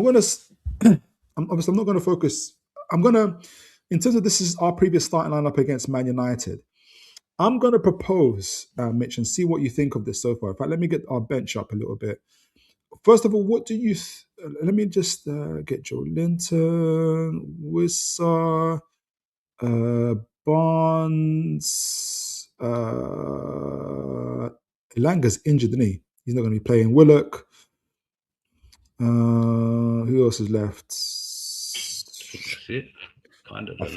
I'm not going to focus. In terms of this is our previous starting lineup against Man United, I'm going to propose, Mitch, and see what you think of this so far. In fact, let me get our bench up a little bit. First of all, what do you... let me just get Joe Linton, Wissa, Barnes. Elanga's injured, isn't he? He's not going to be playing. Willock. Who else is left? That's it. Kind of. I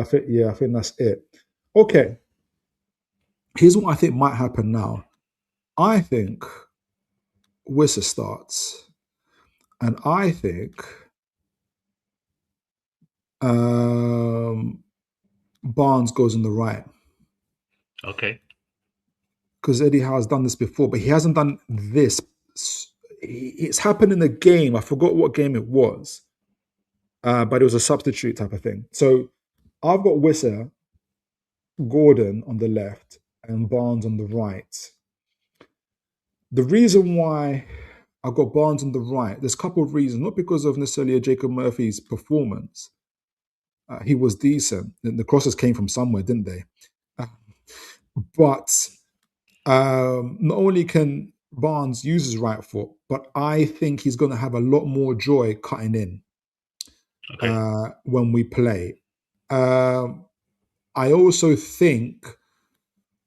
think that's it. Okay. Here's what I think might happen now. I think Wissa starts, and I think Barnes goes on the right. Okay. Because Eddie Howe has done this before, but he hasn't done this. It's happened in a game. I forgot what game it was, but it was a substitute type of thing. So I've got Wissa, Gordon on the left, and Barnes on the right. The reason why I got Barnes on the right, there's a couple of reasons, not because of necessarily Jacob Murphy's performance. He was decent. The crosses came from somewhere, didn't they? But not only can Barnes use his right foot, but I think he's going to have a lot more joy cutting in when we play. I also think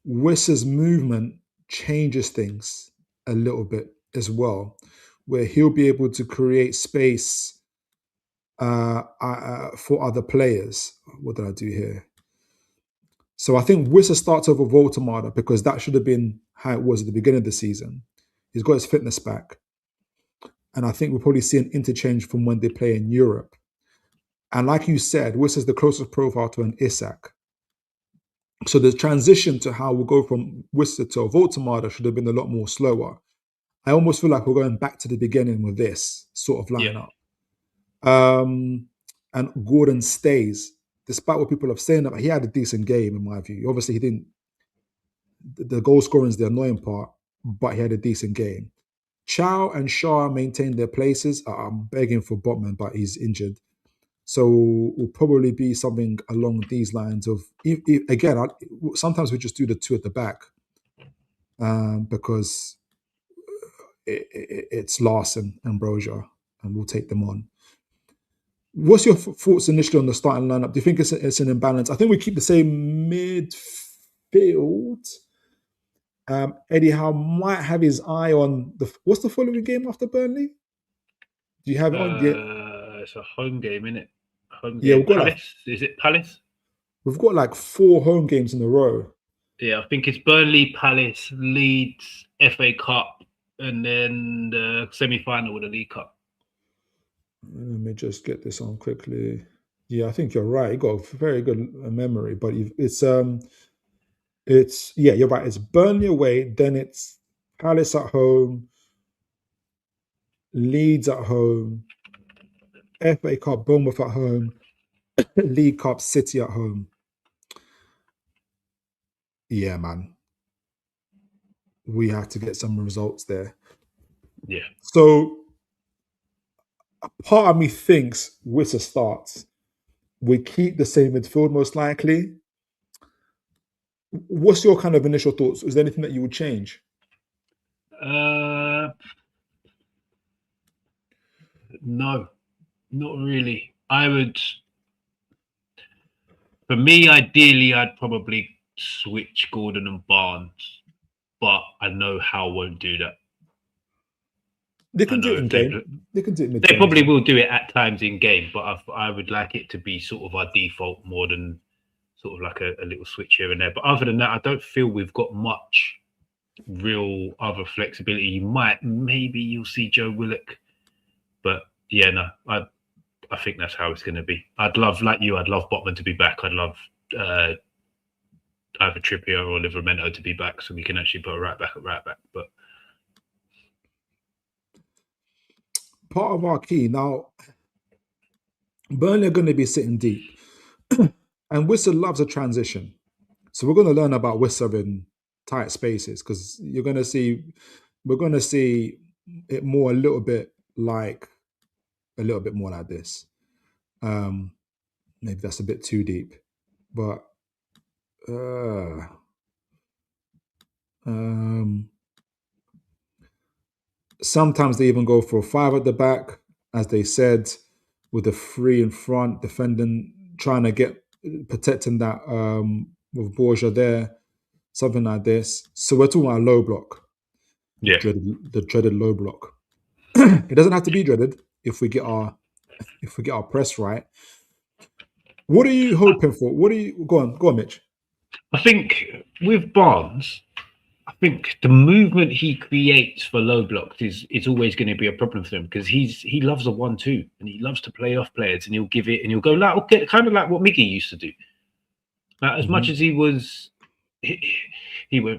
Wissa's movement changes things a little bit as well, where he'll be able to create space for other players. What did I do here? So I think Wissa starts over Voltemada because that should have been how it was at the beginning of the season. He's got his fitness back. And I think we'll probably see an interchange from when they play in Europe. And like you said, Wissa's the closest profile to an Isak. So the transition to how we'll go from Wissa to Voltemada should have been a lot more slower. I almost feel like we're going back to the beginning with this sort of lineup. And Gordon stays, despite what people have saying. He had a decent game in my view. Obviously, he didn't. The goal scoring is the annoying part, but he had a decent game. Chow and Shaw maintained their places. I'm begging for Botman, but he's injured. So will probably be something along these lines of, again, sometimes we just do the two at the back because it's Larson and Brozier, and we'll take them on. What's your thoughts initially on the starting lineup? Do you think it's an imbalance? I think we keep the same midfield. Eddie Howe might have his eye on what's the following game after Burnley? Do you have it on? Yeah, it's a home game, isn't it? Home game. Yeah, we've got Palace. Is it Palace? We've got like 4 home games in a row. Yeah, I think it's Burnley, Palace, Leeds, FA Cup, and then the semi-final with the League Cup. Let me just get this on quickly. Yeah, I think you're right. You got a very good memory, but it's yeah, you're right. It's Burnley away, then it's Palace at home, Leeds at home, FA Cup, Bournemouth at home, League Cup, City at home. Yeah, man. We have to get some results there. Yeah. So a part of me thinks Wissa starts. We keep the same midfield most likely. What's your kind of initial thoughts? Is there anything that you would change? No, not really. For me, ideally, I'd probably switch Gordon and Barnes, but I know Howe won't do that. They can do it in game. They can do it mid-game. They probably will do it at times in game, but I would like it to be sort of our default more than sort of like a little switch here and there. But other than that, I don't feel we've got much real other flexibility. Maybe you'll see Joe Willock, but yeah, no, I think that's how it's going to be. I'd love Botman to be back. I'd love either Trippier or Livramento to be back, so we can actually put a right back at right back. But part of our key now, Burnley are going to be sitting deep, and Wissa loves a transition. So we're going to learn about Wissa in tight spaces because we're going to see it more a little bit more like this. Maybe that's a bit too deep, but sometimes they even go for a 5 at the back, as they said, with the 3 in front, defending, trying to protecting that with Borja there, something like this. So we're talking about low block. Yeah, the dreaded low block. It doesn't have to be dreaded if we get our press right. What are you hoping for? Go on, Mitch? I think with Barnes, I think the movement he creates for low blocks is always going to be a problem for him because he loves a 1-2 and he loves to play off players and he'll give it and he'll go like kind of like what Miggy used to do. As much as he went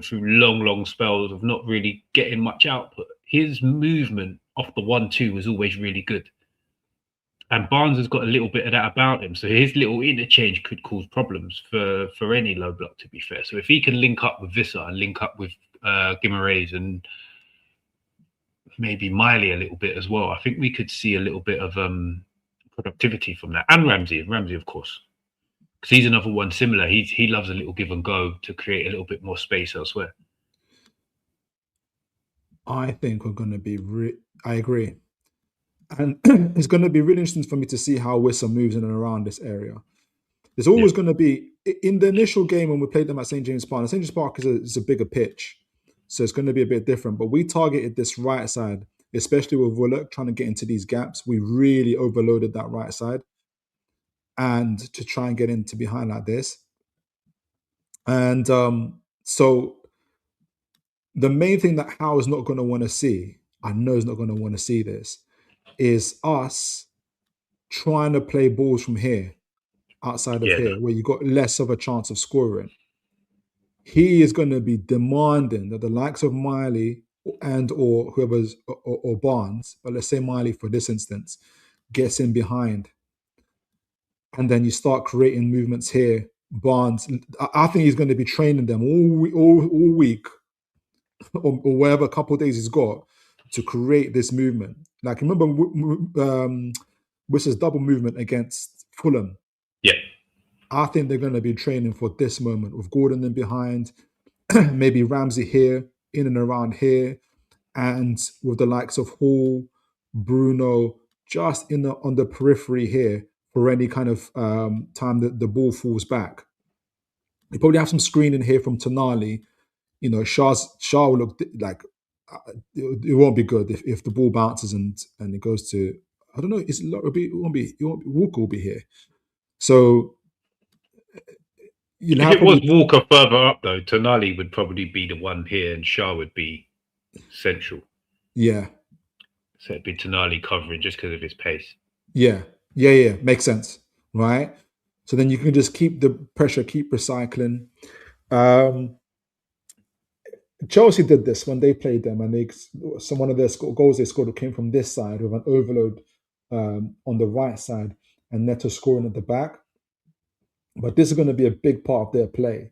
through long spells of not really getting much output, his movement off the 1-2 was always really good. And Barnes has got a little bit of that about him. So his little interchange could cause problems for any low block, to be fair. So if he can link up with Wissa and link up with Guimaraes and maybe Miley a little bit as well, I think we could see a little bit of productivity from that. And Ramsey, of course. Because he's another one similar. He loves a little give and go to create a little bit more space elsewhere. I think we're going to be... I agree. And it's going to be really interesting for me to see how Wissa moves in and around this area. There's always going to be, in the initial game when we played them at St. James Park, St. James Park is a bigger pitch, so it's going to be a bit different. But we targeted this right side, especially with Willock trying to get into these gaps. We really overloaded that right side and to try and get into behind like this. And so the main thing that Howe is not going to want to see, I know he's not going to want to see this, is us trying to play balls from here, outside of here, where you got less of a chance of scoring. He is going to be demanding that the likes of Miley and or whoever's or Barnes, but let's say Miley for this instance, gets in behind, and then you start creating movements here. Barnes, I think he's going to be training them all week or whatever couple of days he's got to create this movement. Like remember Wissa's double movement against Fulham. Yeah. I think they're going to be training for this moment with Gordon in behind, maybe Ramsey here, in and around here, and with the likes of Hall, Bruno, just on the periphery here for any kind of time that the ball falls back. You probably have some screening here from Tonali. You know, Shah will look like it won't be good if the ball bounces and it goes to, I don't know, it won't be Walker will be here. So if it was Walker further up though, Tonali would probably be the one here and Shah would be central. Yeah. So it'd be Tonali covering just because of his pace. Yeah. Makes sense, right? So then you can just keep the pressure, keep recycling. Chelsea did this when they played them, and one of their goals they scored came from this side with an overload on the right side, and Neto scoring at the back. But this is going to be a big part of their play.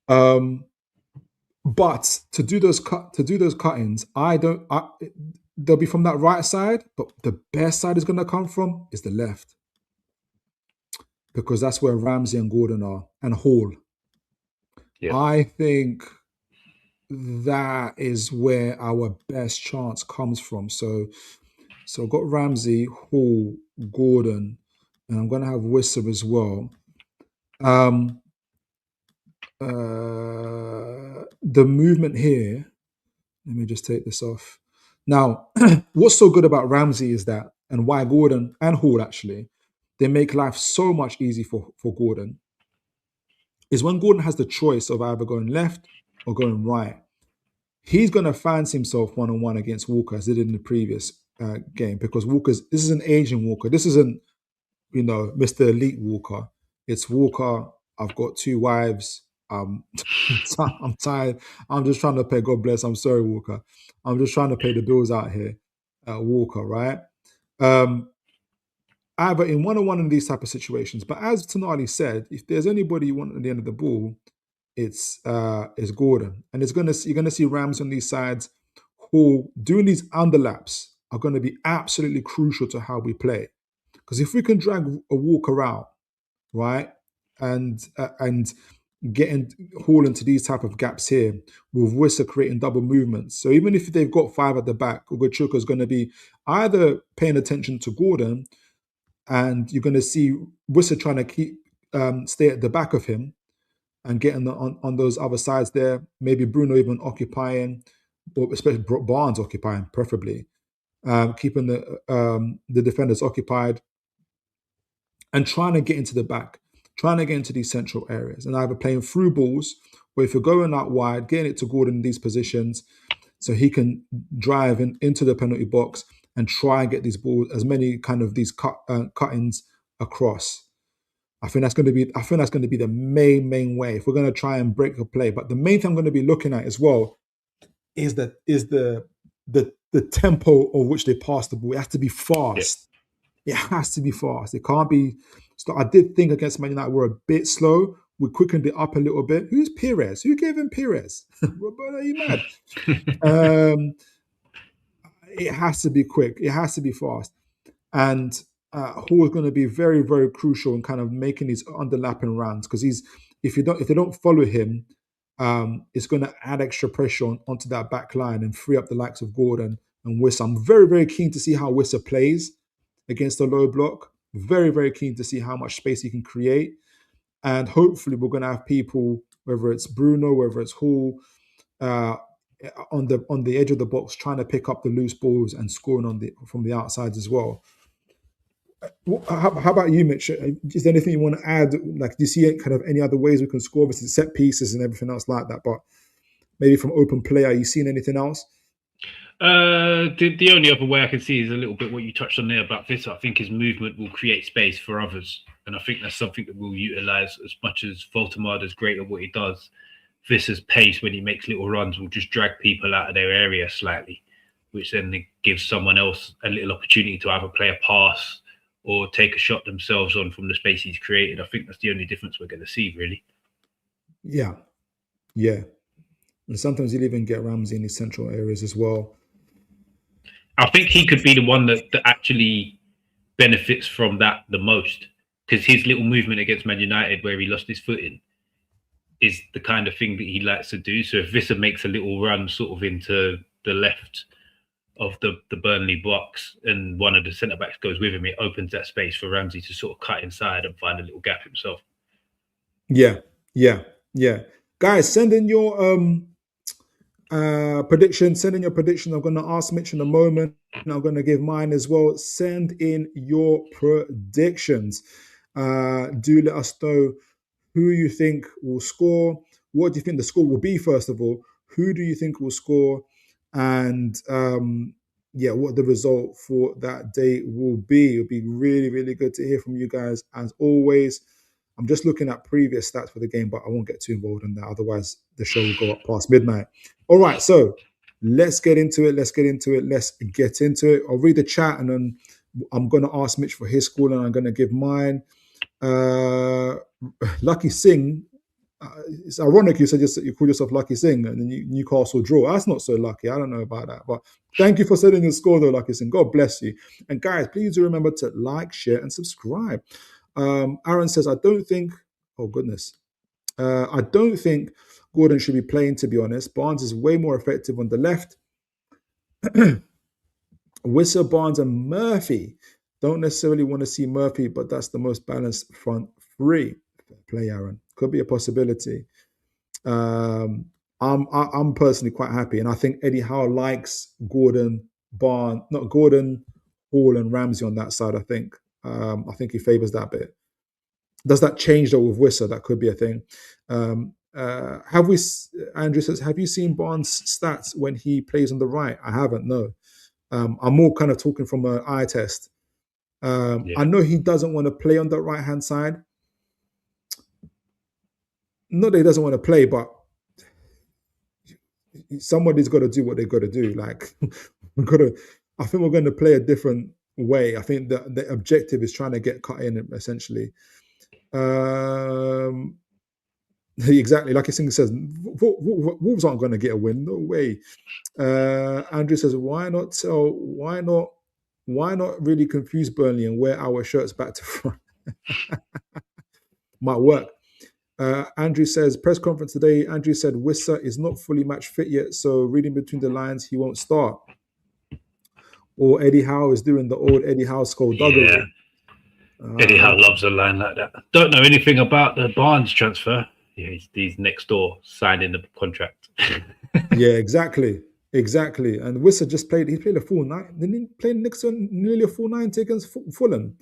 But to do those cut-ins, they'll be from that right side, but the best side is going to come from is the left, because that's where Ramsey and Gordon are, and Hall. Yeah. I think that is where our best chance comes from. So I've got Ramsey, Hall, Gordon, and I'm going to have Wissa as well. The movement here, let me just take this off. Now, what's so good about Ramsey is that, and why Gordon and Hall actually, they make life so much easier for Gordon, is when Gordon has the choice of either going left or going right, he's going to fancy himself one-on-one against Walker, as he did in the previous game, because this is an Asian Walker. This isn't, Mr. Elite Walker. It's Walker, I've got 2 wives, I'm tired. I'm just trying to pay. God bless. I'm sorry, Walker. I'm just trying to pay the bills out here, Walker. Right? Either in one-on-one in these type of situations. But as Tonali said, if there's anybody you want at the end of the ball, it's Gordon, and you're gonna see Rams on these sides who doing these underlaps are going to be absolutely crucial to how we play. Because if we can drag a Walker out, right, and getting Hall into these type of gaps here, with Wissa creating double movements. So even if they've got 5 at the back, Ugochukwu is going to be either paying attention to Gordon, and you're going to see Wissa trying to stay at the back of him and getting on those other sides there. Maybe Bruno even occupying, or especially Barnes occupying, preferably, keeping the defenders occupied, and trying to get into the back, trying to get into these central areas, and either playing through balls, or if you're going out wide, getting it to Gordon in these positions so he can drive into the penalty box and try and get these balls, as many kind of these cut-ins across. I think that's going to be the main way if we're going to try and break a play. But the main thing I'm going to be looking at as well is the tempo of which they pass the ball. It has to be fast. Yeah. It has to be fast. It can't be. So I did think against Man United we're a bit slow. We quickened it up a little bit. Who's Perez? Who gave him Perez? Roberto, are you mad? It has to be quick. It has to be fast. And Hall is going to be very, very crucial in kind of making these underlapping runs, because if they don't follow him, it's going to add extra pressure onto that back line and free up the likes of Gordon and Wissa. I'm very, very keen to see how Wissa plays against the low block. Very, very keen to see how much space he can create. And hopefully we're going to have people, whether it's Bruno, whether it's Hall, on the edge of the box, trying to pick up the loose balls and scoring from the outsides as well. How about you, Mitch? Is there anything you want to add? Like, do you see kind of any other ways we can score? Obviously, set pieces and everything else like that, but maybe from open play, are you seeing anything else? The only other way I can see is a little bit what you touched on there about Vissa. I think his movement will create space for others, and I think that's something that we'll utilise as much as Voltemade is great at what he does. Vissa's pace when he makes little runs will just drag people out of their area slightly. which then gives someone else a little opportunity to either play a pass or take a shot themselves on from the space he's created. I think that's the only difference we're going to see, really. Yeah. And sometimes you'll even get Ramsey in these central areas as well. I think he could be the one that actually benefits from that the most, because his little movement against Man United where he lost his footing is the kind of thing that he likes to do. So if Visser makes a little run sort of into the left of the Burnley box and one of the centre-backs goes with him, it opens that space for Ramsey to sort of cut inside and find a little gap himself. Yeah. Guys, send in your prediction. Send in your prediction. I'm going to ask Mitch in a moment, and I'm going to give mine as well. Send in your predictions. Do let us know who you think will score. What do you think the score will be, first of all? Who do you think will score? And what the result for that day will be. It'll be really, really good to hear from you guys, as always. I'm just looking at previous stats for the game, but I won't get too involved in that. Otherwise, the show will go up past midnight. All right, so let's get into it. I'll read the chat, and then I'm going to ask Mitch for his score, and I'm going to give mine. Lucky Singh. It's ironic you said you call yourself Lucky Singh and then Newcastle draw. That's not so lucky. I don't know about that. But thank you for sending your score, though, Lucky Singh. God bless you. And guys, please do remember to like, share, and subscribe. Aaron says, I don't think Gordon should be playing, to be honest. Barnes is way more effective on the left. Whistle, Barnes, and Murphy. Don't necessarily want to see Murphy, but that's the most balanced front three. Play, Aaron. Could be a possibility. I'm personally quite happy, and I think Eddie Howe likes Gordon, Hall, and Ramsey on that side. I think he favours that bit. Does that change though with Wissa? That could be a thing. Andrew says, have you seen Barnes' stats when he plays on the right? I haven't, no. I'm more kind of talking from an eye test. I know he doesn't want to play on that right-hand side. Not that he doesn't want to play, but somebody's got to do what they've got to do. Like, I think we're going to play a different way. I think the objective is trying to get cut in, essentially. Exactly, like Singh says, Wolves aren't going to get a win. No way. Andrew says, why not really confuse Burnley and wear our shirts back to front? Might work. Andrew says, press conference today. Andrew said Wissa is not fully match fit yet, so reading between the lines, he won't start. Or Eddie Howe is doing the old Eddie Howe skullduggery. Yeah. Eddie Howe loves a line like that. Don't know anything about the Barnes transfer. Yeah, he's next door signing the contract. Yeah, exactly. And Wissa just played. He played a full night. Didn't he play nearly a full 90 against Fulham?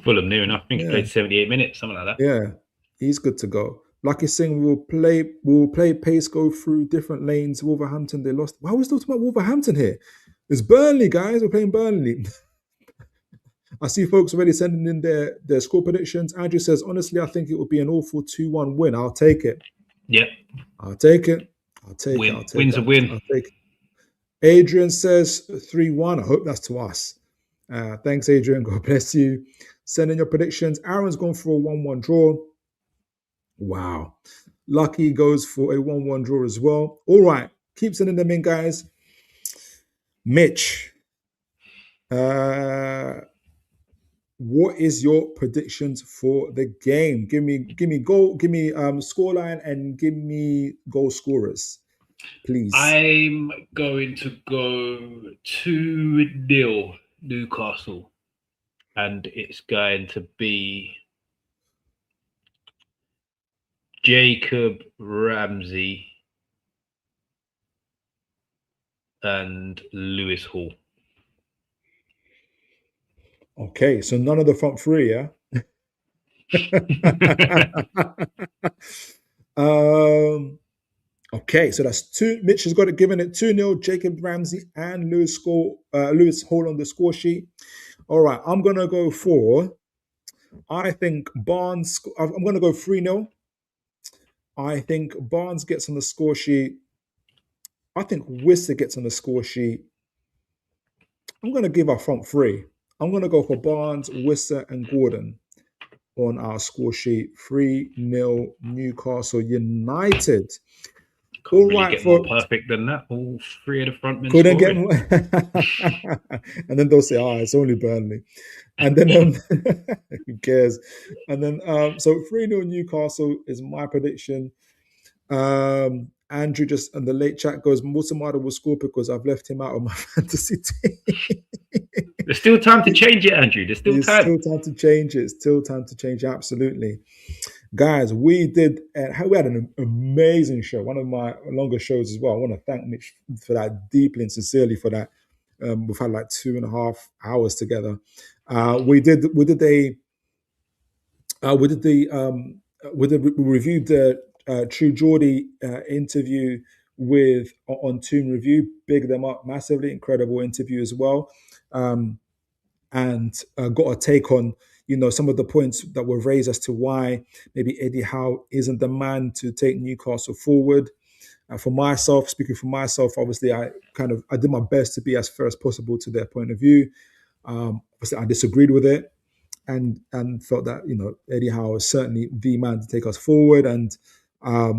Fulham, near enough. I think he played 78 minutes, something like that. Yeah, he's good to go. Lucky Singh will play pace, go through different lanes. Wolverhampton, they lost. Why are we still talking about Wolverhampton here? It's Burnley, guys. We're playing Burnley. I see folks already sending in their score predictions. Andrew says, honestly, I think it would be an awful 2-1 win. I'll take it. Yep. I'll take it. Win's a win. I'll take it. Adrian says 3-1. I hope that's to us. Thanks, Adrian. God bless you. Send in your predictions. Aaron's gone for a 1-1 draw. Wow. Lucky goes for a 1-1 draw as well. All right. Keep sending them in, guys. Mitch. What is your predictions for the game? Give me goal, give me scoreline, and give me goal scorers, please. I'm going to go 2-0 Newcastle, and it's going to be Jacob, Ramsey, and Lewis Hall. Okay, so none of the front three, yeah? Okay, so that's two. Mitch has got it, given it 2-0. Jacob, Ramsey, and Lewis Hall on the score sheet. All right, I'm going to go for, I think Barnes, I'm going to go 3-0. I think Barnes gets on the score sheet. I think Wissa gets on the score sheet. I'm going to give our front three. I'm going to go for Barnes, Wisser, and Gordon on our score sheet. 3-0 Newcastle United. Can't All really right, get more folks. perfect than that. All three of the front men Couldn't get scoring. more. And then they'll say, it's only Burnley. And then who cares? And then so 3-0 Newcastle is my prediction. Andrew just and the late chat goes, Musamada will score because I've left him out of my fantasy team. There's still time to change it, Andrew. There's still time. Still time to change it. Still time to change. Absolutely. Guys, we had an amazing show, one of my longer shows as well. I want to thank Mitch for that deeply and sincerely for that. We've had like 2.5 hours together. We reviewed the True Geordie interview on Toon Review. Big them up massively, incredible interview as well, and got a take on some of the points that were raised as to why maybe Eddie Howe isn't the man to take Newcastle forward. For myself, speaking for myself, obviously I did my best to be as fair as possible to their point of view. Obviously I disagreed with it and felt that Eddie Howe is certainly the man to take us forward. And I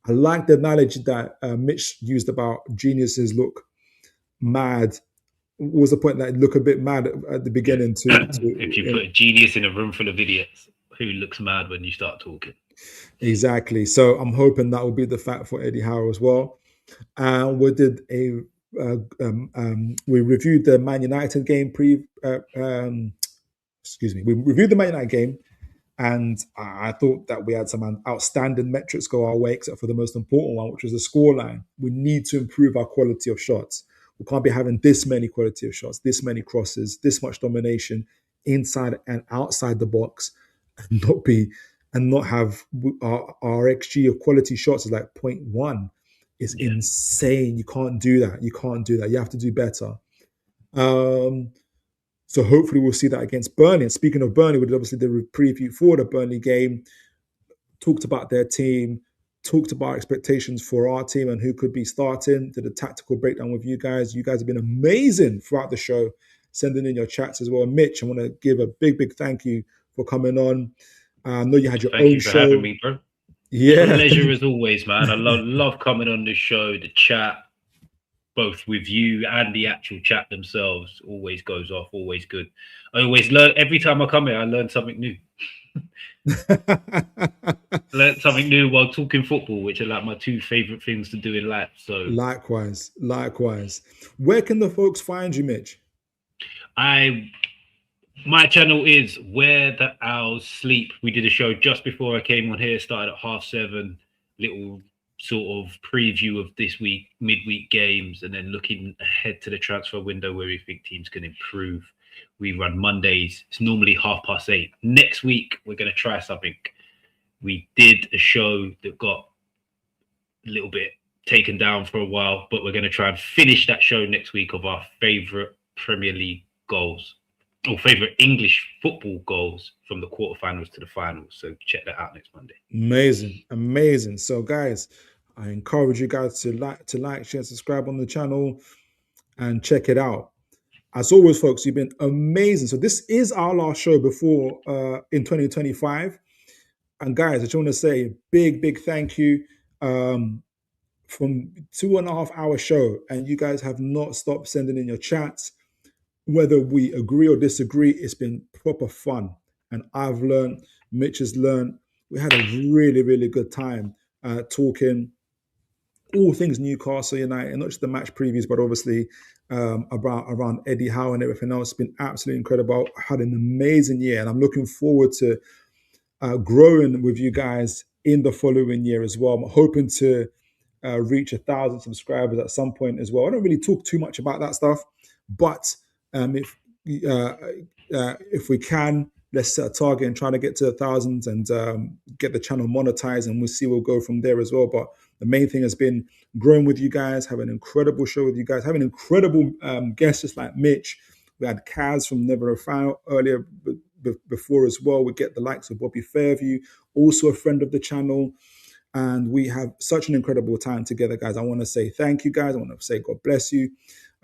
like the analogy that Mitch used about geniuses look mad. What was the point that it looked a bit mad at the beginning? If you put a genius in a room full of idiots, who looks mad when you start talking? Exactly. So I'm hoping that will be the fact for Eddie Howe as well. We did we reviewed the Man United game we reviewed the Man United game, and I thought that we had some outstanding metrics go our way, except for the most important one, which was the scoreline. We need to improve our quality of shots. We can't be having this many quality of shots, this many crosses, this much domination inside and outside the box, and not have our XG of quality shots is like 0.1. It's insane. You can't do that. You have to do better. So hopefully we'll see that against Burnley. And speaking of Burnley, we did obviously the preview for the Burnley game, talked about their team, talked about expectations for our team and who could be starting, did a tactical breakdown with you guys. You guys have been amazing throughout the show, sending in your chats as well. Mitch, I want to give a big, big thank you for coming on. I know you had your own show. Thank you for having me, bro. Yeah. Pleasure as always, man. I love coming on this show. The chat, both with you and the actual chat themselves, always goes off, always good. I always learn, every time I come here, I learn something new. Learn something new while talking football, which are like my two favorite things to do in life. So likewise. Where can the folks find you, Mitch? My channel is Where the Owls Sleep. We did a show just before I came on here, started at 7:30, little sort of preview of this week, midweek games, and then looking ahead to the transfer window where we think teams can improve. We run Mondays. It's normally 8:30. Next week, we're going to try something. We did a show that got a little bit taken down for a while, but we're going to try and finish that show next week of our favorite Premier League goals or favorite English football goals from the quarterfinals to the finals. So check that out next Monday. Amazing. So guys, I encourage you guys to like, share, subscribe on the channel and check it out. As always, folks, you've been amazing. So this is our last show before in 2025. And guys, I just want to say big thank you from 2.5 hour show. And you guys have not stopped sending in your chats. Whether we agree or disagree, it's been proper fun. And I've learned, Mitch has learned. We had a really good time talking all things Newcastle United, and not just the match previews, but obviously around Eddie Howe and everything else. It's been absolutely incredible. I had an amazing year, and I'm looking forward to growing with you guys in the following year as well. I'm hoping to reach 1,000 subscribers at some point as well. I don't really talk too much about that stuff, but if we can, let's set a target and try to get to 1,000 and get the channel monetized, and we'll see. We'll go from there as well. But the main thing has been growing with you guys, having an incredible show with you guys, having incredible guests just like Mitch. We had Kaz from Never a Foul earlier before as well. We get the likes of Bobby Fairview, also a friend of the channel. And we have such an incredible time together, guys. I want to say thank you, guys. I want to say God bless you.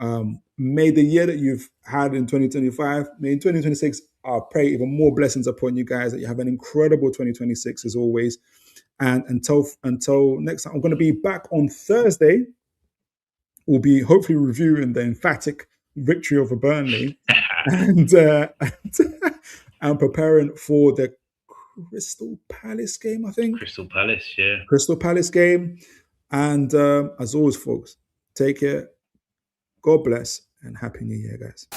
May the year that you've had in 2025, may in 2026, I pray even more blessings upon you guys, that you have an incredible 2026 as always. And until next time, I'm going to be back on Thursday. We'll be hopefully reviewing the emphatic victory over Burnley and preparing for the Crystal Palace game, I think. Crystal Palace, yeah. Crystal Palace game. And as always, folks, take care. God bless and Happy New Year, guys.